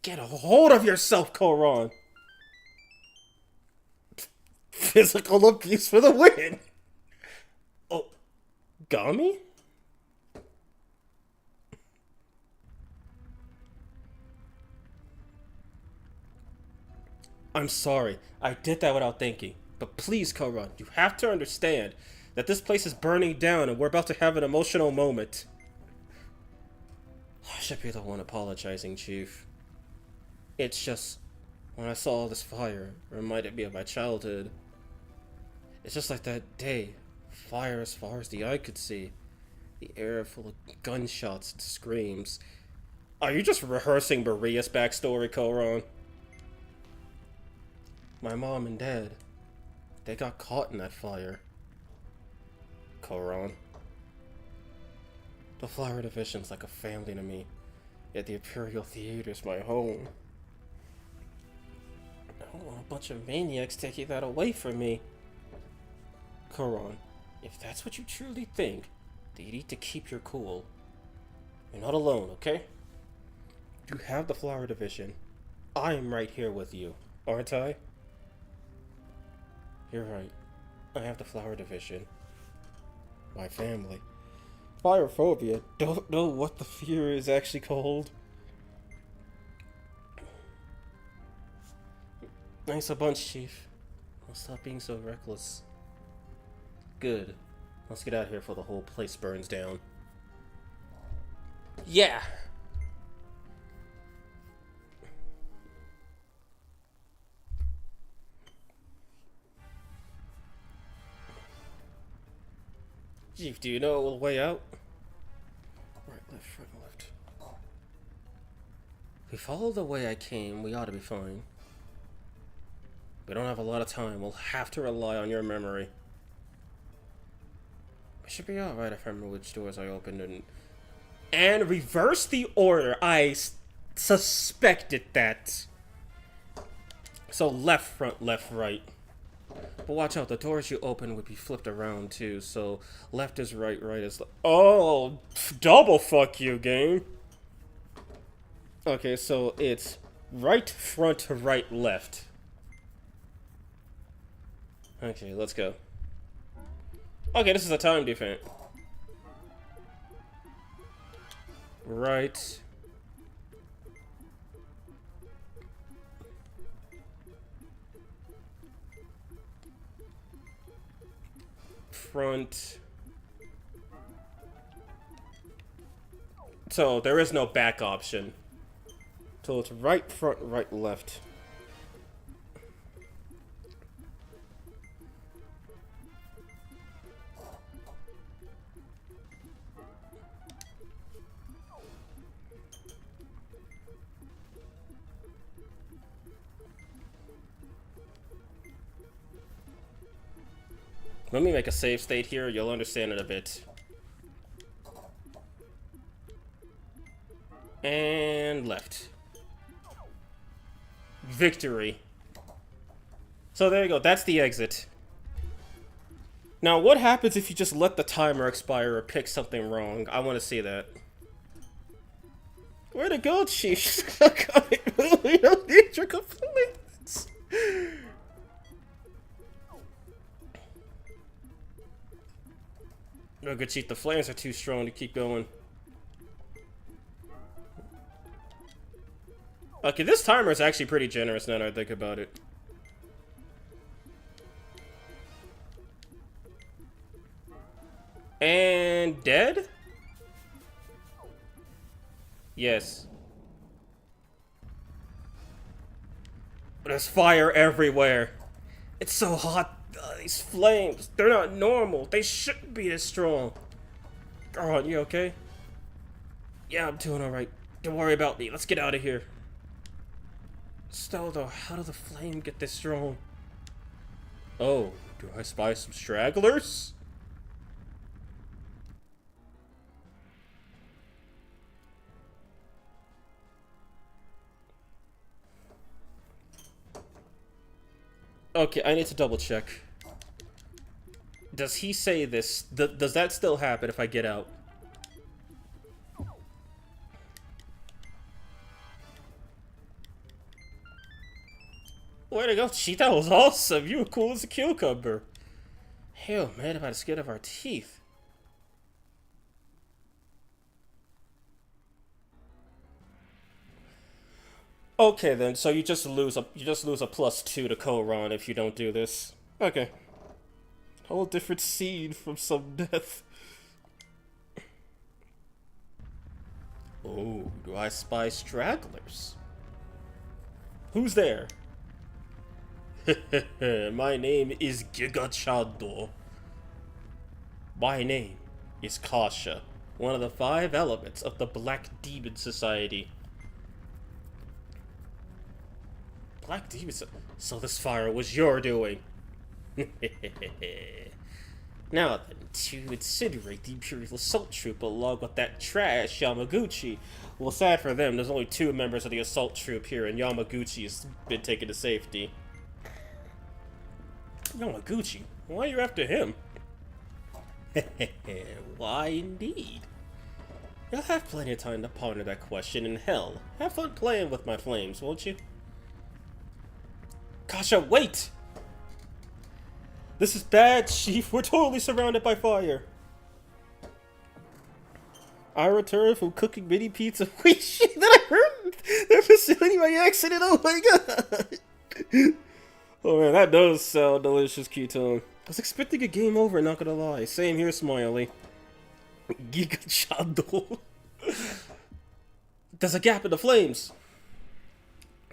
Get a hold of yourself, Koron. Physical abuse for the win! Oh, Gami? I'm sorry, I did that without thinking. But please, Koron, you have to understand that this place is burning down and we're about to have an emotional moment. I should be the one apologizing, Chief. It's just, when I saw all this fire, it reminded me of my childhood. It's just like that day. Fire as far as the eye could see. The air full of gunshots and screams. Are you just rehearsing Maria's backstory, Koron? My mom and dad, they got caught in that fire. Koron. The Flower Division's like a family to me, yet the Imperial Theater's my home. I don't want to bunch of maniacs taking that away from me. Koron, if that's what you truly think, then you need to keep your cool. You're not alone, okay? You have the Flower Division. I am right here with you, aren't I? You're right. I have the Flower Division. My family. Firephobia. Don't know what the fear is actually called. Thanks a bunch, Chief. I'll stop being so reckless. Good. Let's get out of here before the whole place burns down. Yeah! Chief, do you know the way out? Right, left, right, left. If we follow the way I came, we ought to be fine. We don't have a lot of time. We'll have to rely on your memory. We should be alright if I remember which doors I opened and reverse the order. I suspected that. So left, front, left, right. But watch out, the doors you open would be flipped around too. So left is right, right is left. Oh, double fuck you, game. Okay, so it's right, front, right, left. Okay, let's go. Okay, this is a time defense. Right. Front. So there is no back option. So it's right, front, right, left. Let me make a save state here, you'll understand it a bit. And left. Victory. So there you go, that's the exit. Now what happens if you just let the timer expire or pick something wrong? I want to see that. Where'd it go, Chief? We don't need your complaints. No good, Chief. The flames are too strong to keep going. Okay, this timer is actually pretty generous now that I think about it. And dead? Yes. There's fire everywhere. It's so hot. These flames, they're not normal. They shouldn't be this strong. Girl, you okay? Yeah, I'm doing alright. Don't worry about me. Let's get out of here. Still though, how did the flame get this strong? Oh, do I spy some stragglers? Okay, I need to double check. Does he say this? Does that still happen if I get out? Way to go, Cheetah. That was awesome. You were cool as a cucumber. Hell, man, about the skin of our teeth. Okay then, so you just lose a +2 to Koron if you don't do this. Okay. Whole different scene from some death. Oh, do I spy stragglers? Who's there? My name is Gigachado. My name is Kasha, one of the 5 elements of the Black Demon Society. Black Demon So this fire was your doing. Now then, to incinerate the Imperial Assault Troupe along with that trash Yamaguchi. Well, sad for them, there's only 2 members of the Assault Troupe here, and Yamaguchi has been taken to safety. Yamaguchi? Why are you after him? Why indeed? You'll have plenty of time to ponder that question, and hell, have fun playing with my flames, won't you? Kasha, wait! This is bad, Chief. We're totally surrounded by fire. I returned from cooking mini pizza. Wait, shit, did I hurt their facility by accident? Oh my god! Oh man, that does sound delicious, Keaton. I was expecting a game over, not gonna lie. Same here, Smiley. Giga Chando. There's a gap in the flames.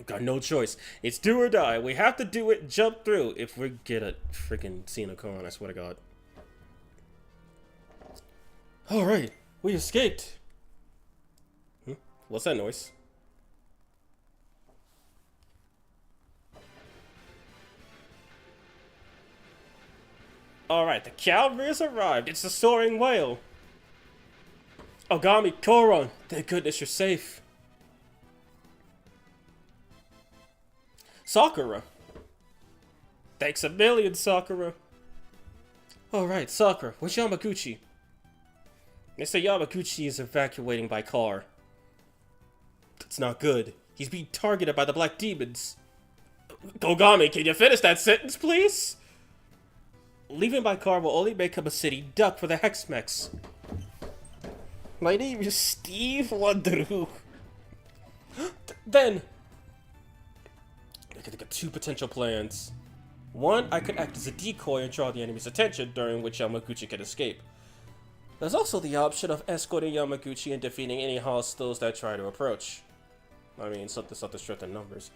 Got no choice. It's do or die. We have to do it, jump through, if we get a freaking Xenocon, I swear to God. Alright, we escaped. What's that noise? Alright, the cavalry has arrived. It's the soaring whale. Ogami, Koron, thank goodness you're safe. Sakura. Thanks a million, Sakura. Alright, Sakura, where's Yamaguchi? Mr. Yamaguchi is evacuating by car. That's not good. He's being targeted by the Black Demons. Ogami, can you finish that sentence, please? Leaving by car will only make him a city duck for the Hexmex. My name is Steve Wonderu. Then, I could think of two potential plans. One, I could act as a decoy and draw the enemy's attention, during which Yamaguchi can escape. There's also the option of escorting Yamaguchi and defeating any hostiles that try to approach. I mean, something strict in numbers.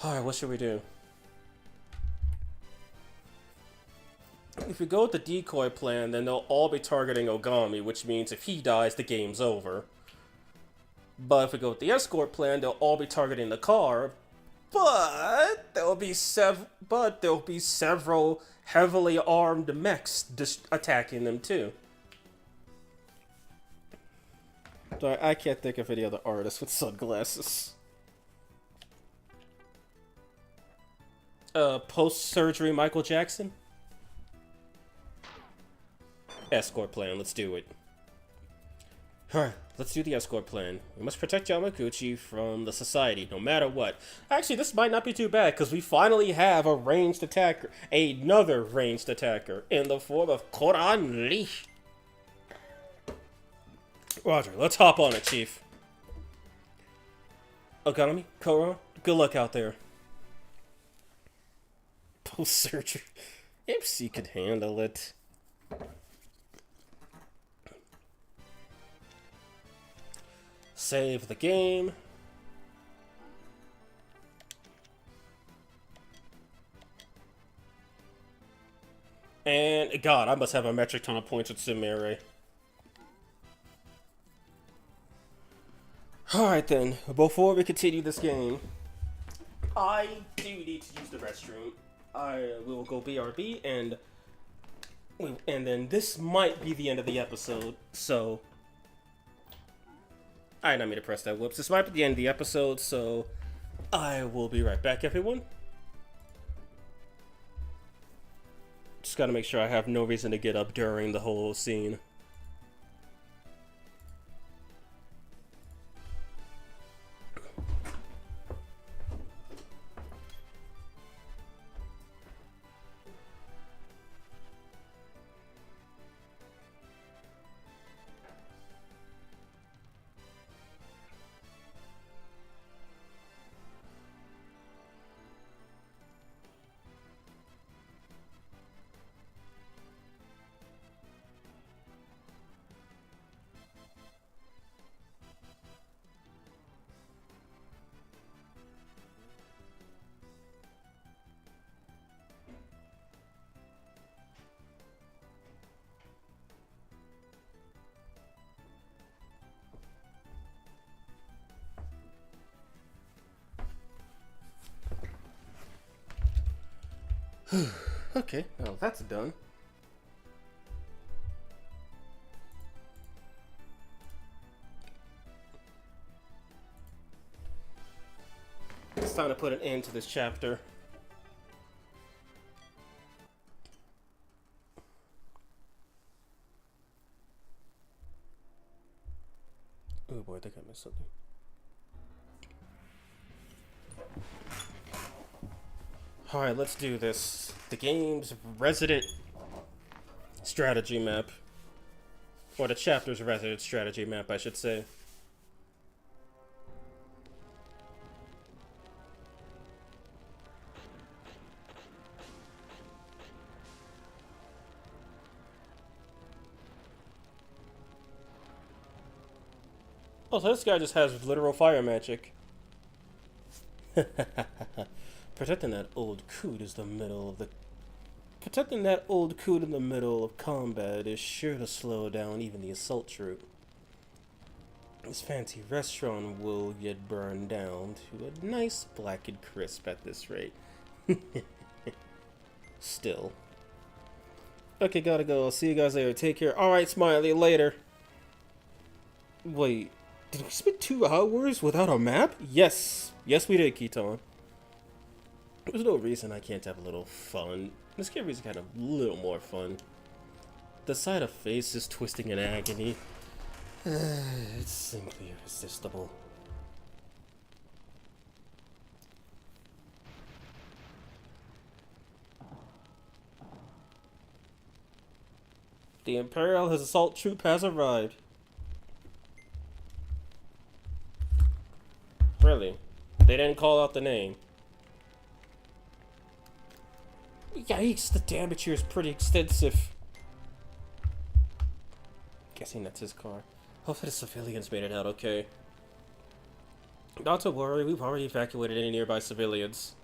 Alright, what should we do? If we go with the decoy plan, then they'll all be targeting Ogami, which means if he dies, the game's over. But if we go with the escort plan, they'll all be targeting the car, but there'll be several heavily armed mechs attacking them too. Sorry, I can't think of any other artists with sunglasses. Post-surgery Michael Jackson? Escort plan, let's do it. Alright, let's do the escort plan. We must protect Yamaguchi from the society, no matter what. Actually, this might not be too bad, because we finally have a ranged attacker. Another ranged attacker, in the form of Koran Lee. Roger, let's hop on it, Chief. Ogami, Koran, good luck out there. Post-surgery. MC could handle it. Save the game. And, God, I must have a metric ton of points with Simere. Alright then, before we continue this game, I do need to use the restroom. We will go BRB, and then this might be the end of the episode, so... I did not mean to press that. Whoops. This might be the end of the episode, so I will be right back, everyone. Just gotta make sure I have no reason to get up during the whole scene. Okay, well that's done. It's time to put an end to this chapter. Oh boy, I think I missed something. Alright, let's do this. The game's resident strategy map. Or the chapter's resident strategy map, I should say. Oh, so this guy just has literal fire magic. Protecting that old coot is the middle of the... Protecting that old coot in the middle of combat is sure to slow down even the assault troop. This fancy restaurant will get burned down to a nice blackened crisp at this rate. Still. Okay, gotta go. I'll see you guys later. Take care. Alright, Smiley, later. Wait, did we spend 2 hours without a map? Yes. Yes, we did, Keaton. There's no reason I can't have a little fun. This game is kind of a little more fun. The sight of faces twisting in agony. It's simply irresistible. The Imperial assault troop has arrived. Really? They didn't call out the name. Yikes, the damage here is pretty extensive. Guessing that's his car. Hopefully the civilians made it out okay. Not to worry, we've already evacuated any nearby civilians.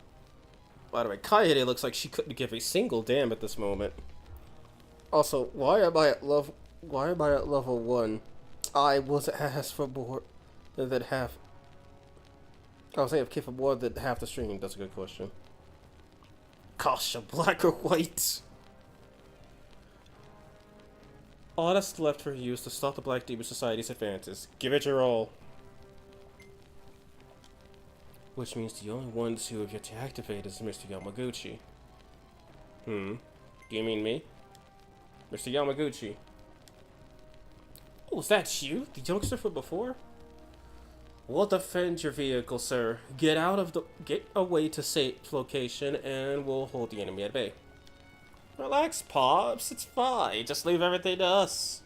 By the way, Kaede looks like she couldn't give a single damn at this moment. Also, why am I at level 1? I was asked for more than half. I was saying if for more than half the stream. That's a good question. Kasha, black or white? All that's left for you is to stop the Black Demon Society's advances. Give it your all. Which means the only ones who have yet to activate is Mr. Yamaguchi. Do you mean me? Mr. Yamaguchi. Oh, is that you? The youngster from before? We'll defend your vehicle, sir. Get away to safe location, and we'll hold the enemy at bay. Relax, Pops. It's fine. Just leave everything to us.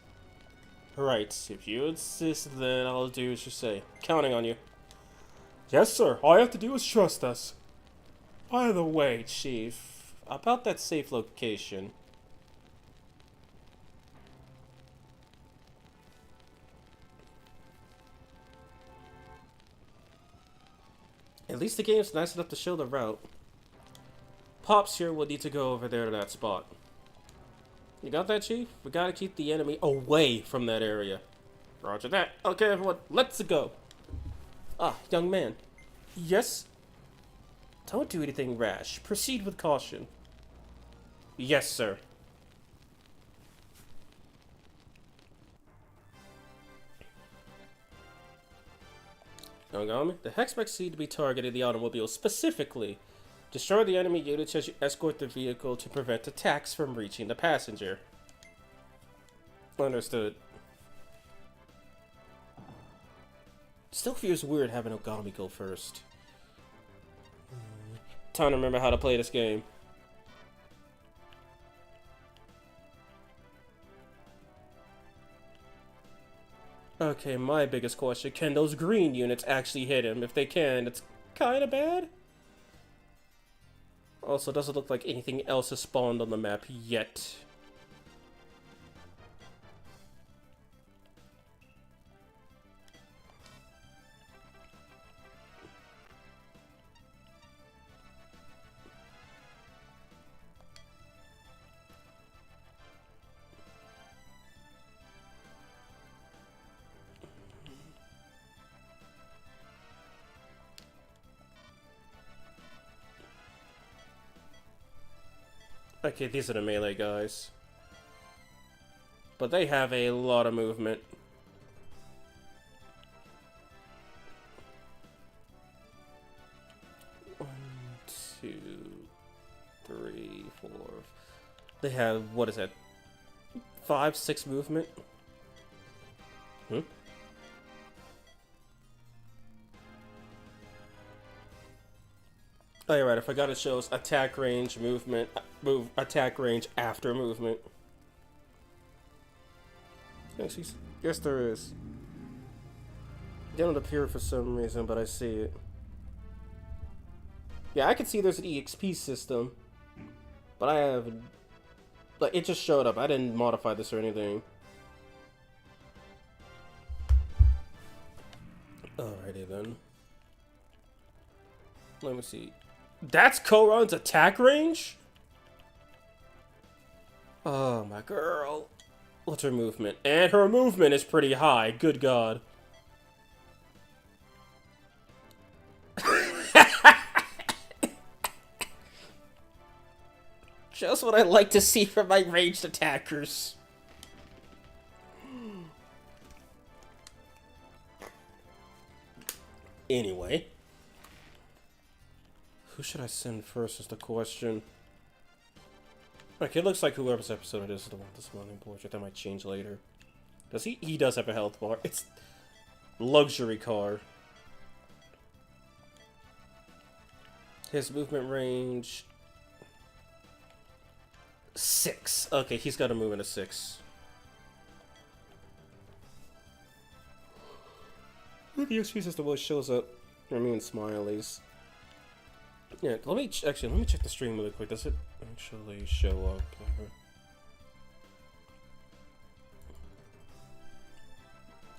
Right. If you insist, then I'll do as you say. Counting on you. Yes, sir. All you have to do is trust us. By the way, Chief, about that safe location. At least the game's nice enough to show the route. Pops here will need to go over there to that spot. You got that, Chief? We gotta keep the enemy away from that area. Roger that. Okay, everyone, let's go. Ah, young man. Yes? Don't do anything rash. Proceed with caution. Yes, sir. Nogami, the Hexmech seem to be targeting the automobile specifically. Destroy the enemy units as you escort the vehicle to prevent attacks from reaching the passenger. Understood. Still feels weird having Ogami go first. Time to remember how to play this game. Okay, my biggest question, can those green units actually hit him? If they can, it's kinda bad. Also, doesn't look like anything else has spawned on the map yet. Okay, these are the melee guys. But they have a lot of movement. One, two, three, four. They have, what is that? 5, 6 movement? Oh, you're right. I forgot it shows attack range, movement, attack range after movement. Yes, there is. It didn't appear for some reason, but I see it. Yeah, I can see there's an EXP system, but I have, like, it just showed up. I didn't modify this or anything. Alrighty then. Let me see. That's Koron's attack range? Oh, my girl. What's her movement? And her movement is pretty high. Good God. Just what I like to see from my ranged attackers. Anyway. Who should I send first is the question. Okay, it looks like whoever's episode it is the one with the smiling portrait. That might change later. Does he? He does have a health bar. It's luxury car. His movement range 6. Okay, he's got a movement of 6. The XP system always shows up. I mean, smileys. Yeah, let me check the stream really quick. Does it actually show up?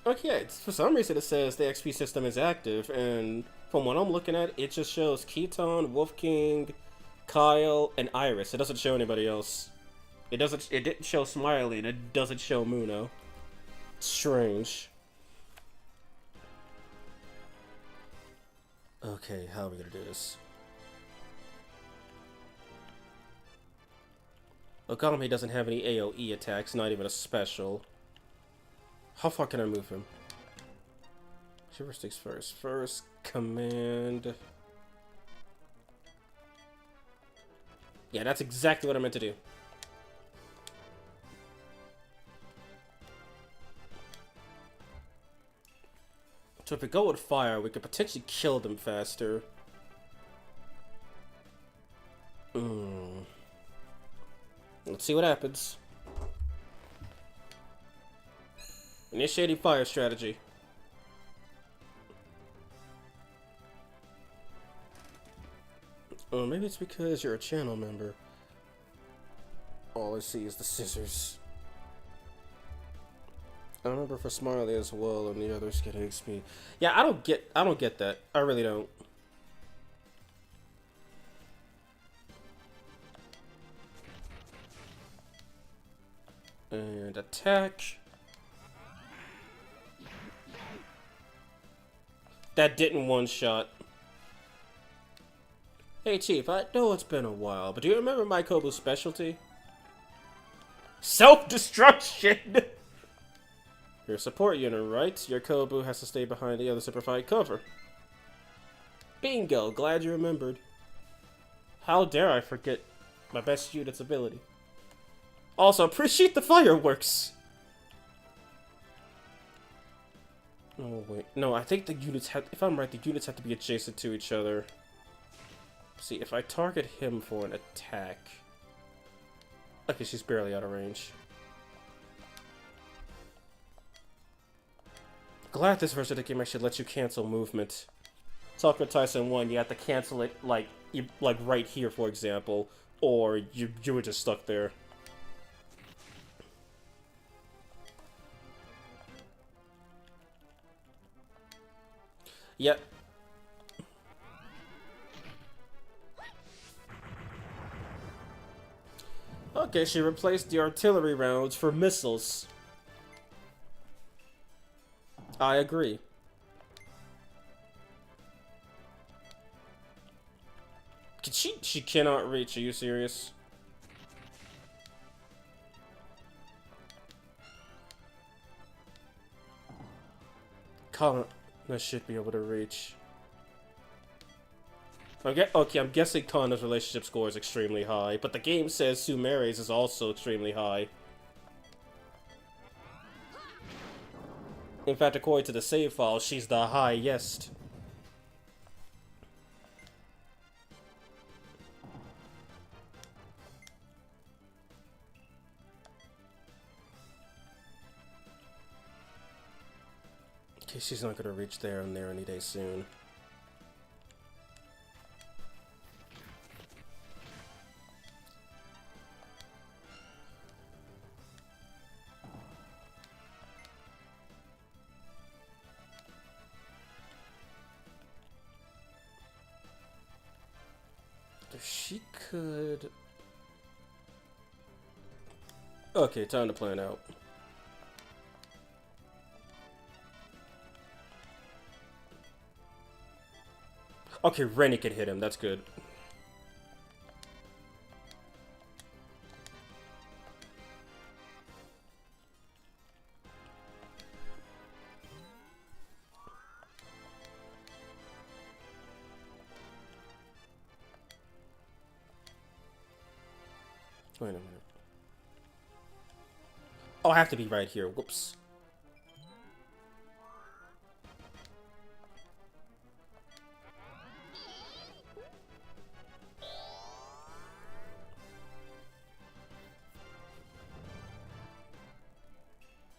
Okay, for some reason it says the XP system is active, and from what I'm looking at, it just shows Keaton, Wolf King, Kyle, and Iris. It doesn't show anybody else. It didn't show Smiley, and it doesn't show Muno. Strange. Okay, how are we gonna do this? Okami doesn't have any AoE attacks, not even a special. How far can I move him? Heuristics first. First, command. Yeah, that's exactly what I meant to do. So if we go with fire, we could potentially kill them faster. Let's see what happens. Initiating fire strategy. Oh, maybe it's because you're a channel member. All I see is the scissors. I remember for Smiley as well, and the others get XP. Yeah, I don't get that. I really don't. And attack. That didn't one-shot. Hey, Chief, I know it's been a while, but do you remember my Kobu's specialty? Self-destruction! You're a support unit, right? Your Kobu has to stay behind the others to provide cover. Bingo! Glad you remembered. How dare I forget my best unit's ability. Also, appreciate the fireworks! Oh, wait. No, I think the units have... If I'm right, the units have to be adjacent to each other. See, if I target him for an attack... Okay, she's barely out of range. Glad this version of the game actually lets you cancel movement. Sakura Taisen 1, you have to cancel it, like right here, for example. Or you were just stuck there. Yep. Okay, she replaced the artillery rounds for missiles. I agree. She cannot reach, are you serious? Kana should be able to reach. Okay, I'm guessing Kana's relationship score is extremely high, but the game says Sumere's is also extremely high. In fact, according to the save file, she's the highest. Okay, she's not gonna reach there and there any day soon. She could... Okay, time to plan out. Okay, Rennie could hit him. That's good. Wait a minute. Oh, I have to be right here. Whoops.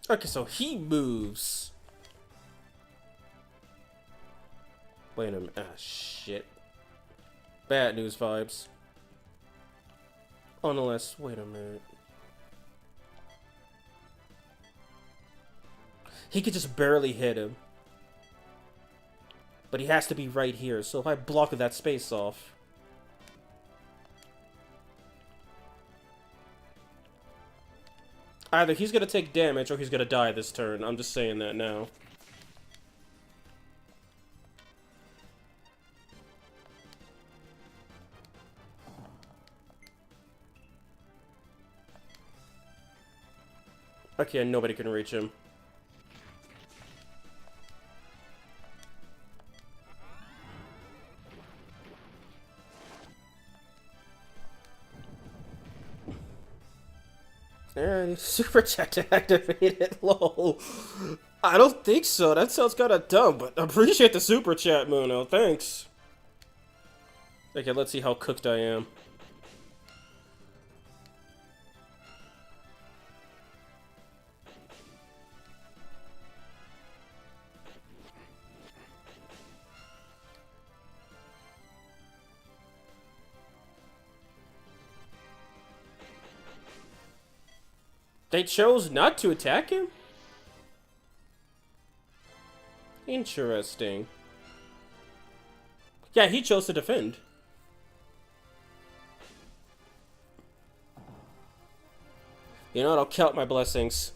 Okay, so he moves. Wait a minute. Ah, shit. Bad news vibes. Unless, wait a minute. He could just barely hit him. But he has to be right here, so if I block that space off... Either he's gonna take damage or he's gonna die this turn. I'm just saying that now. Okay, nobody can reach him. And super chat activated. Lol. I don't think so. That sounds kind of dumb, but I appreciate the super chat, Muno. Thanks. Okay, let's see how cooked I am. They chose not to attack him? Interesting. Yeah, he chose to defend. You know what? I'll count my blessings.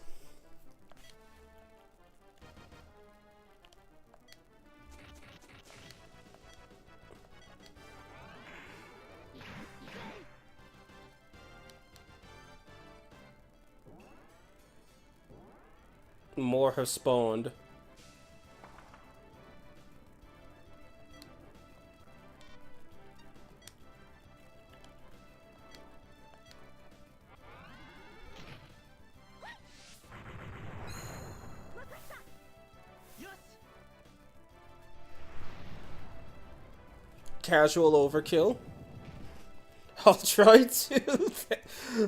More have spawned. Casual overkill. I'll try to.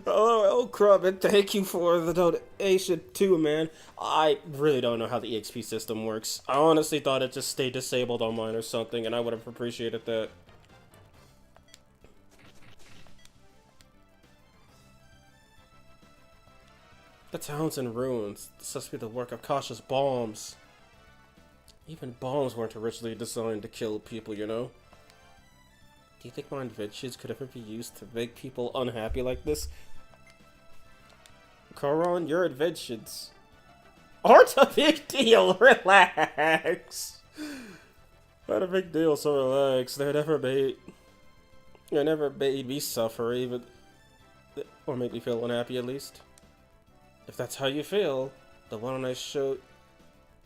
Oh, Crubbin, thank you for the donation too, man. I really don't know how the EXP system works. I honestly thought it just stayed disabled on mine or something, and I would have appreciated that. The town's in ruins. This must be the work of cautious bombs. Even bombs weren't originally designed to kill people, you know? Do you think my inventions could ever be used to make people unhappy like this? Coron, your inventions aren't a big deal. Relax. Not a big deal, so relax. They never made me suffer, even, or make me feel unhappy at least. If that's how you feel, then why don't I show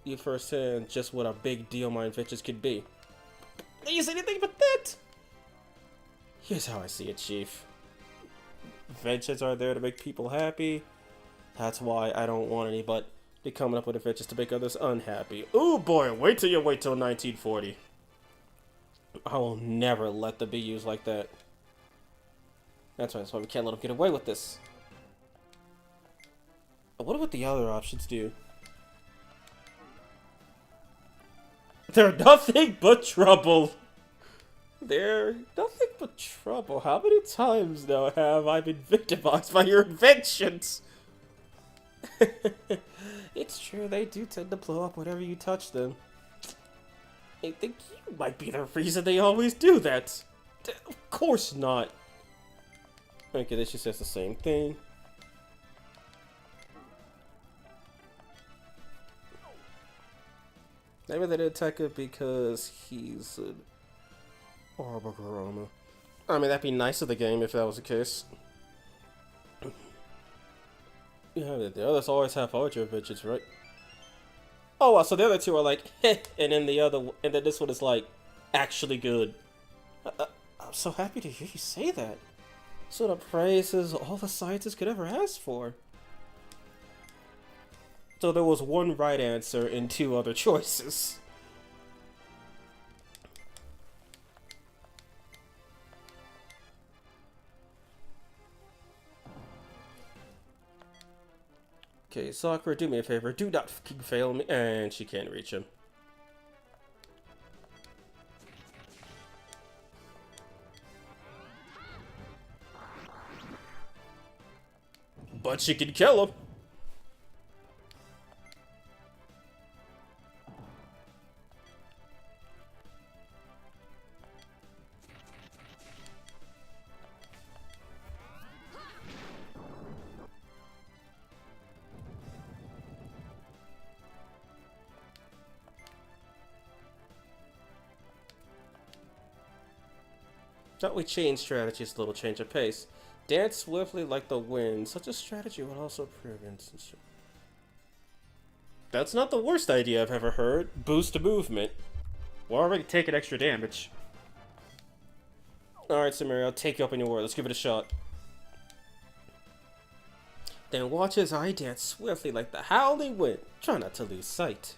you firsthand just what a big deal my inventions could be? Did you say anything but that? Here's how I see it, Chief. Inventions are there to make people happy. That's why I don't want any but they coming up with inventions to make others unhappy. Ooh boy, wait till 1940. I will never let them be used like that. That's why we can't let them get away with this. I wonder what the other options do. They're nothing but trouble. They're nothing but trouble. How many times now have I been victimized by your inventions? It's true, they do tend to blow up whenever you touch them. I think you might be the reason they always do that. Of course not. Okay, this just says the same thing. Maybe they didn't attack it because he's an Arbagarama. I mean, that'd be nice of the game if that was the case. Yeah, the others always have Archer bitches, right? Oh, wow, so the other two are like, heh, and then and then this one is like, actually good. I'm so happy to hear you say that. So the praise is all the scientists could ever ask for. So there was one right answer and two other choices. Okay, Sakura, do me a favor. Do not fucking fail me. And she can't reach him. But she can kill him. Thought we changed strategies a little, change of pace. Dance swiftly like the wind. Such a strategy would also prove instance. That's not the worst idea I've ever heard. Boost to movement. We're already taking extra damage. Alright, Samiri, I'll take you up on your word. Let's give it a shot. Then watch as I dance swiftly like the howling wind. Try not to lose sight.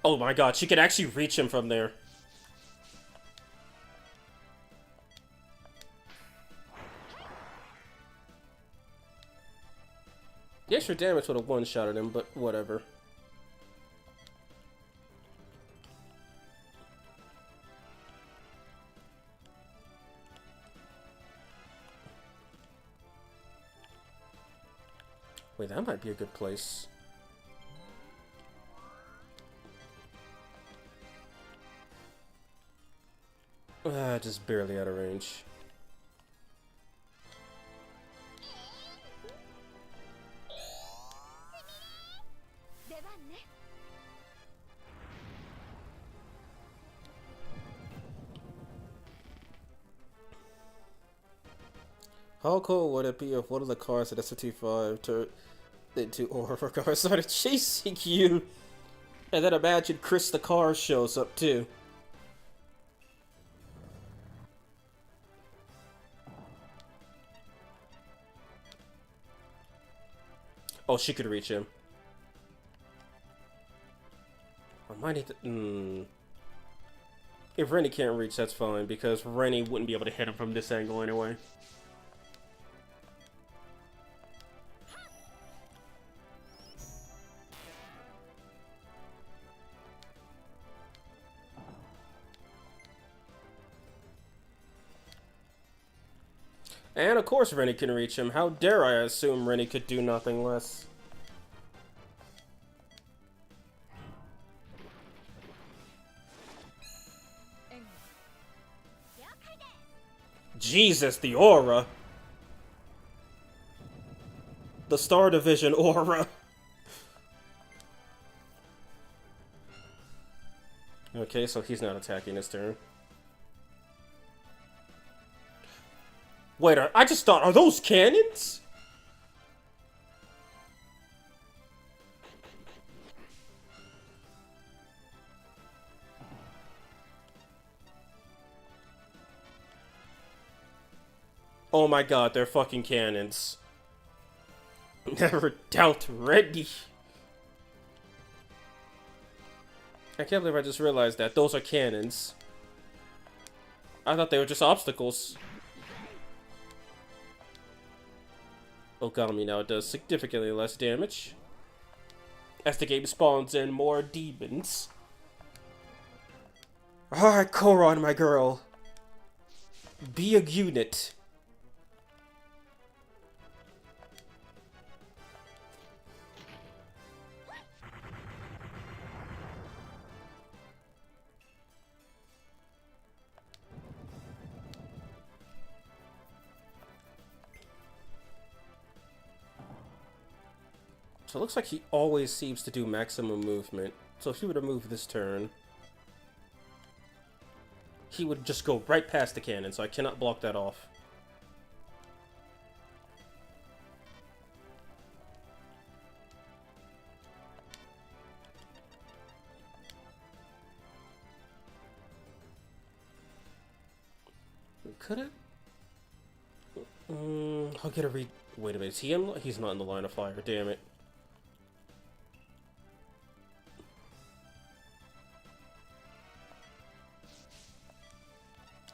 Oh my god, she can actually reach him from there. The extra damage would have one-shotted him, but whatever. Wait, that might be a good place. Just barely out of range. How cool would it be if one of the cars at ST5 turned into Aura cars started chasing you? And then imagine Chris the car shows up too. Oh, she could reach him. I might need to... If Rennie can't reach, that's fine, because Rennie wouldn't be able to hit him from this angle anyway. And of course Rennie can reach him. How dare I assume Rennie could do nothing less. Jesus, the aura. The Star Division aura. Okay, so he's not attacking this turn. Wait, I just thought, are those cannons? Oh my god, they're fucking cannons. Never doubt ready. I can't believe I just realized that. Those are cannons. I thought they were just obstacles. Ogami now does significantly less damage as the game spawns in more demons. Alright, Koron, my girl. Be a unit. So it looks like he always seems to do maximum movement. So if he were to move this turn, he would just go right past the cannon, so I cannot block that off. Could it? I'll get a read. Wait a minute, is he in? He's not in the line of fire, damn it.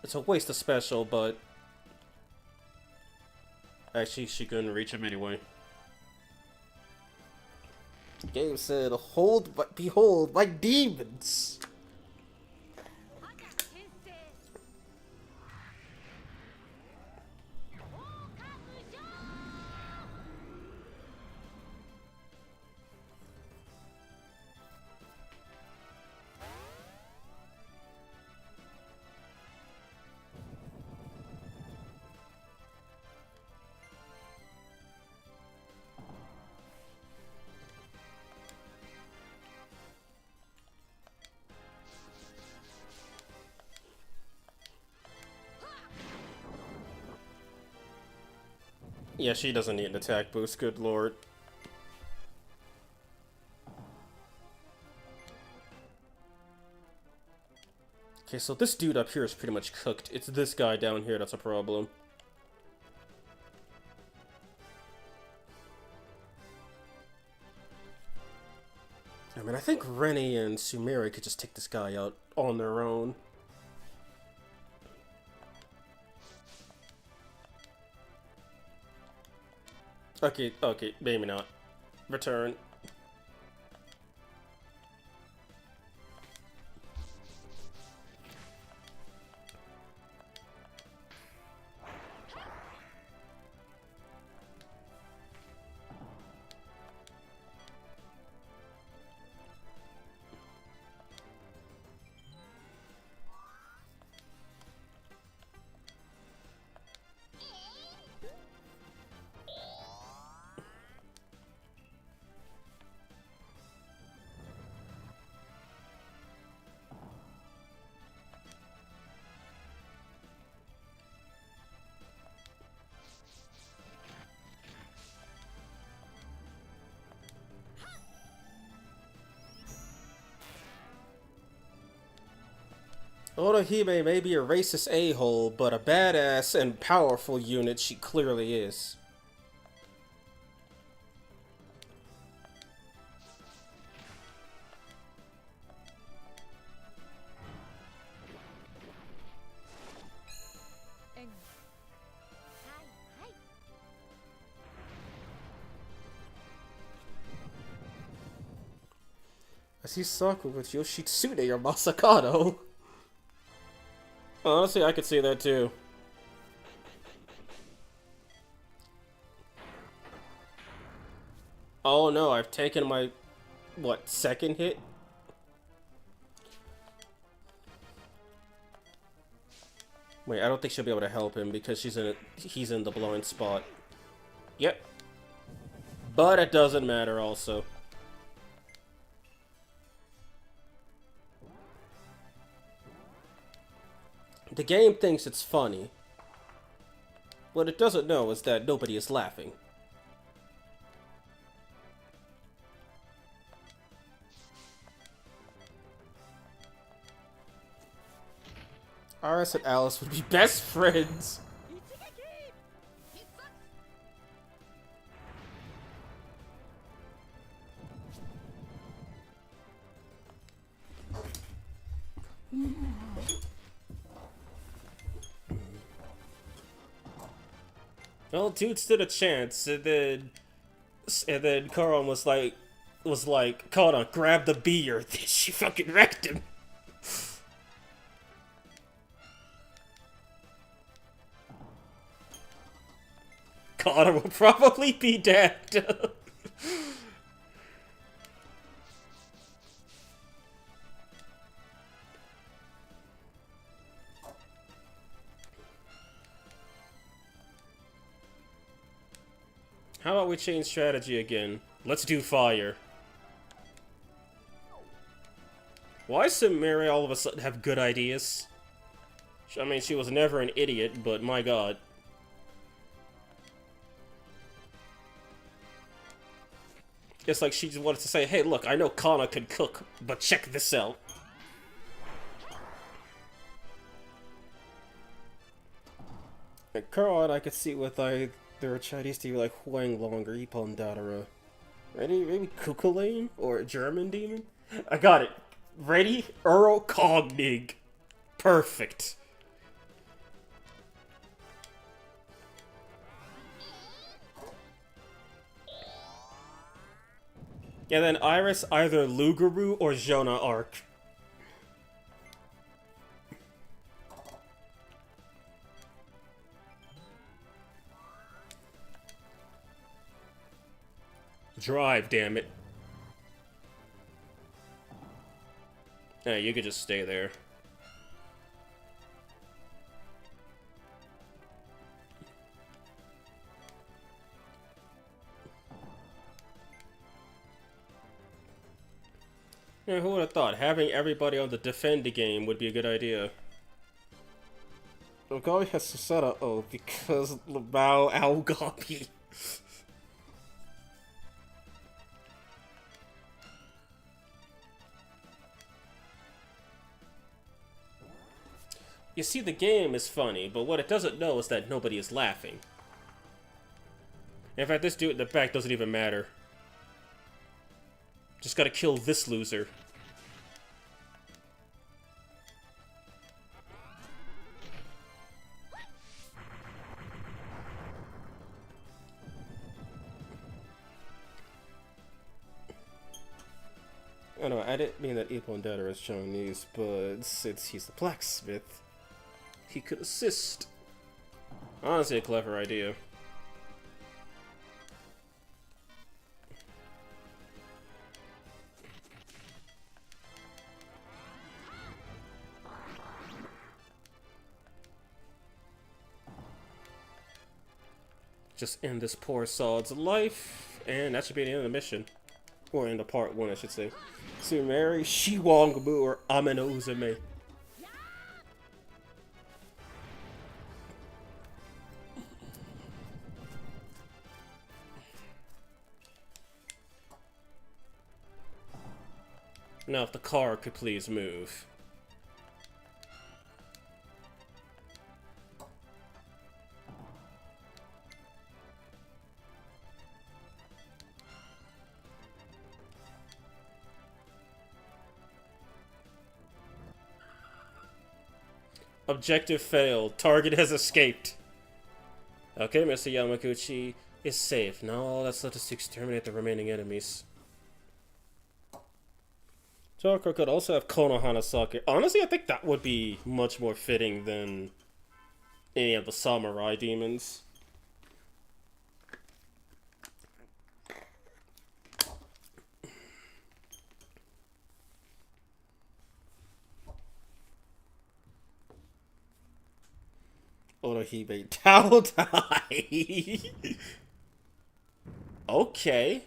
It's a waste of special, but actually she couldn't reach him anyway. The game said, "Hold, but behold, like demons." Yeah, she doesn't need an attack boost, good lord. Okay, so this dude up here is pretty much cooked. It's this guy down here that's a problem. I mean, I think Rennie and Sumeri could just take this guy out on their own. Okay, maybe not. Return. Otohime may be a racist a-hole, but a badass and powerful unit she clearly is. I see Sakura with Yoshitsune or Masakado. Honestly, I could see that too. Oh no, I've taken my, what, second hit? Wait, I don't think she'll be able to help him because he's in the blind spot. Yep. But it doesn't matter also. The game thinks it's funny. What it doesn't know is that nobody is laughing. Aris and Alice would be best friends. Well, dude stood a chance, and then Karan was like, Kana, grab the beer. She fucking wrecked him. Kana will probably be dead. How about we change strategy again? Let's do fire. Why does Mary all of a sudden have good ideas? I mean, she was never an idiot, but my god. It's like she just wanted to say, hey, look, I know Kana can cook, but check this out. And Karan, I could see with either a Chinese TV like Huang Long or Ippon Datara. Maybe Kukulane or a German demon? I got it. Ready? Earl Cognig. Perfect. And then Iris either Lugaru or Jonah Arc. Drive, damn it. Hey, you could just stay there. Yeah, who would have thought having everybody on the defend game would be a good idea? Ogawa has to set up because Labao Algapi. You see, the game is funny, but what it doesn't know is that nobody is laughing. In fact, this dude in the back doesn't even matter. Just gotta kill this loser. Oh no, I didn't mean that Ippon Datara is Chinese, but since he's the blacksmith, he could assist. Honestly, a clever idea. Just end this poor sod's life, and that should be the end of the mission. Or end of part 1, I should say. Sumeri, Shiwangmu, or Amenozame. Now, if the car could please move. Objective failed. Target has escaped. Okay, Mr. Yamaguchi is safe. Now all that's left is to exterminate the remaining enemies. Sakura could also have Konohana Sake. Honestly, I think that would be much more fitting than any of the samurai demons. Otohime Taodai. Okay.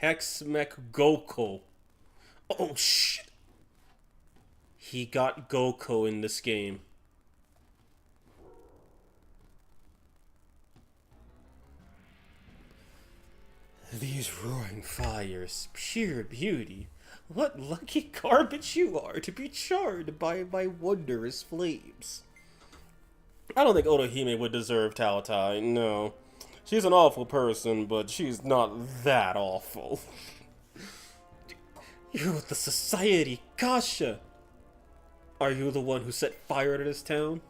Hexmech Goko. Oh shit. He got Goko in this game. These roaring fires, pure beauty. What lucky garbage you are to be charred by my wondrous flames. I don't think Otohime would deserve Taotai, no. She's an awful person, but she's not that awful. You're with the Society, Kasha! Are you the one who set fire to this town?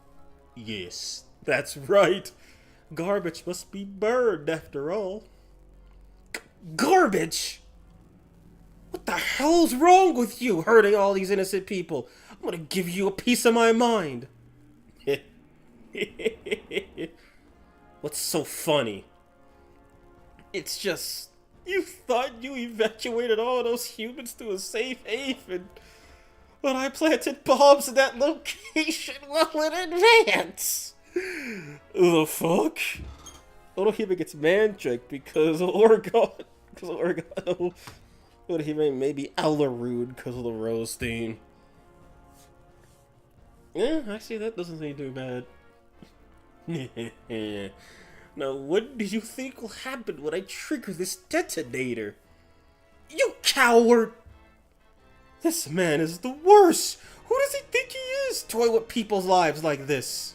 Yes. That's right. Garbage must be burned after all. Garbage? What the hell's wrong with you, hurting all these innocent people? I'm gonna give you a piece of my mind. What's so funny? It's just, you thought you evacuated all those humans to a safe haven, but I planted bombs in that location well in advance. The fuck? Otohime gets man-tricked because Oregon. Because Oregon. Otohime maybe Alarude because of the rose theme. Yeah, I see that doesn't seem too bad. Now, what do you think will happen when I trigger this detonator? You coward! This man is the worst! Who does he think he is, toy with people's lives like this?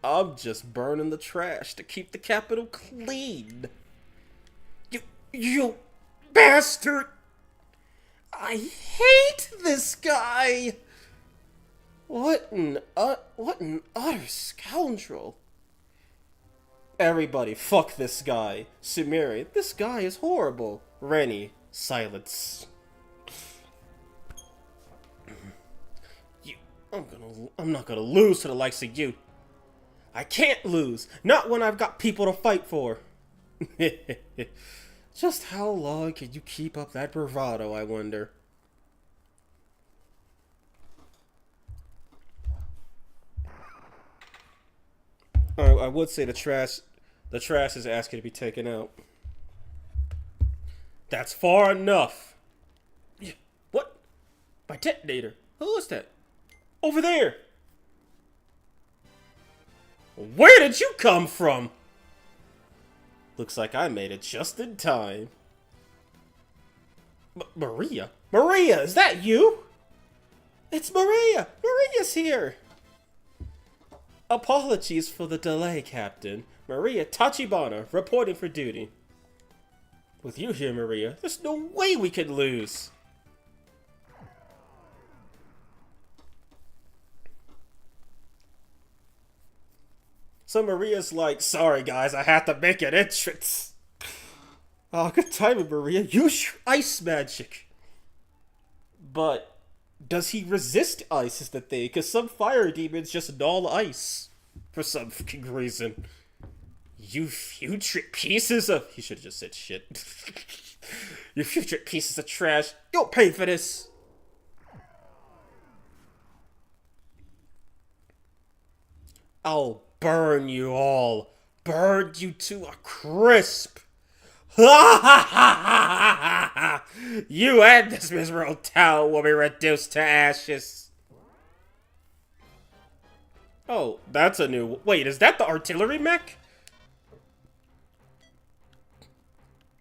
I'm just burning the trash to keep the capital clean. You bastard! I hate this guy! What an utter scoundrel. Everybody, fuck this guy. Sumire, this guy is horrible. Rennie, silence. I'm not gonna lose to the likes of you. I can't lose. Not when I've got people to fight for. Just how long can you keep up that bravado, I wonder? I would say the trash is asking to be taken out. That's far enough. Yeah, what? My detonator? Who is that? Over there. Where did you come from? Looks like I made it just in time. Maria? Maria, is that you? It's Maria! Maria's here! Apologies for the delay, Captain. Maria Tachibana, reporting for duty. With you here, Maria, there's no way we could lose. So Maria's like, sorry guys, I have to make an entrance. Oh, good timing, Maria. Use your ice magic. But does he resist ice is the thing, because some fire demons just null ice. For some fucking reason. You future pieces of... He should have just said shit. You future pieces of trash. You'll pay for this. I'll burn you all. Burn you to a crisp. You and this miserable town will be reduced to ashes. Oh, that's a new... Wait, is that the artillery mech?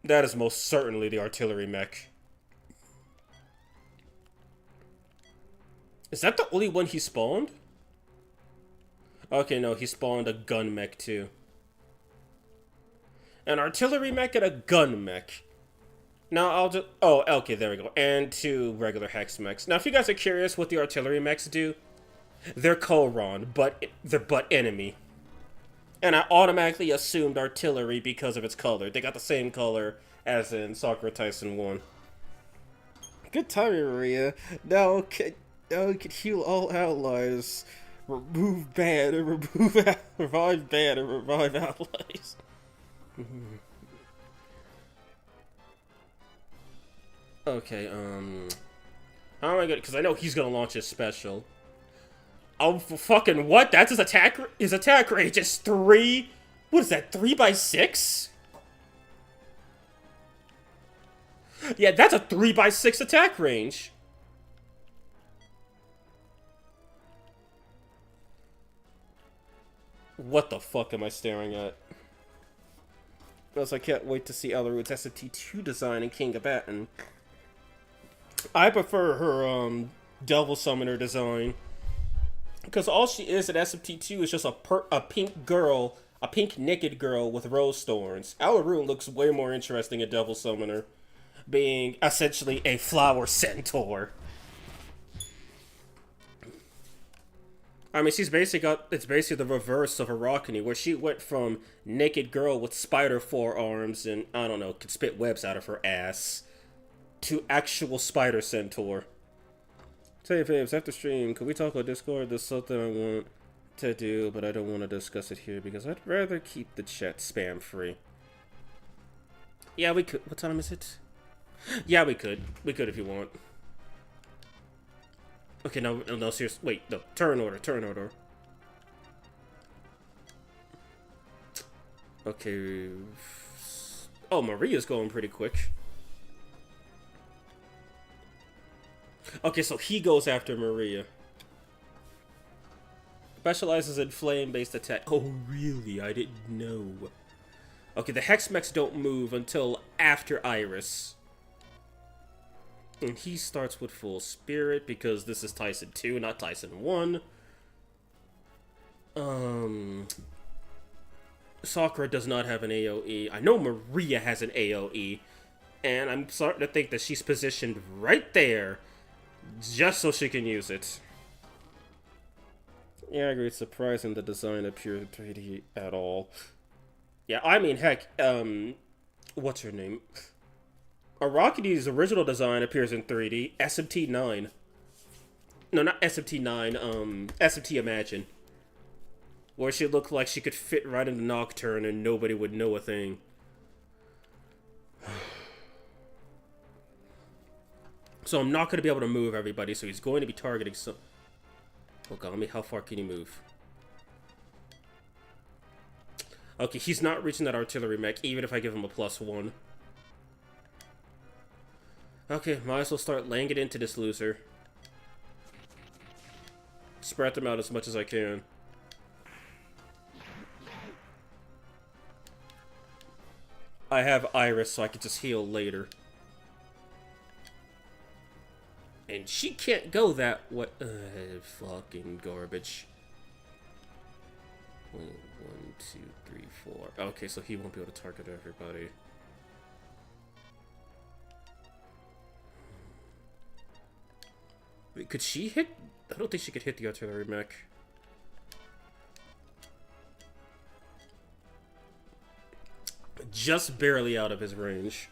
That is most certainly the artillery mech. Is that the only one he spawned? Okay, no, he spawned a gun mech too. An artillery mech and a gun mech. Now I'll just... Oh, okay, there we go. And two regular hex mechs. Now, if you guys are curious what the artillery mechs do, they're Koron, but they're butt enemy. And I automatically assumed artillery because of its color. They got the same color as in Sakura Taisen 1. Good timing, Maria. Now we can heal all allies. Remove bad and revive bad and revive allies. Okay, how am I gonna... Because I know he's gonna launch his special. Oh, fucking what? That's his attack... His attack range is 3... What is that, 3x6? Yeah, that's a 3x6 attack range. What the fuck am I staring at? Because I can't wait to see Alarude's SMT2 design in King of Baton. I prefer her, Devil Summoner design. Because all she is at SMT2 is just a pink girl, a pink naked girl with rose thorns. Alarude looks way more interesting at Devil Summoner, being essentially a flower centaur. I mean, it's basically the reverse of Arachne, where she went from naked girl with spider forearms and, I don't know, could spit webs out of her ass, to actual spider centaur. Hey, babes, after stream, can we talk on Discord? There's something I want to do, but I don't want to discuss it here because I'd rather keep the chat spam free. Yeah, we could. What time is it? Yeah, we could. We could if you want. Okay, no, seriously. Wait, no. Turn order. Okay. Oh, Maria's going pretty quick. Okay, so he goes after Maria. Specializes in flame-based attack. Oh, really? I didn't know. Okay, the Hexmechs don't move until after Iris. And he starts with full spirit because this is Taisen 2, not Taisen 1. Sakura does not have an AoE. I know Maria has an AoE. And I'm starting to think that she's positioned right there just so she can use it. Yeah, I agree. It's surprising the design appears 3D at all. Yeah, I mean, heck, what's her name? Arakidi's original design appears in 3D. SMT9. No, not SMT9, SMT Imagine. Where she looked like she could fit right into Nocturne and nobody would know a thing. So I'm not going to be able to move everybody, so he's going to be targeting some... Oh, Gami, how far can you move? Okay, he's not reaching that artillery mech, even if I give him a +1. Okay, might as well start laying it into this loser. Spread them out as much as I can. I have Iris, so I can just heal later. And she can't go that way. Fucking garbage. Wait, 1, 2, 3, 4. Okay, so he won't be able to target everybody. Wait, could she hit? I don't think she could hit the artillery mech. Just barely out of his range.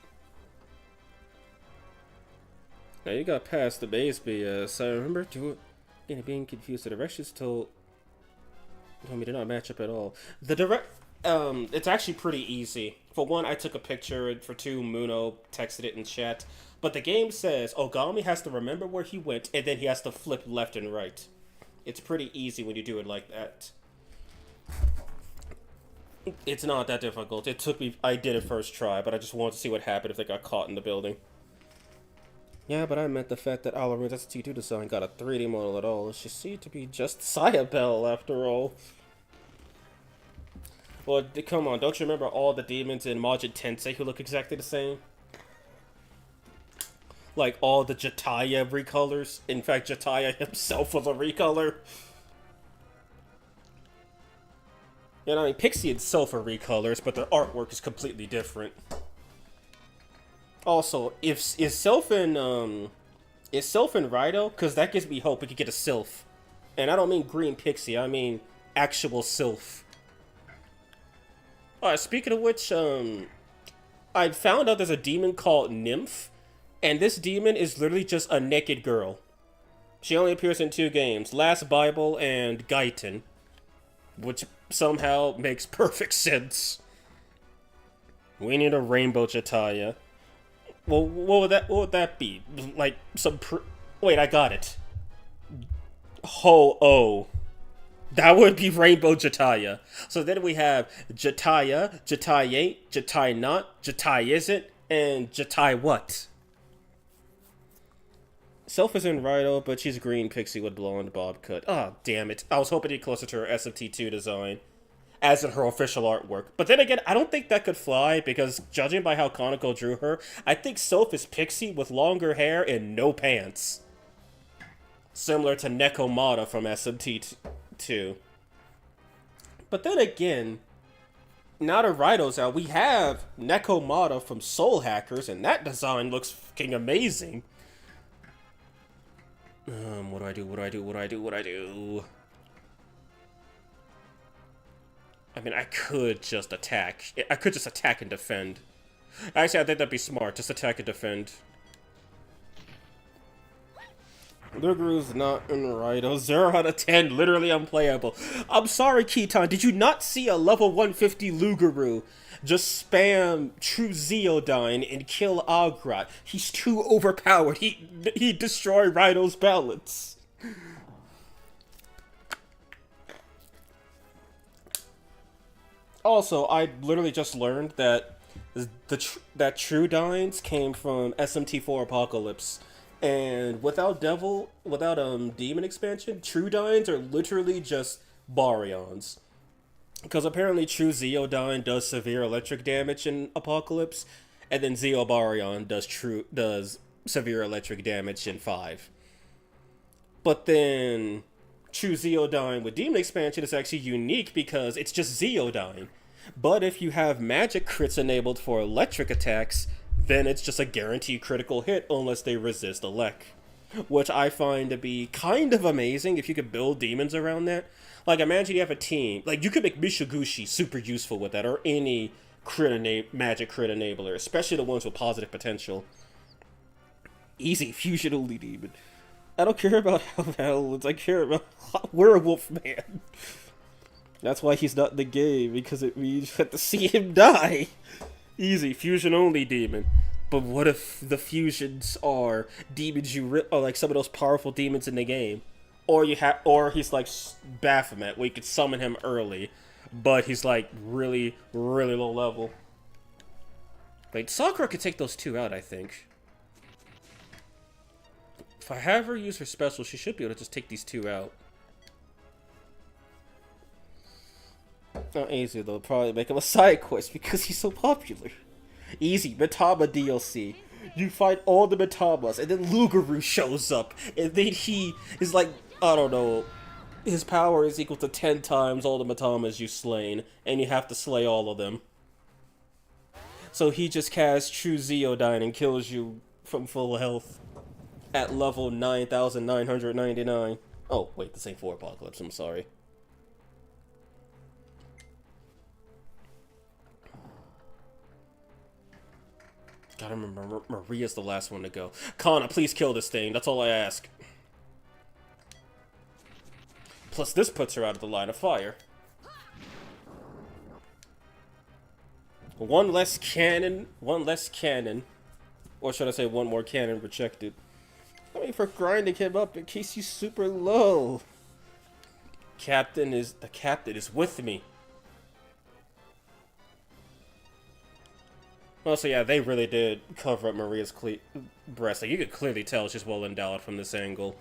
Now you got past the base BS. I remember being confused. The directions told me to not match up at all. It's actually pretty easy. For one, I took a picture, and for two, Muno texted it in chat. But the game says Ogami has to remember where he went, and then he has to flip left and right. It's pretty easy when you do it like that. It's not that difficult. It took me... I did it first try, but I just wanted to see what happened if they got caught in the building. Yeah, but I meant the fact that Alarune's ST2 design got a 3D model at all. She seemed to be just Sayabelle, after all. Well, come on, don't you remember all the demons in Majin Tensei who look exactly the same? Like, all the Jataya recolors. In fact, Jataya himself was a recolor. You know, I mean, Pixie itself are recolors, but their artwork is completely different. Also, is Sylph in Raido? Because that gives me hope we could get a Sylph. And I don't mean green Pixie, I mean actual Sylph. Alright, speaking of which, I found out there's a demon called Nymph, and this demon is literally just a naked girl. She only appears in 2 games, Last Bible and Gaiten, which somehow makes perfect sense. We need a rainbow Jataya. Well, what would that be? Like some wait, I got it. Ho-Oh. That would be Rainbow Jataya. So then we have Jataya, Jatai Jatai not, Jatai isn't, and Jatai what? Sylph is in Raido, but she's green Pixie with blonde bob cut. Ah, oh, damn it. I was hoping to get closer to her SMT2 design, as in her official artwork. But then again, I don't think that could fly, because judging by how Kaneko drew her, I think Sylph is Pixie with longer hair and no pants. Similar to Nekomata from SMT2. But then again, now that Raido's out, we have Nekomata from Soul Hackers, and that design looks fucking amazing. What do I do? I mean, I could just attack. I could just attack and defend. Actually, I think that'd be smart. Just attack and defend. Lugaru's not in the right. Oh, 0 out of 10. Literally unplayable. I'm sorry, Keaton. Did you not see a level 150 Lugaru just spam True Zeodyne and kill Agrat? He's too overpowered. He destroyed Rhino's balance. Also, I literally just learned that that True Dines came from SMT4 Apocalypse. And without Demon expansion, True Dines are literally just Baryons. Because apparently True Zeodyne does severe electric damage in Apocalypse, and then Zeo Baryon does severe electric damage in 5. But then True Zeodyne with Demon expansion is actually unique because it's just Zeodyne. But if you have magic crits enabled for electric attacks, then it's just a guaranteed critical hit unless they resist elect. Which I find to be kind of amazing if you could build demons around that. Like, imagine you have a team. Like, you could make Mishugushi super useful with that, or any magic crit enabler, especially the ones with positive potential. Easy, fusion only demon. I don't care about how Valence, I care about Werewolf Man. That's why he's not in the game, because it means you have to see him die. Easy, fusion only demon. But what if the fusions are demons or like some of those powerful demons in the game? Or he's like Baphomet, where you could summon him early, but he's like really, really low level. Wait, Sakura could take those 2 out, I think. If I have her use her special, she should be able to just take these 2 out. Not easy though, probably make him a side quest because he's so popular. Easy, Mitama DLC. You fight all the Mitamas, and then Lugaru shows up, and then he is like, I don't know, his power is equal to 10 times all the Mitamas you've slain, and you have to slay all of them. So he just casts True Zeodyne and kills you from full health at level 9,999. Oh, wait, this ain't for Apocalypse, I'm sorry. Gotta remember, Maria's the last one to go. Kana, please kill this thing. That's all I ask. Plus, this puts her out of the line of fire. One less cannon. Or should I say one more cannon rejected. I mean, for grinding him up in case he's super low. The captain is with me. Also, yeah, they really did cover up Maria's breast. Like, you could clearly tell she's well endowed from this angle.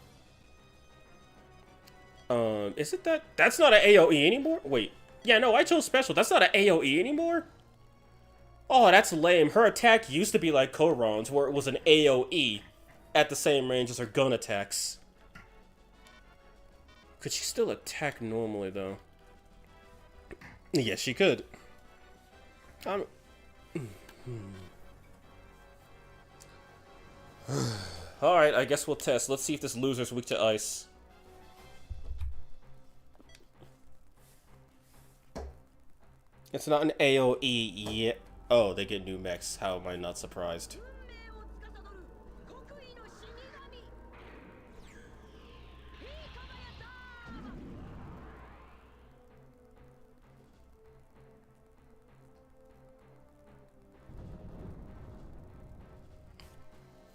Is it that? That's not an AoE anymore? Wait. Yeah, no, I chose special. That's not an AoE anymore? Oh, that's lame. Her attack used to be like Koron's, where it was an AoE at the same range as her gun attacks. Could she still attack normally, though? Yes, she could. Alright, I guess we'll test. Let's see if this loser's weak to ice. It's not an AoE yet. Oh, they get new mechs. How am I not surprised?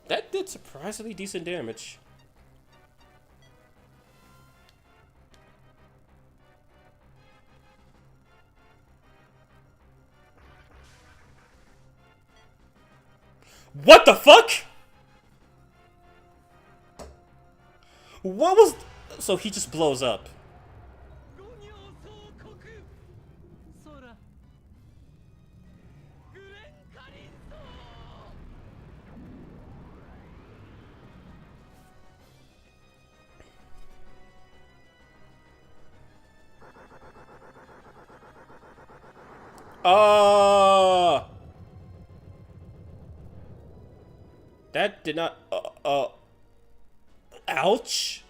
That did surprisingly decent damage. What the fuck? What was... So he just blows up. That did not, ouch.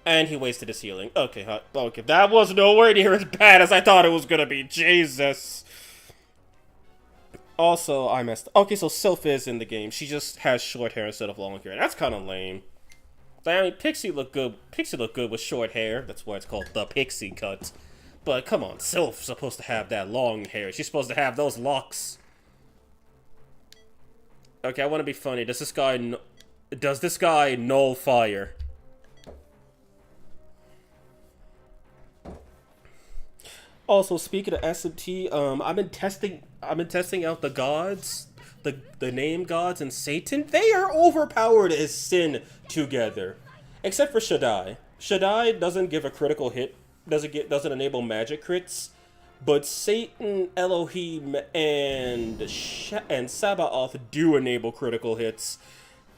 And he wasted his healing. Okay, okay, that was nowhere near as bad as I thought it was gonna be. Jesus. Also, I messed up. Okay, so Sylph is in the game. She just has short hair instead of long hair. That's kind of lame. I mean, Pixie looked good. Pixie looked good with short hair. That's why it's called the Pixie cut. But come on, Sylph's supposed to have that long hair. She's supposed to have those locks. Okay, I want to be funny. Does this guy null fire? Also, speaking of SMT, I've been testing out the gods, the name gods and Satan. They are overpowered as sin together, except for Shaddai. Shaddai doesn't give a critical hit, doesn't enable magic crits, but Satan, Elohim, and Sabaoth do enable critical hits,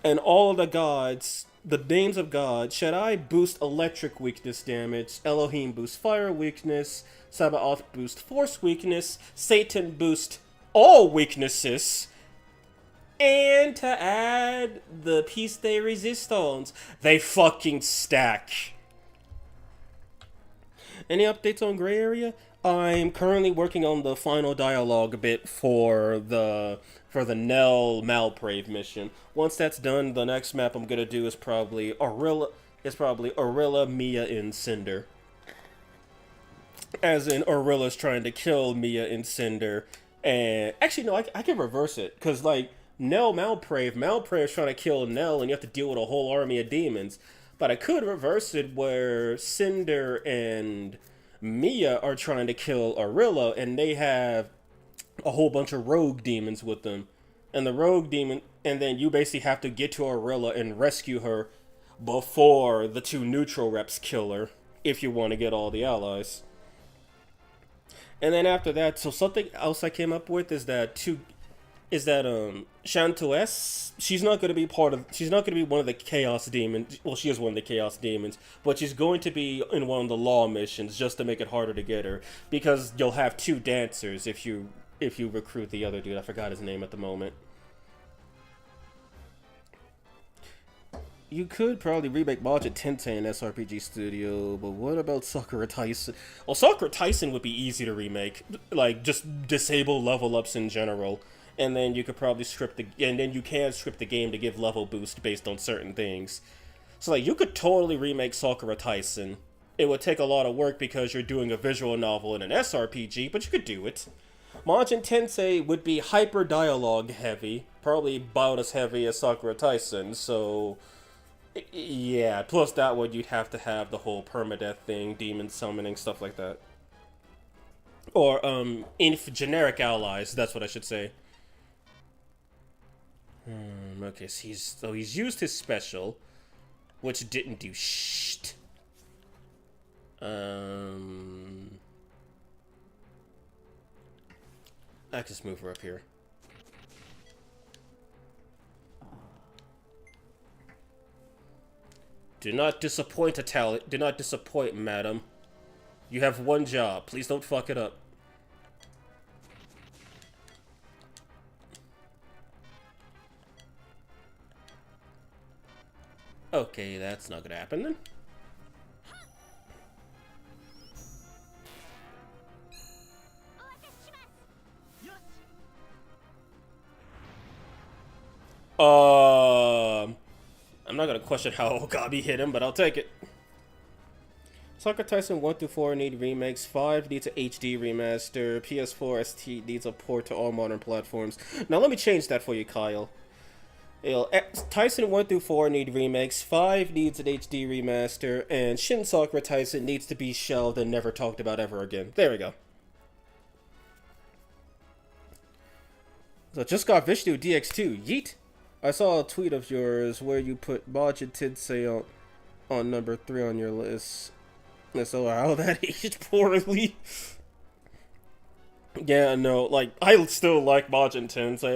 and all of the gods. The names of God, Shaddai boost electric weakness damage, Elohim boost fire weakness, Sabaoth boost force weakness, Satan boost all weaknesses, and to add the piece de resistance, they fucking stack. Any updates on Gray Area? I'm currently working on the final dialogue bit for the Nell Malprave mission. Once that's done, the next map I'm gonna do is probably Orilla, Mia, and Cinder. As in, Orilla's trying to kill Mia and Cinder. And actually, no, I can reverse it, because like Nell Malprave's trying to kill Nell, and you have to deal with a whole army of demons. But I could reverse it where Cinder and Mia are trying to kill Orilla, and they have a whole bunch of rogue demons with them. And the rogue demon, and then you basically have to get to Orilla and rescue her before the two neutral reps kill her, if you want to get all the allies. And then after that, so something else I came up with is that Shantoes, she's not going to be one of the Chaos Demons. Well, she is one of the Chaos Demons, but she's going to be in one of the Law missions just to make it harder to get her, because you'll have two dancers if you recruit the other dude. I forgot his name at the moment. You could probably remake Majin Tensei in SRPG Studio, but what about Sakura Taisen? Well, Sakura Taisen would be easy to remake. Like, just disable level ups in general. And then you could probably script the game to give level boost based on certain things. So, like, you could totally remake Sakura Taisen. It would take a lot of work because you're doing a visual novel in an SRPG, but you could do it. Majin Tensei would be hyper dialogue heavy, probably about as heavy as Sakura Taisen, so yeah, plus that one you'd have to have the whole permadeath thing, demon summoning, stuff like that. Or, generic allies, that's what I should say. Okay, so he's used his special, which didn't do shit. I can just move her up here. Do not disappoint Do not disappoint, madam. You have one job. Please don't fuck it up. Okay, that's not gonna happen then. I'm not gonna question how Okabe hit him, but I'll take it. Sakura Taisen 1 through 4 need remakes. 5 needs a HD remaster. PS4 ST needs a port to all modern platforms. Now let me change that for you, Kyle. Taisen 1 through 4 need remakes. 5 needs an HD remaster, and Shin Sakura Taisen needs to be shelved and never talked about ever again. There we go. So just got Vishnu DX2. Yeet. I saw a tweet of yours where you put Majin Tensei on number 3 on your list. So how that aged poorly. Yeah, no, like, I still like Majin Tensei.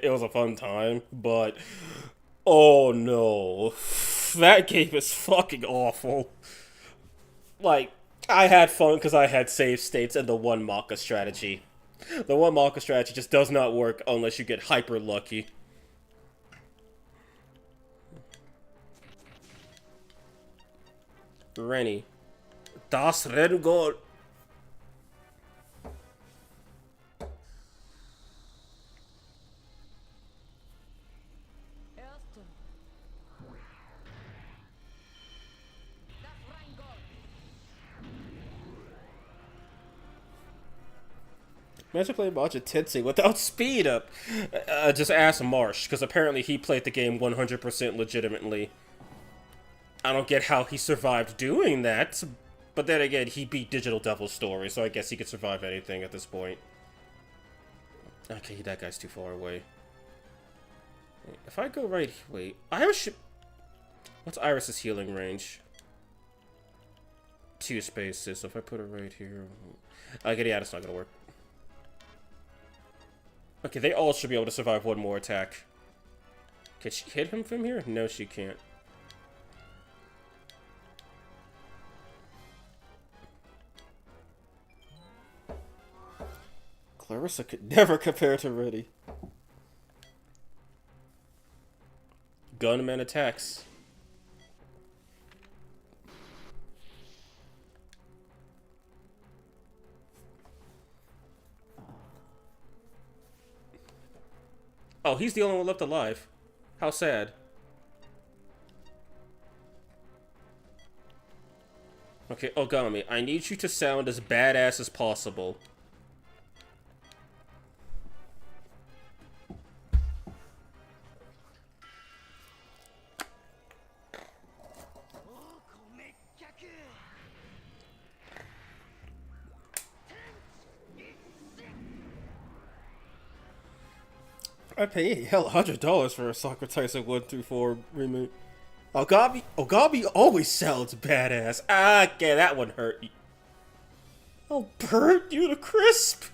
It was a fun time, but oh no, that game is fucking awful. Like, I had fun because I had save states and the one Maka strategy. The one Maka strategy just does not work unless you get hyper lucky. Rennie. Das Rengold. Imagine playing Maja Tensei without speed up. Just ask Marsh, because apparently he played the game 100% legitimately. I don't get how he survived doing that, but then again, he beat Digital Devil's story, so I guess he could survive anything at this point. Okay, that guy's too far away. If I go right... Wait, what's Iris's healing range? 2 spaces, so if I put her right here... Okay, yeah, that's not gonna work. Okay, they all should be able to survive one more attack. Can she hit him from here? No, she can't. Clarissa could never compare to Reddy. Gunman attacks. Oh, he's the only one left alive. How sad. Okay, Ogami, I need you to sound as badass as possible. I pay $100 for a Sakura Taisen 1-4 remake. Ogami always sounds badass. Okay, that one hurt. I'll burn you to crisp.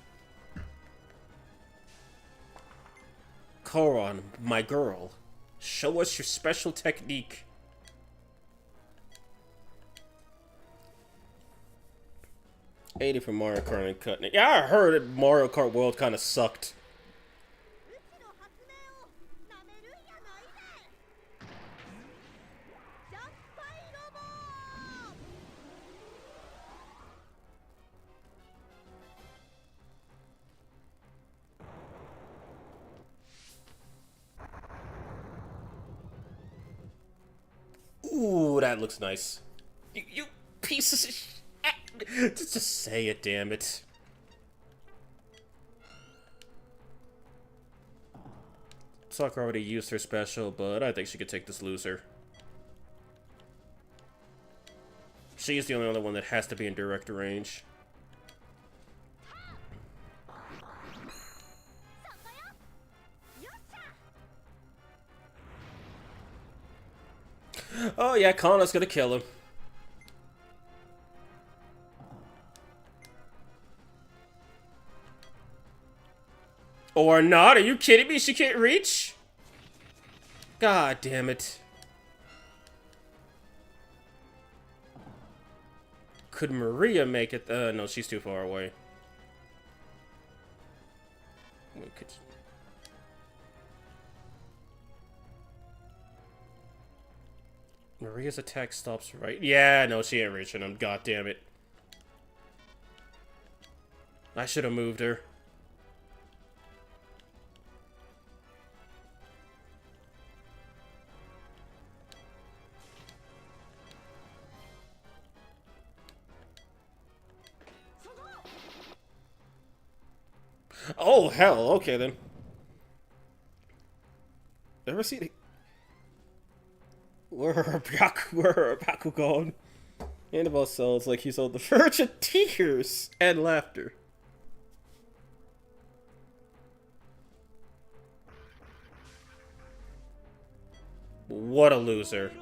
Koron, my girl, show us your special technique. $80 for Mario Kart and cutting it. Yeah, I heard that Mario Kart World kind of sucked. Ooh, that looks nice. You pieces of shit. Just say it, damn it. Sakura already used her special, but I think she could take this loser. She's the only other one that has to be in direct range. Oh yeah, Kana's gonna kill him. Or not? Are you kidding me? She can't reach? God damn it. Could Maria make it? No, she's too far away. We could... Maria's attack stops right. Yeah, no, she ain't reaching him. God damn it. I should have moved her. Oh, hell. Okay, then. Ever see the... Where are Bakugan? Annabelle sounds like he's on the verge of tears and laughter. What a loser.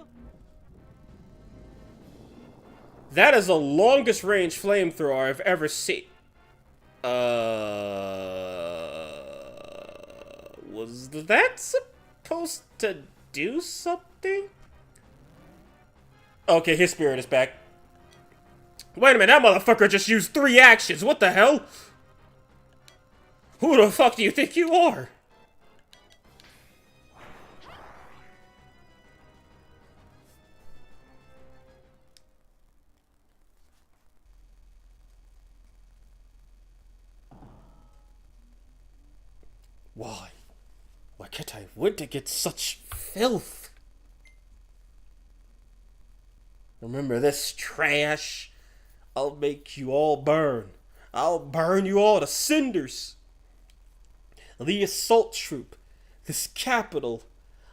That is the longest range flamethrower I've ever seen. Was that supposed to do something? Okay, his spirit is back. Wait a minute, that motherfucker just used 3 actions. What the hell? Who the fuck do you think you are? Why? Why can't I wait to get such filth? Remember this trash? I'll make you all burn. I'll burn you all to cinders. The assault troop. This capital.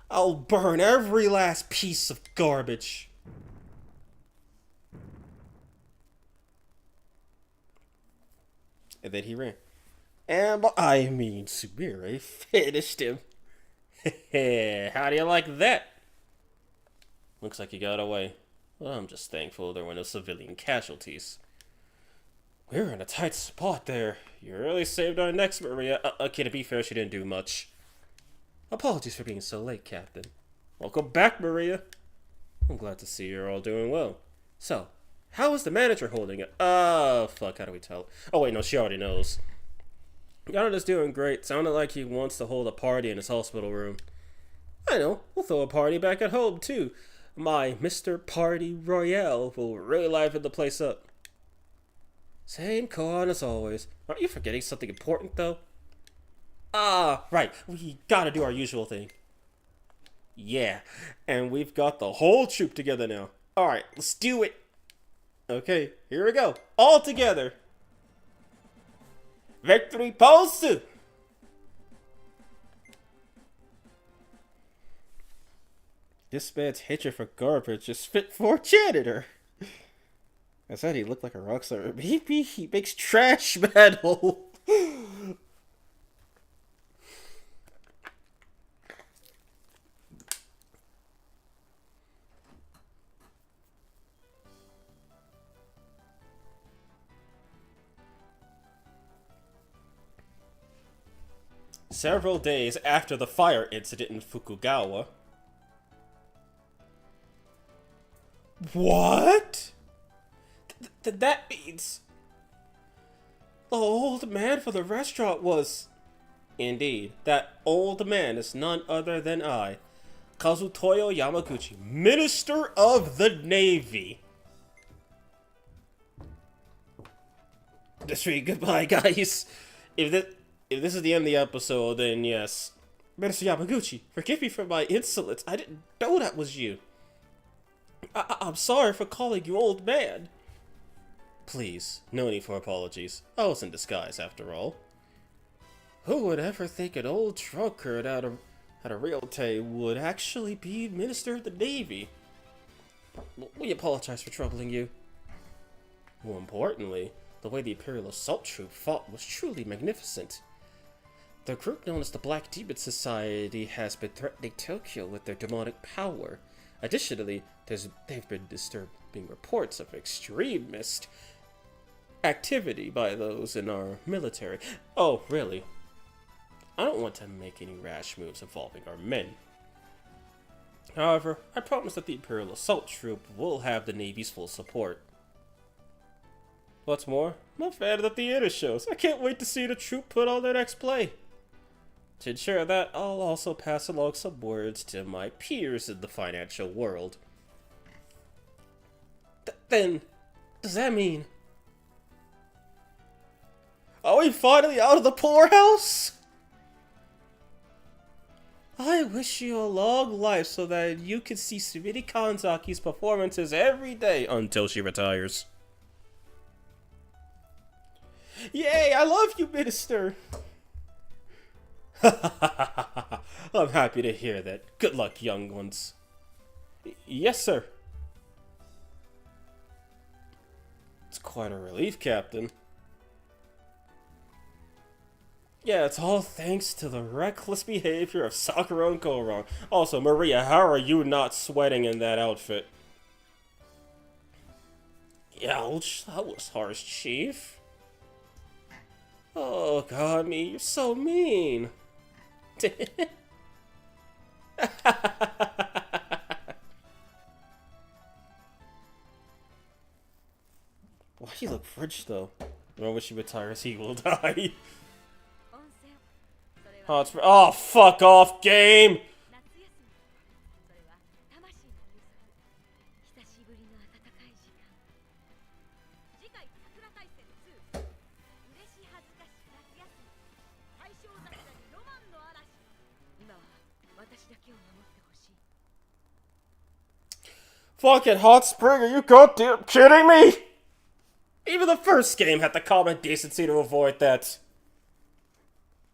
I'll burn every last piece of garbage. And then he ran. And I mean, Sumire finished him. How do you like that? Looks like he got away. Well, I'm just thankful there were no civilian casualties. We were in a tight spot there. You really saved our necks, Maria. Okay, to be fair, she didn't do much. Apologies for being so late, Captain. Welcome back, Maria. I'm glad to see you're all doing well. So, how is the manager holding it? Fuck, how do we tell? Oh, wait, no, she already knows. Yanoda's doing great. Sounded like he wants to hold a party in his hospital room. I know, we'll throw a party back at home, too. My Mr. Party Royale will really liven the place up. Same con as always. Aren't you forgetting something important, though? Right. We gotta do our usual thing. Yeah, and we've got the whole troop together now. Alright, let's do it. Okay, here we go. All together. Victory pose! This man's hatred for garbage is fit for a janitor. I said he looked like a rock star. Maybe he makes trash metal. Several days after the fire incident in Fukugawa. What? That means the old man for the restaurant was... Indeed, that old man is none other than I, Kazutoyo Yamaguchi, Minister of the Navy. Just read goodbye, guys. If this is the end of the episode, then yes. Minister Yamaguchi, forgive me for my insolence. I didn't know that was you. I'm sorry for calling you old man. Please, no need for apologies. I was in disguise, after all. Who would ever think an old drunkard out of Realte would actually be Minister of the Navy? We apologize for troubling you. More importantly, the way the Imperial Assault Troop fought was truly magnificent. The group known as the Black Demon Society has been threatening Tokyo with their demonic power. Additionally, they've been disturbing reports of extremist activity by those in our military. Oh, really? I don't want to make any rash moves involving our men. However, I promise that the Imperial Assault Troop will have the Navy's full support. What's more, I'm a fan of the theater shows. I can't wait to see the troop put on their next play. To ensure that, I'll also pass along some words to my peers in the financial world. Then, does that mean... Are we finally out of the poorhouse? I wish you a long life so that you can see Sumire Kanzaki's performances every day until she retires. Yay, I love you, Minister! I'm happy to hear that. Good luck, young ones. Yes, sir. It's quite a relief, Captain. Yeah, it's all thanks to the reckless behavior of Sakura and Goron. Also, Maria, how are you not sweating in that outfit? Ouch, that was harsh, Chief. Oh, God, you're so mean. Why do you look French, though? When she retires, he will die. Oh, fuck off, game! Fucking Hot Spring, are you goddamn kidding me? Even the first game had the common decency to avoid that.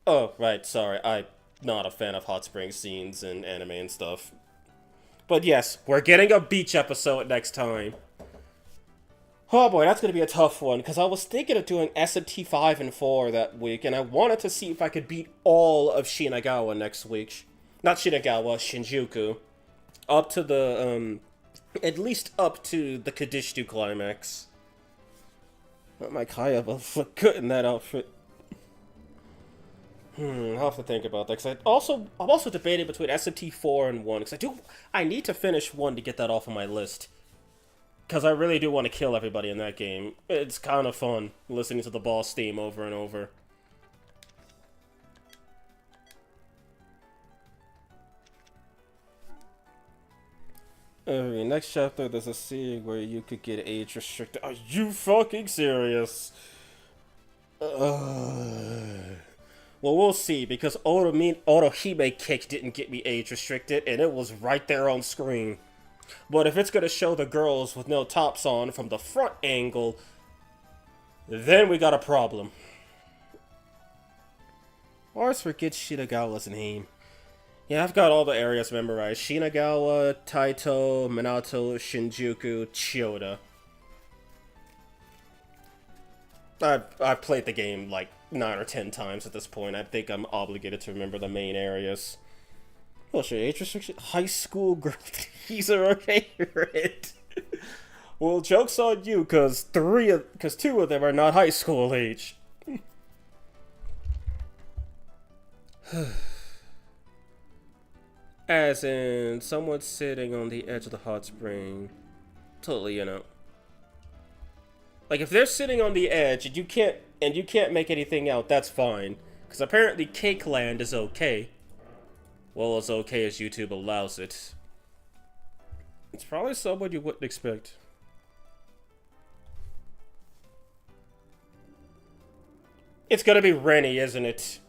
Oh, right, sorry, I'm not a fan of hot spring scenes in anime and stuff. But yes, we're getting a beach episode next time. Oh boy, that's gonna be a tough one, because I was thinking of doing SMT 5 and 4 that week, and I wanted to see if I could beat all of Shinagawa next week. Not Shinagawa, Shinjuku. Up to the, at least up to the Kadishtu climax. But my Kaya will look good in that outfit. I'll have to think about that, because I'm also debating between SMT 4 and 1, because I need to finish 1 to get that off of my list. Because I really do want to kill everybody in that game. It's kind of fun, listening to the boss theme over and over. Next chapter, there's a scene where you could get age restricted. Are you fucking serious? Well, we'll see, because Otohime Kick didn't get me age restricted, and it was right there on screen. But if it's gonna show the girls with no tops on from the front angle, then we got a problem. I always forget Shinagawa's name. Yeah, I've got all the areas memorized. Shinagawa, Taito, Minato, Shinjuku, Chiyoda. I've played the game like 9 or 10 times at this point. I think I'm obligated to remember the main areas. Well, sure, age restriction. High school girl. These are our favorite. Well, joke's on you, because 2 of them are not high school age. As in, someone sitting on the edge of the hot spring. Totally, you know. Like, if they're sitting on the edge and you can't make anything out, that's fine. Because apparently Cake Land is okay. Well, as okay as YouTube allows it. It's probably someone you wouldn't expect. It's gonna be Rennie, isn't it?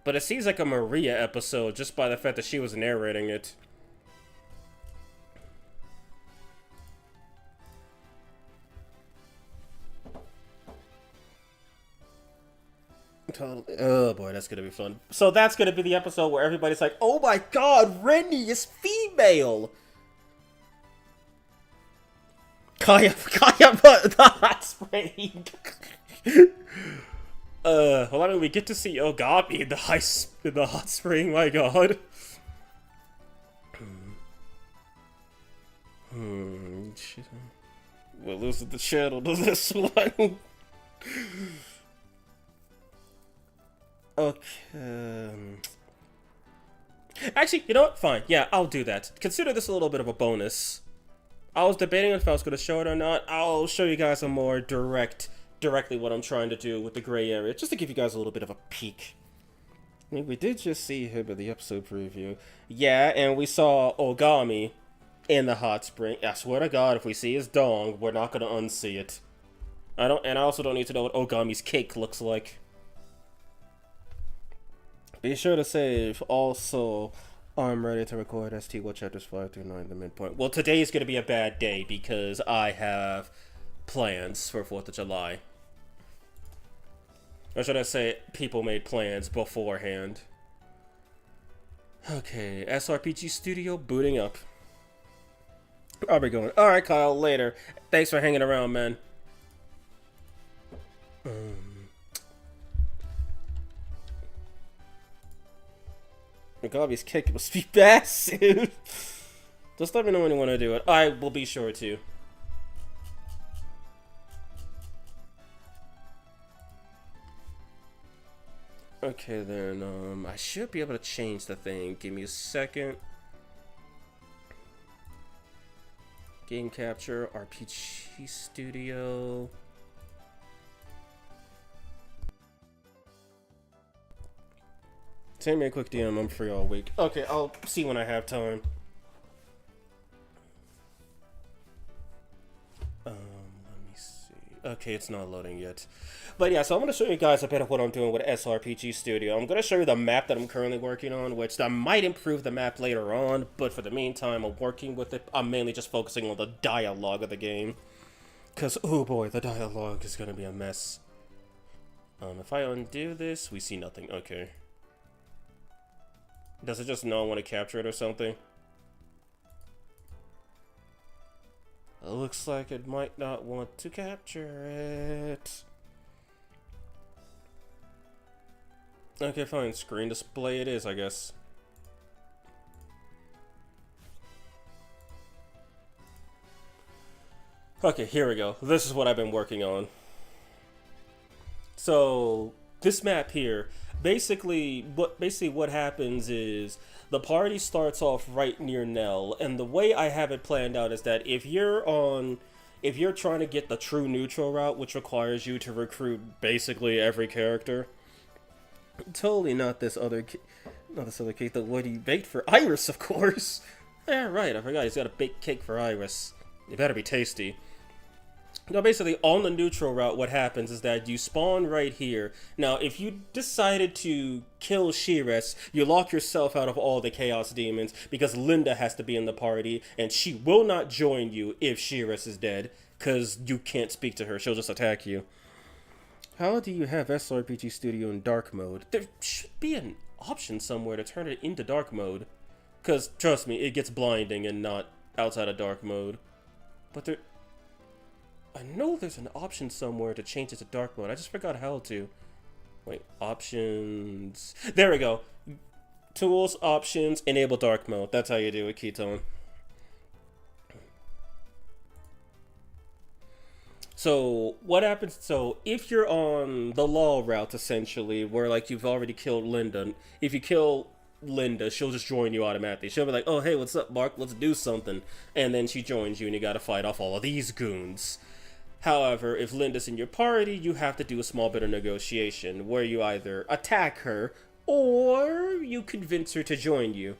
But it seems like a Maria episode just by the fact that she was narrating it. Totally. Oh boy, that's gonna be fun. So that's gonna be the episode where everybody's like, "Oh my God, Rennie is female." Kaya, but the hot spring. Well, I mean, we get to see Ogami in the hot spring. My God. We're losing the channel to this one. Okay. Actually, you know what? Fine. Yeah, I'll do that. Consider this a little bit of a bonus. I was debating if I was going to show it or not. I'll show you guys a more directly what I'm trying to do with the gray area, just to give you guys a little bit of a peek. I mean, we did just see him in the episode preview. Yeah, and we saw Ogami in the hot spring. I swear to God, if we see his dong, we're not going to unsee it. I also don't need to know what Ogami's cake looks like. Be sure to save. Also, I'm ready to record ST What Chapters 5 through 9, the midpoint. Well, today is going to be a bad day because I have plans for 4th of July. Or should I say, people made plans beforehand. Okay, SRPG Studio booting up. I'll be going. Alright, Kyle, later. Thanks for hanging around, man. Mugabe's kick must be massive. Just let me know when you want to do it. I will be sure to. Okay then, I should be able to change the thing. Give me a second. Game capture, RPG Studio. Send me a quick DM, I'm free all week. Okay, I'll see when I have time. Let me see. Okay, it's not loading yet. But yeah, so I'm going to show you guys a bit of what I'm doing with SRPG Studio. I'm going to show you the map that I'm currently working on, which I might improve the map later on, but for the meantime, I'm working with it. I'm mainly just focusing on the dialogue of the game. Because, oh boy, the dialogue is going to be a mess. If I undo this, we see nothing. Okay. Does it just not want to capture it or something? It looks like it might not want to capture it. Okay, fine. Screen display it is, I guess. Okay, here we go. This is what I've been working on. So, this map here, basically what happens is the party starts off right near Nell, and the way I have it planned out is that if you're trying to get the true neutral route, which requires you to recruit basically every character, totally not this other cake, the what you baked for Iris, of course. Yeah, right, I forgot he's got a baked cake for Iris. It better be tasty. Now, basically, on the neutral route, what happens is that you spawn right here. Now, if you decided to kill Shires, you lock yourself out of all the Chaos Demons, because Linda has to be in the party, and she will not join you if Shires is dead, because you can't speak to her. She'll just attack you. How do you have SRPG Studio in dark mode? There should be an option somewhere to turn it into dark mode, because, trust me, it gets blinding and not outside of dark mode. But I know there's an option somewhere to change it to dark mode. I just forgot how to. Wait, options. There we go. Tools, options, enable dark mode. That's how you do it, Ketone. So, what happens? So, if you're on the law route, essentially, where, like, you've already killed Linda, if you kill Linda, she'll just join you automatically. She'll be like, oh, hey, what's up, Mark? Let's do something. And then she joins you, and you gotta fight off all of these goons. However, if Linda's in your party, you have to do a small bit of negotiation where you either attack her or you convince her to join you.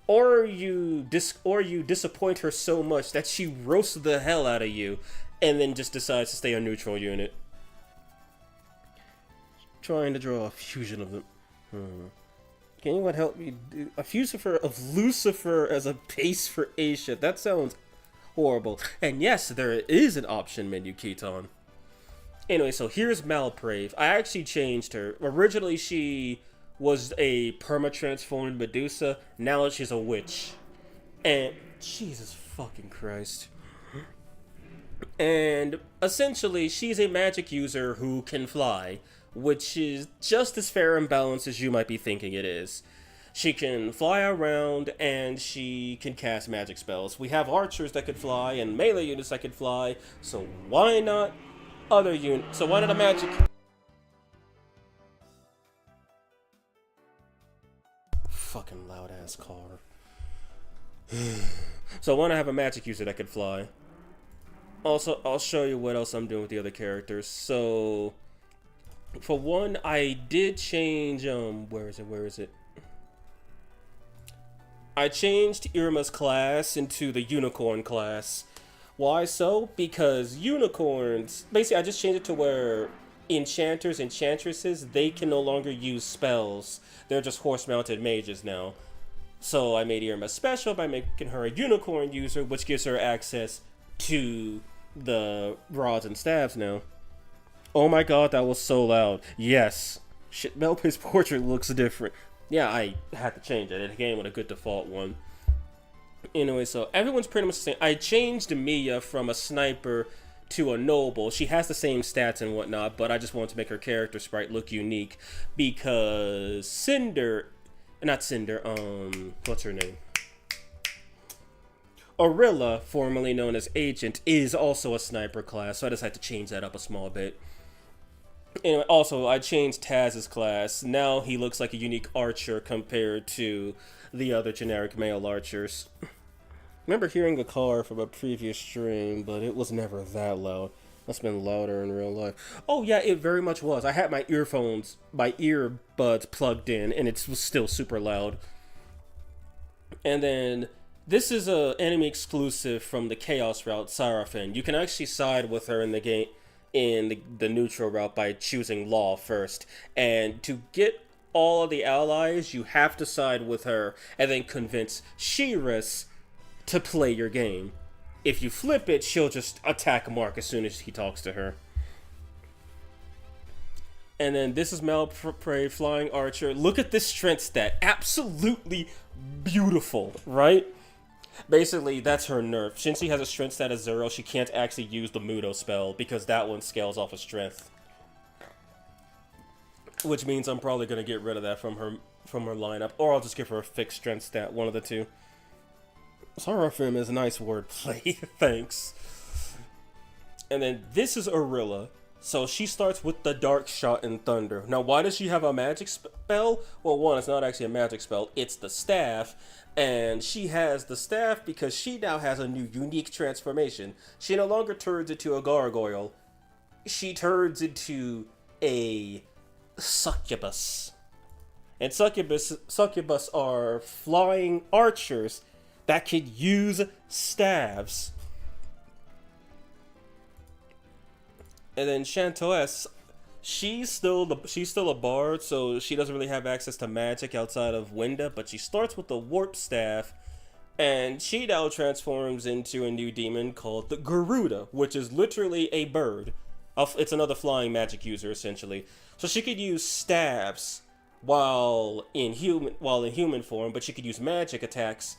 Or you disappoint her so much that she roasts the hell out of you and then just decides to stay a neutral unit. Trying to draw a fusion of them. Can anyone help me do a fusifer of Lucifer as a base for Asia? That sounds horrible. And yes, there is an option menu, Keaton. Anyway, so here's Malprave. I actually changed her. Originally, she was a perma-transformed Medusa. Now she's a witch. And Jesus fucking Christ. And essentially, she's a magic user who can fly, which is just as fair and balanced as you might be thinking it is. She can fly around, and she can cast magic spells. We have archers that could fly, and melee units that could fly, so why not other units? So why not a magic... Fucking loud-ass car. So why not have a magic user that could fly? Also, I'll show you what else I'm doing with the other characters. So, for one, I did change, where is it? I changed Irma's class into the Unicorn class. Why so? Because unicorns, basically I just changed it to where enchanters, enchantresses, they can no longer use spells. They're just horse-mounted mages now. So I made Irma special by making her a unicorn user, which gives her access to the rods and staves now. Oh my god, that was so loud. Yes. Shit, Melpay's portrait looks different. Yeah, I had to change it. It came with a good default one. Anyway, so everyone's pretty much the same. I changed Mia from a sniper to a noble. She has the same stats and whatnot, but I just wanted to make her character sprite look unique because what's her name? Orilla, formerly known as Agent, is also a sniper class, so I decided to change that up a small bit. Anyway, also, I changed Taz's class. Now he looks like a unique archer compared to the other generic male archers. Remember hearing a car from a previous stream, but it was never that loud. Must have been louder in real life. Oh yeah, it very much was. I had my earbuds plugged in, and it was still super loud. And then, this is a enemy exclusive from the Chaos route, Sarafin. You can actually side with her in the game. in the neutral route by choosing Law first. And to get all of the allies, you have to side with her and then convince Shiras to play your game. If you flip it, she'll just attack Mark as soon as he talks to her. And then this is Malprey, Flying Archer. Look at this strength stat. Absolutely beautiful, right? Basically, that's her nerf. Since she has a strength stat of 0, she can't actually use the Mudo spell because that one scales off of strength. Which means I'm probably going to get rid of that from her lineup. Or I'll just give her a fixed strength stat, one of the two. Seraphim is a nice wordplay. Thanks. And then this is Orilla. So she starts with the Dark Shot and Thunder. Now, why does she have a magic spell? Well, one, it's not actually a magic spell. It's the staff. And she has the staff because she now has a new unique transformation. She no longer turns into a gargoyle. She turns into a succubus. And succubus are flying archers that could use staves. And then Shantoes, she's still a bard, so she doesn't really have access to magic outside of Winda, but she starts with the warp staff, and she now transforms into a new demon called the Garuda, which is literally a bird. It's another flying magic user, essentially. So she could use staves while in human form, but she could use magic attacks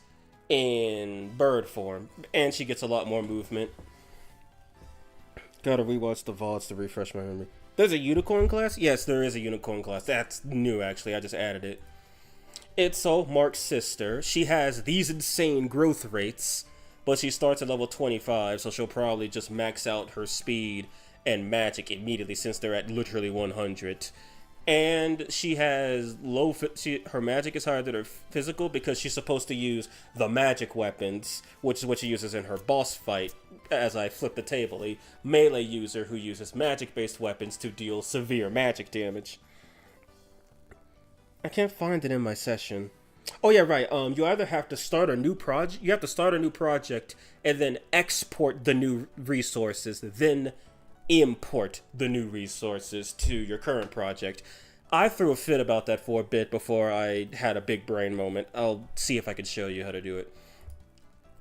in bird form, and she gets a lot more movement. Gotta rewatch the VODs to refresh my memory. There's a unicorn class? Yes, there is a unicorn class. That's new, actually. I just added it. Itzo, Mark's sister. She has these insane growth rates, but she starts at level 25, so she'll probably just max out her speed and magic immediately since they're at literally 100. And she has her magic is higher than her physical because she's supposed to use the magic weapons, which is what she uses in her boss fight. As I flip the table, a melee user who uses magic-based weapons to deal severe magic damage. I can't find it in my session. Oh yeah, right. You either have to start a new project. You have to start a new project and then export the new resources, then import the new resources to your current project. I threw a fit about that for a bit before I had a big brain moment. I'll see if I can show you how to do it.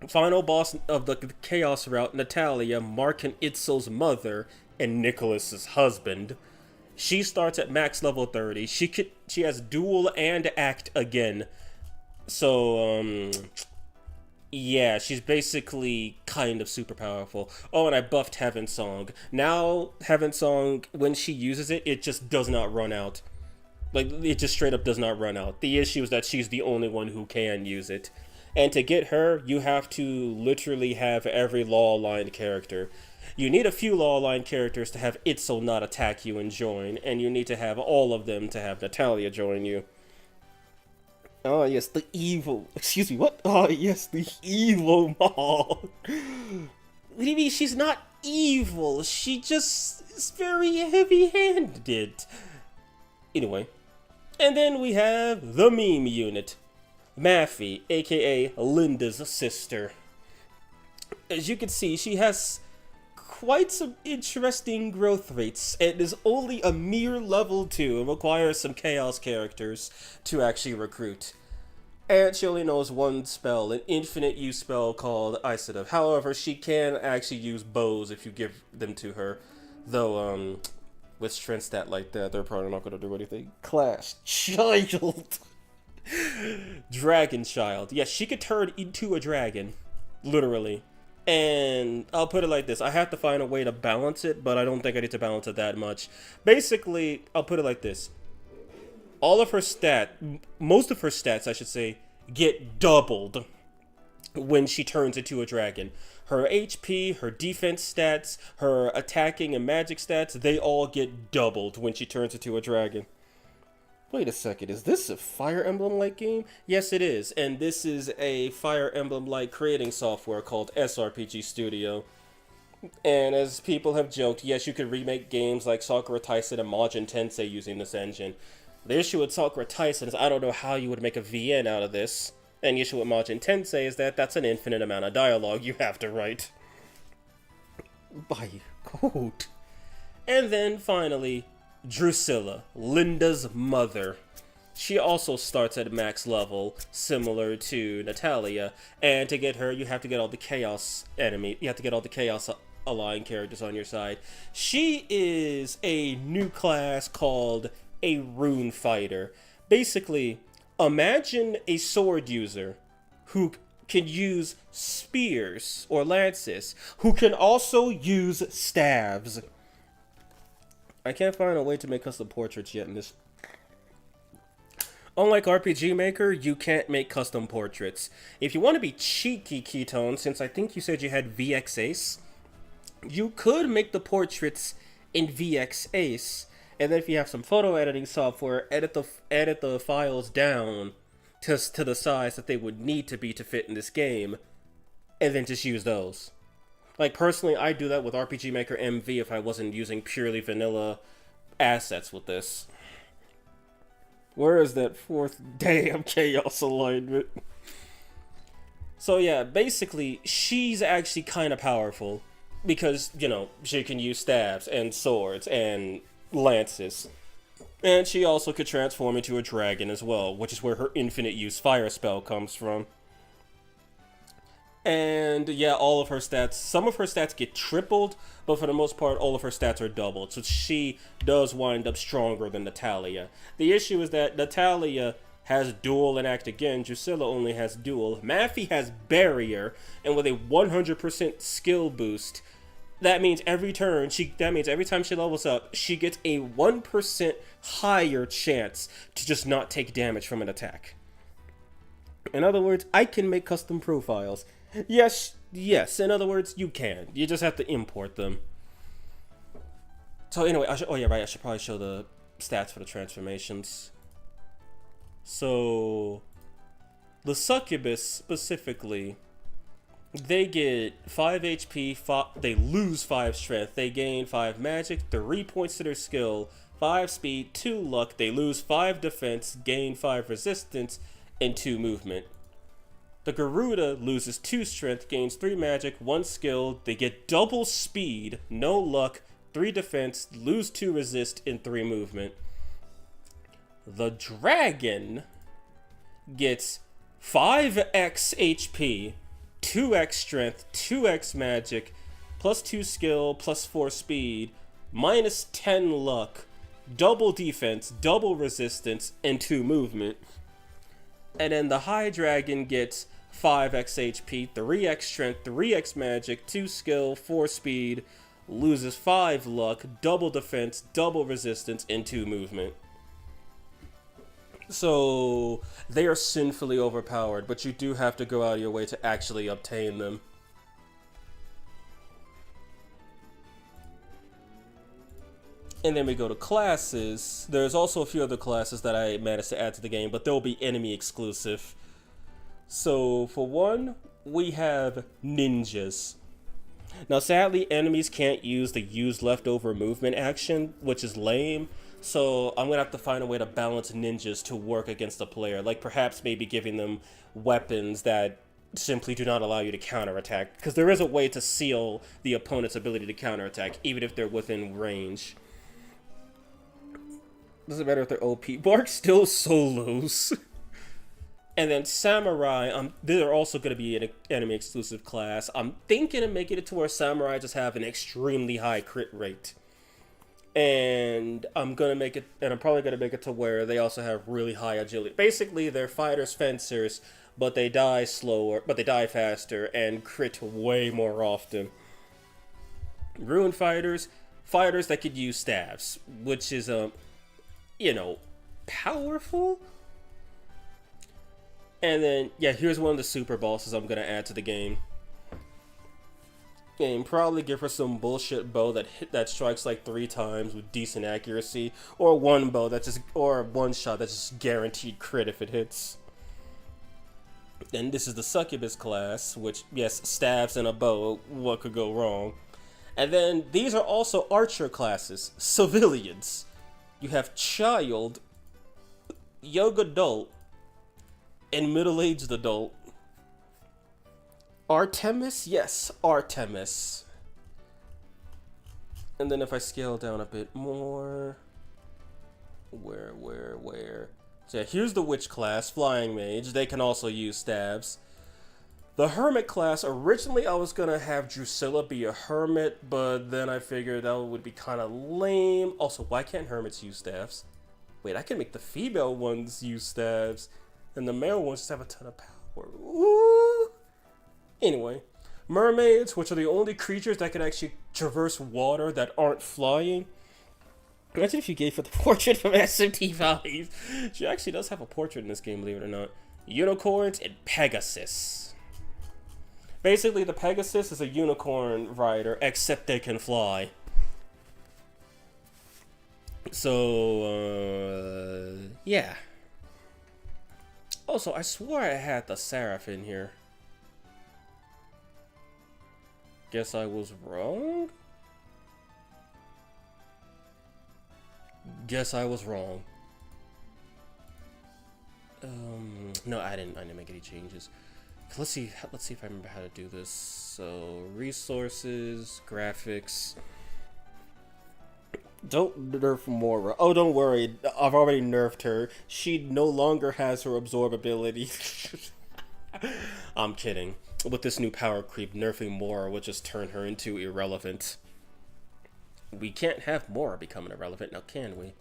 Final boss of the Chaos route, Natalia, Mark and Itzo's mother, and Nicholas's husband. She starts at max level 30. She has duel and act again. So, yeah, she's basically kind of super powerful. Oh, and I buffed Heaven Song. Now, Heaven Song, when she uses it, it just does not run out. Like, it just straight up does not run out. The issue is that she's the only one who can use it. And to get her, you have to literally have every law-aligned character. You need a few law-aligned characters to have Itzo not attack you and join, and you need to have all of them to have Natalia join you. Oh yes, the evil... Excuse me, what? Oh yes, the evil Maul. What do you mean? She's not evil. She just is very heavy-handed. Anyway. And then we have the meme unit. Maffy, aka Linda's sister. As you can see, she has quite some interesting growth rates and is only a mere level 2 and requires some chaos characters to actually recruit. And she only knows one spell, an infinite use spell called Isodav. However, she can actually use bows if you give them to her. Though, with strength stat like that, they're probably not going to do anything. Class Child. Dragon Child. Yes, she could turn into a dragon. Literally. And I'll put it like this. I have to find a way to balance it, but I don't think I need to balance it that much. Basically, I'll put it like this. All of her most of her stats, I should say, get doubled when she turns into a dragon. Her HP, her defense stats, her attacking and magic stats, they all get doubled when she turns into a dragon. Wait a second, is this a Fire Emblem-like game? Yes, it is, and this is a Fire Emblem-like creating software called SRPG Studio. And as people have joked, yes, you could remake games like Sakura Taisen and Majin Tensei using this engine. The issue with Sakura Taisen is I don't know how you would make a VN out of this. And the issue with Majin Tensei is that that's an infinite amount of dialogue you have to write. By code. And then finally, Drusilla, Linda's mother. She also starts at max level, similar to Natalia. And to get her, you have to get all the Chaos you have to get all the Chaos Align characters on your side. She is a new class called a Rune Fighter. Basically, imagine a sword user who can use spears or lances, who can also use staves. I can't find a way to make custom portraits yet in this. Unlike RPG Maker, you can't make custom portraits. If you want to be cheeky, Ketone, since I think you said you had VX Ace, you could make the portraits in VX Ace, and then if you have some photo editing software, edit the files down to the size that they would need to be to fit in this game, and then just use those. Like, personally, I do that with RPG Maker MV if I wasn't using purely vanilla assets with this. Where is that fourth damn Chaos alignment? So yeah, basically, she's actually kind of powerful. Because, you know, she can use staves and swords and lances. And she also could transform into a dragon as well, which is where her infinite use fire spell comes from. And yeah, all of her stats, some of her stats get tripled, but for the most part, all of her stats are doubled. So she does wind up stronger than Natalia. The issue is that Natalia has dual and act again. Drusilla only has dual. Maffy has barrier, and with a 100% skill boost, that means every time she levels up, she gets a 1% higher chance to just not take damage from an attack. In other words, I can make custom profiles. Yes, in other words, you can. You just have to import them. So anyway, I should probably show the stats for the transformations. So, the Succubus specifically, they get 5 HP, they lose 5 strength, they gain 5 magic, 3 points to their skill, 5 speed, 2 luck, they lose 5 defense, gain 5 resistance, and 2 movement. The Garuda loses 2 strength, gains 3 magic, 1 skill, they get double speed, no luck, 3 defense, lose 2 resist, and 3 movement. The Dragon gets 5x HP, 2x strength, 2x magic, plus 2 skill, plus 4 speed, minus 10 luck, double defense, double resistance, and 2 movement. And then the High Dragon gets 5x HP, 3x strength, 3x magic, 2 skill, 4 speed, loses 5 luck, double defense, double resistance, and 2 movement. So they are sinfully overpowered, but you do have to go out of your way to actually obtain them. And then we go to classes. There's also a few other classes that I managed to add to the game, but they'll be enemy exclusive. So for one, we have ninjas. Now sadly, enemies can't use the use leftover movement action, which is lame. So I'm gonna have to find a way to balance ninjas to work against the player, like perhaps maybe giving them weapons that simply do not allow you to counterattack, because there is a way to seal the opponent's ability to counterattack, even if they're within range. Doesn't matter if they're OP. Bark still solos. And then Samurai, they're also going to be an enemy exclusive class. I'm thinking of making it to where Samurai just have an extremely high crit rate. And I'm probably gonna make it to where they also have really high agility. Basically, they're fighters, fencers, but they die slower, but they die faster and crit way more often. Rune fighters that could use staves, which is powerful. And then here's one of the super bosses I'm gonna add to the game. And probably give her some bullshit bow that strikes like 3 times with decent accuracy, or one shot that's just guaranteed crit if it hits. And this is the Succubus class, which yes, staves and a bow. What could go wrong? And then these are also archer classes, civilians. You have child, young adult, and middle-aged adult. Artemis? Yes, Artemis. And then if I scale down a bit more, where? So yeah, here's the witch class, flying mage. They can also use stabs. The hermit class, originally I was gonna have Drusilla be a hermit, but then I figured that would be kind of lame. Also, why can't hermits use staves? Wait, I can make the female ones use stabs, and the male ones just have a ton of power. Ooh. Anyway, mermaids, which are the only creatures that can actually traverse water that aren't flying. Imagine if you gave her the portrait from SMT5. She actually does have a portrait in this game, believe it or not. Unicorns and Pegasus. Basically, the Pegasus is a unicorn rider, except they can fly. So, yeah. Also, I swore I had the Seraph in here. Guess I was wrong? Guess I was wrong. No, I didn't make any changes. Let's see if I remember how to do this. So, resources, graphics. Don't nerf Mora. Oh, don't worry. I've already nerfed her. She no longer has her absorb ability. I'm kidding. With this new power creep, nerfing Mora will just turn her into irrelevant. We can't have Mora becoming irrelevant, now can we?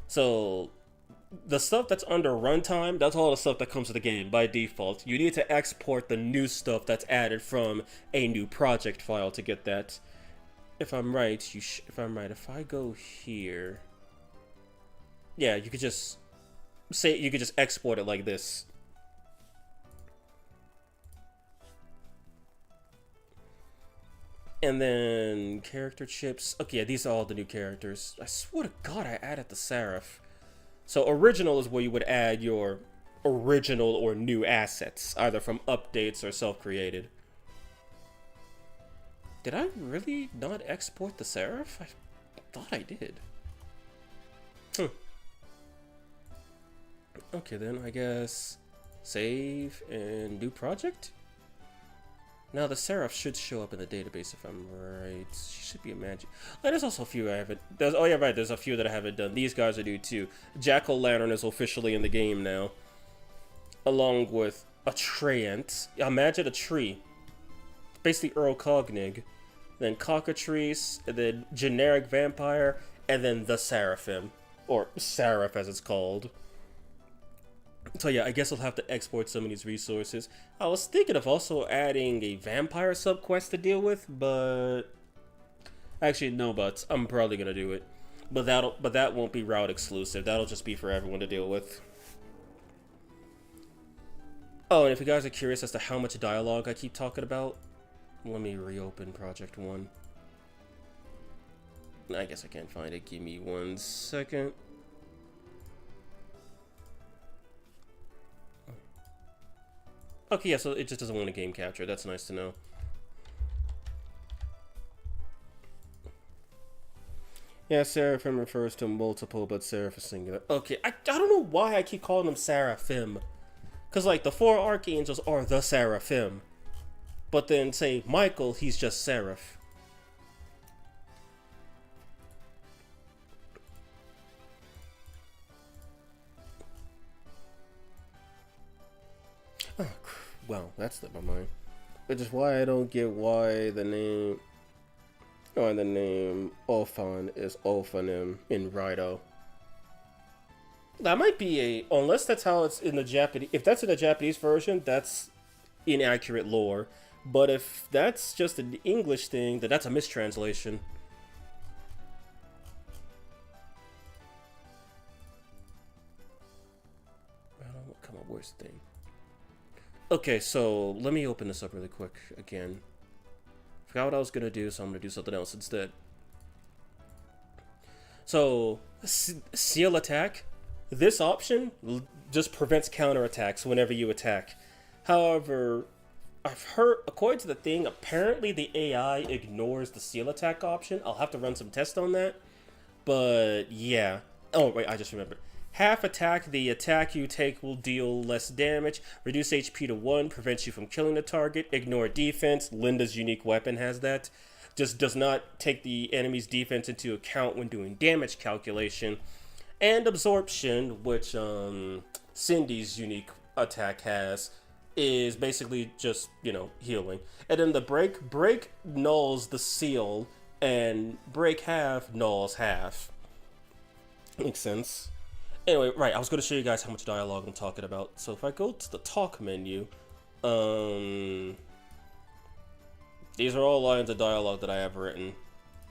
So, the stuff that's under runtime, that's all the stuff that comes to the game by default. You need to export the new stuff that's added from a new project file to get that. If I'm right, if I go here, yeah, you could just export it like this. And then character chips. Okay, yeah, these are all the new characters. I swear to God, I added the Seraph. So original is where you would add your original or new assets, either from updates or self-created. Did I really not export the Seraph? I thought I did. Okay, then I guess save and new project? Now the Seraph should show up in the database if I'm right. She should be a magic. Oh, there's also a few I haven't. Oh yeah, right. There's a few that I haven't done. These guys are new too. Jack-o'-lantern is officially in the game now, along with a treant. Imagine a tree. Basically Earl Cognig, then Cockatrice, and then generic vampire, and then the Seraphim, or Seraph as it's called. So yeah, I guess I'll have to export some of these resources. I was thinking of also adding a vampire subquest to deal with, but actually no buts. I'm probably gonna do it, but that won't be route exclusive. That'll just be for everyone to deal with. Oh, and if you guys are curious as to how much dialogue I keep talking about, let me reopen Project 1. I guess I can't find it. Give me 1 second. Okay, yeah, so it just doesn't want a game capture. That's nice to know. Yeah, Seraphim refers to multiple, but Seraph is singular. Okay, I don't know why I keep calling them Seraphim. Because, like, the 4 archangels are the Seraphim. But then, say, Michael, he's just Seraph. Oh, well, that slipped my mind. Which is why I don't get why the name Ophan is Ophanim in Raido. That might be unless that's how it's in the Japanese. If that's in the Japanese version, that's inaccurate lore. But if that's just an English thing, then that's a mistranslation. Come on, where's the thing? Okay, so let me open this up really quick again. Forgot what I was gonna do, so I'm gonna do something else instead. So, seal attack. This option just prevents counterattacks whenever you attack. However, I've heard, according to the thing, apparently the AI ignores the seal attack option. I'll have to run some tests on that. But, yeah. Oh, wait, I just remembered. Half attack, the attack you take will deal less damage. Reduce HP to 1, prevents you from killing the target. Ignore defense. Linda's unique weapon has that. just does not take the enemy's defense into account when doing damage calculation. And absorption, which Cindy's unique attack has, is basically just, healing. And then the break nulls the seal, and break half nulls half. Makes sense. Anyway, right, I was going to show you guys how much dialogue I'm talking about. So if I go to the talk menu, these are all lines of dialogue that I have written.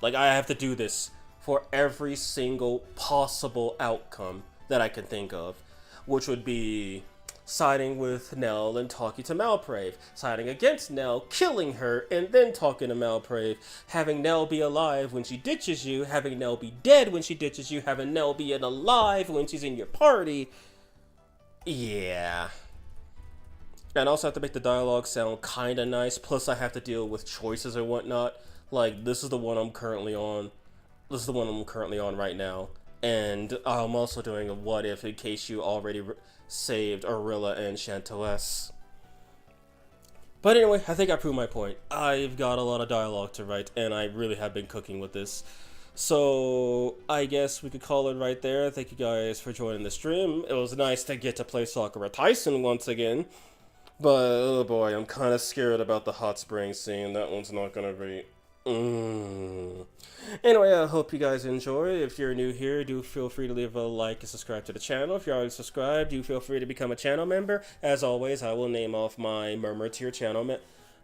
Like, I have to do this for every single possible outcome that I can think of, which would be siding with Nell and talking to Malprave, siding against Nell, killing her, and then talking to Malprave, having Nell be alive when she ditches you, having Nell be dead when she ditches you, having Nell be alive when she's in your party. Yeah. And I also have to make the dialogue sound kinda nice, plus I have to deal with choices and whatnot. Like, this is the one I'm currently on. This is the one I'm currently on right now. And I'm also doing a what if in case you already saved Arilla and Chantelesse. But anyway, I think I proved my point. I've got a lot of dialogue to write, and I really have been cooking with this. So I guess we could call it right there. Thank you guys for joining the stream. It was nice to get to play Sakura Taisen once again. But, oh boy, I'm kind of scared about the hot spring scene. That one's not gonna be... Anyway, I hope you guys enjoy. If you're new here, do feel free to leave a like and subscribe to the channel. If you're already subscribed, do feel free to become a channel member. As always, I will name off my Murmur tier channel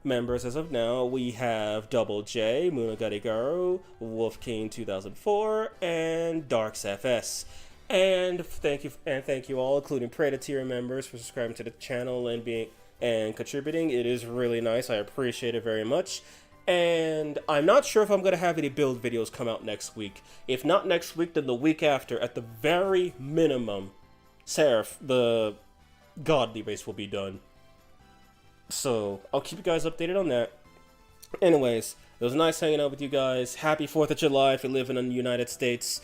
members as of now. We have Double J, Munagarigaru, Wolf King 2004, and Darks FS. And thank you all, including Predator tier members, for subscribing to the channel and contributing. It is really nice. I appreciate it very much. And I'm not sure if I'm going to have any build videos come out next week. If not next week, then the week after. At the very minimum, Seraph, the godly race, will be done. So, I'll keep you guys updated on that. Anyways, it was nice hanging out with you guys. Happy 4th of July if you live in the United States.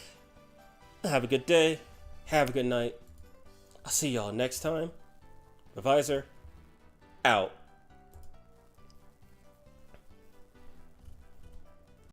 Have a good day. Have a good night. I'll see y'all next time. Revisor, out.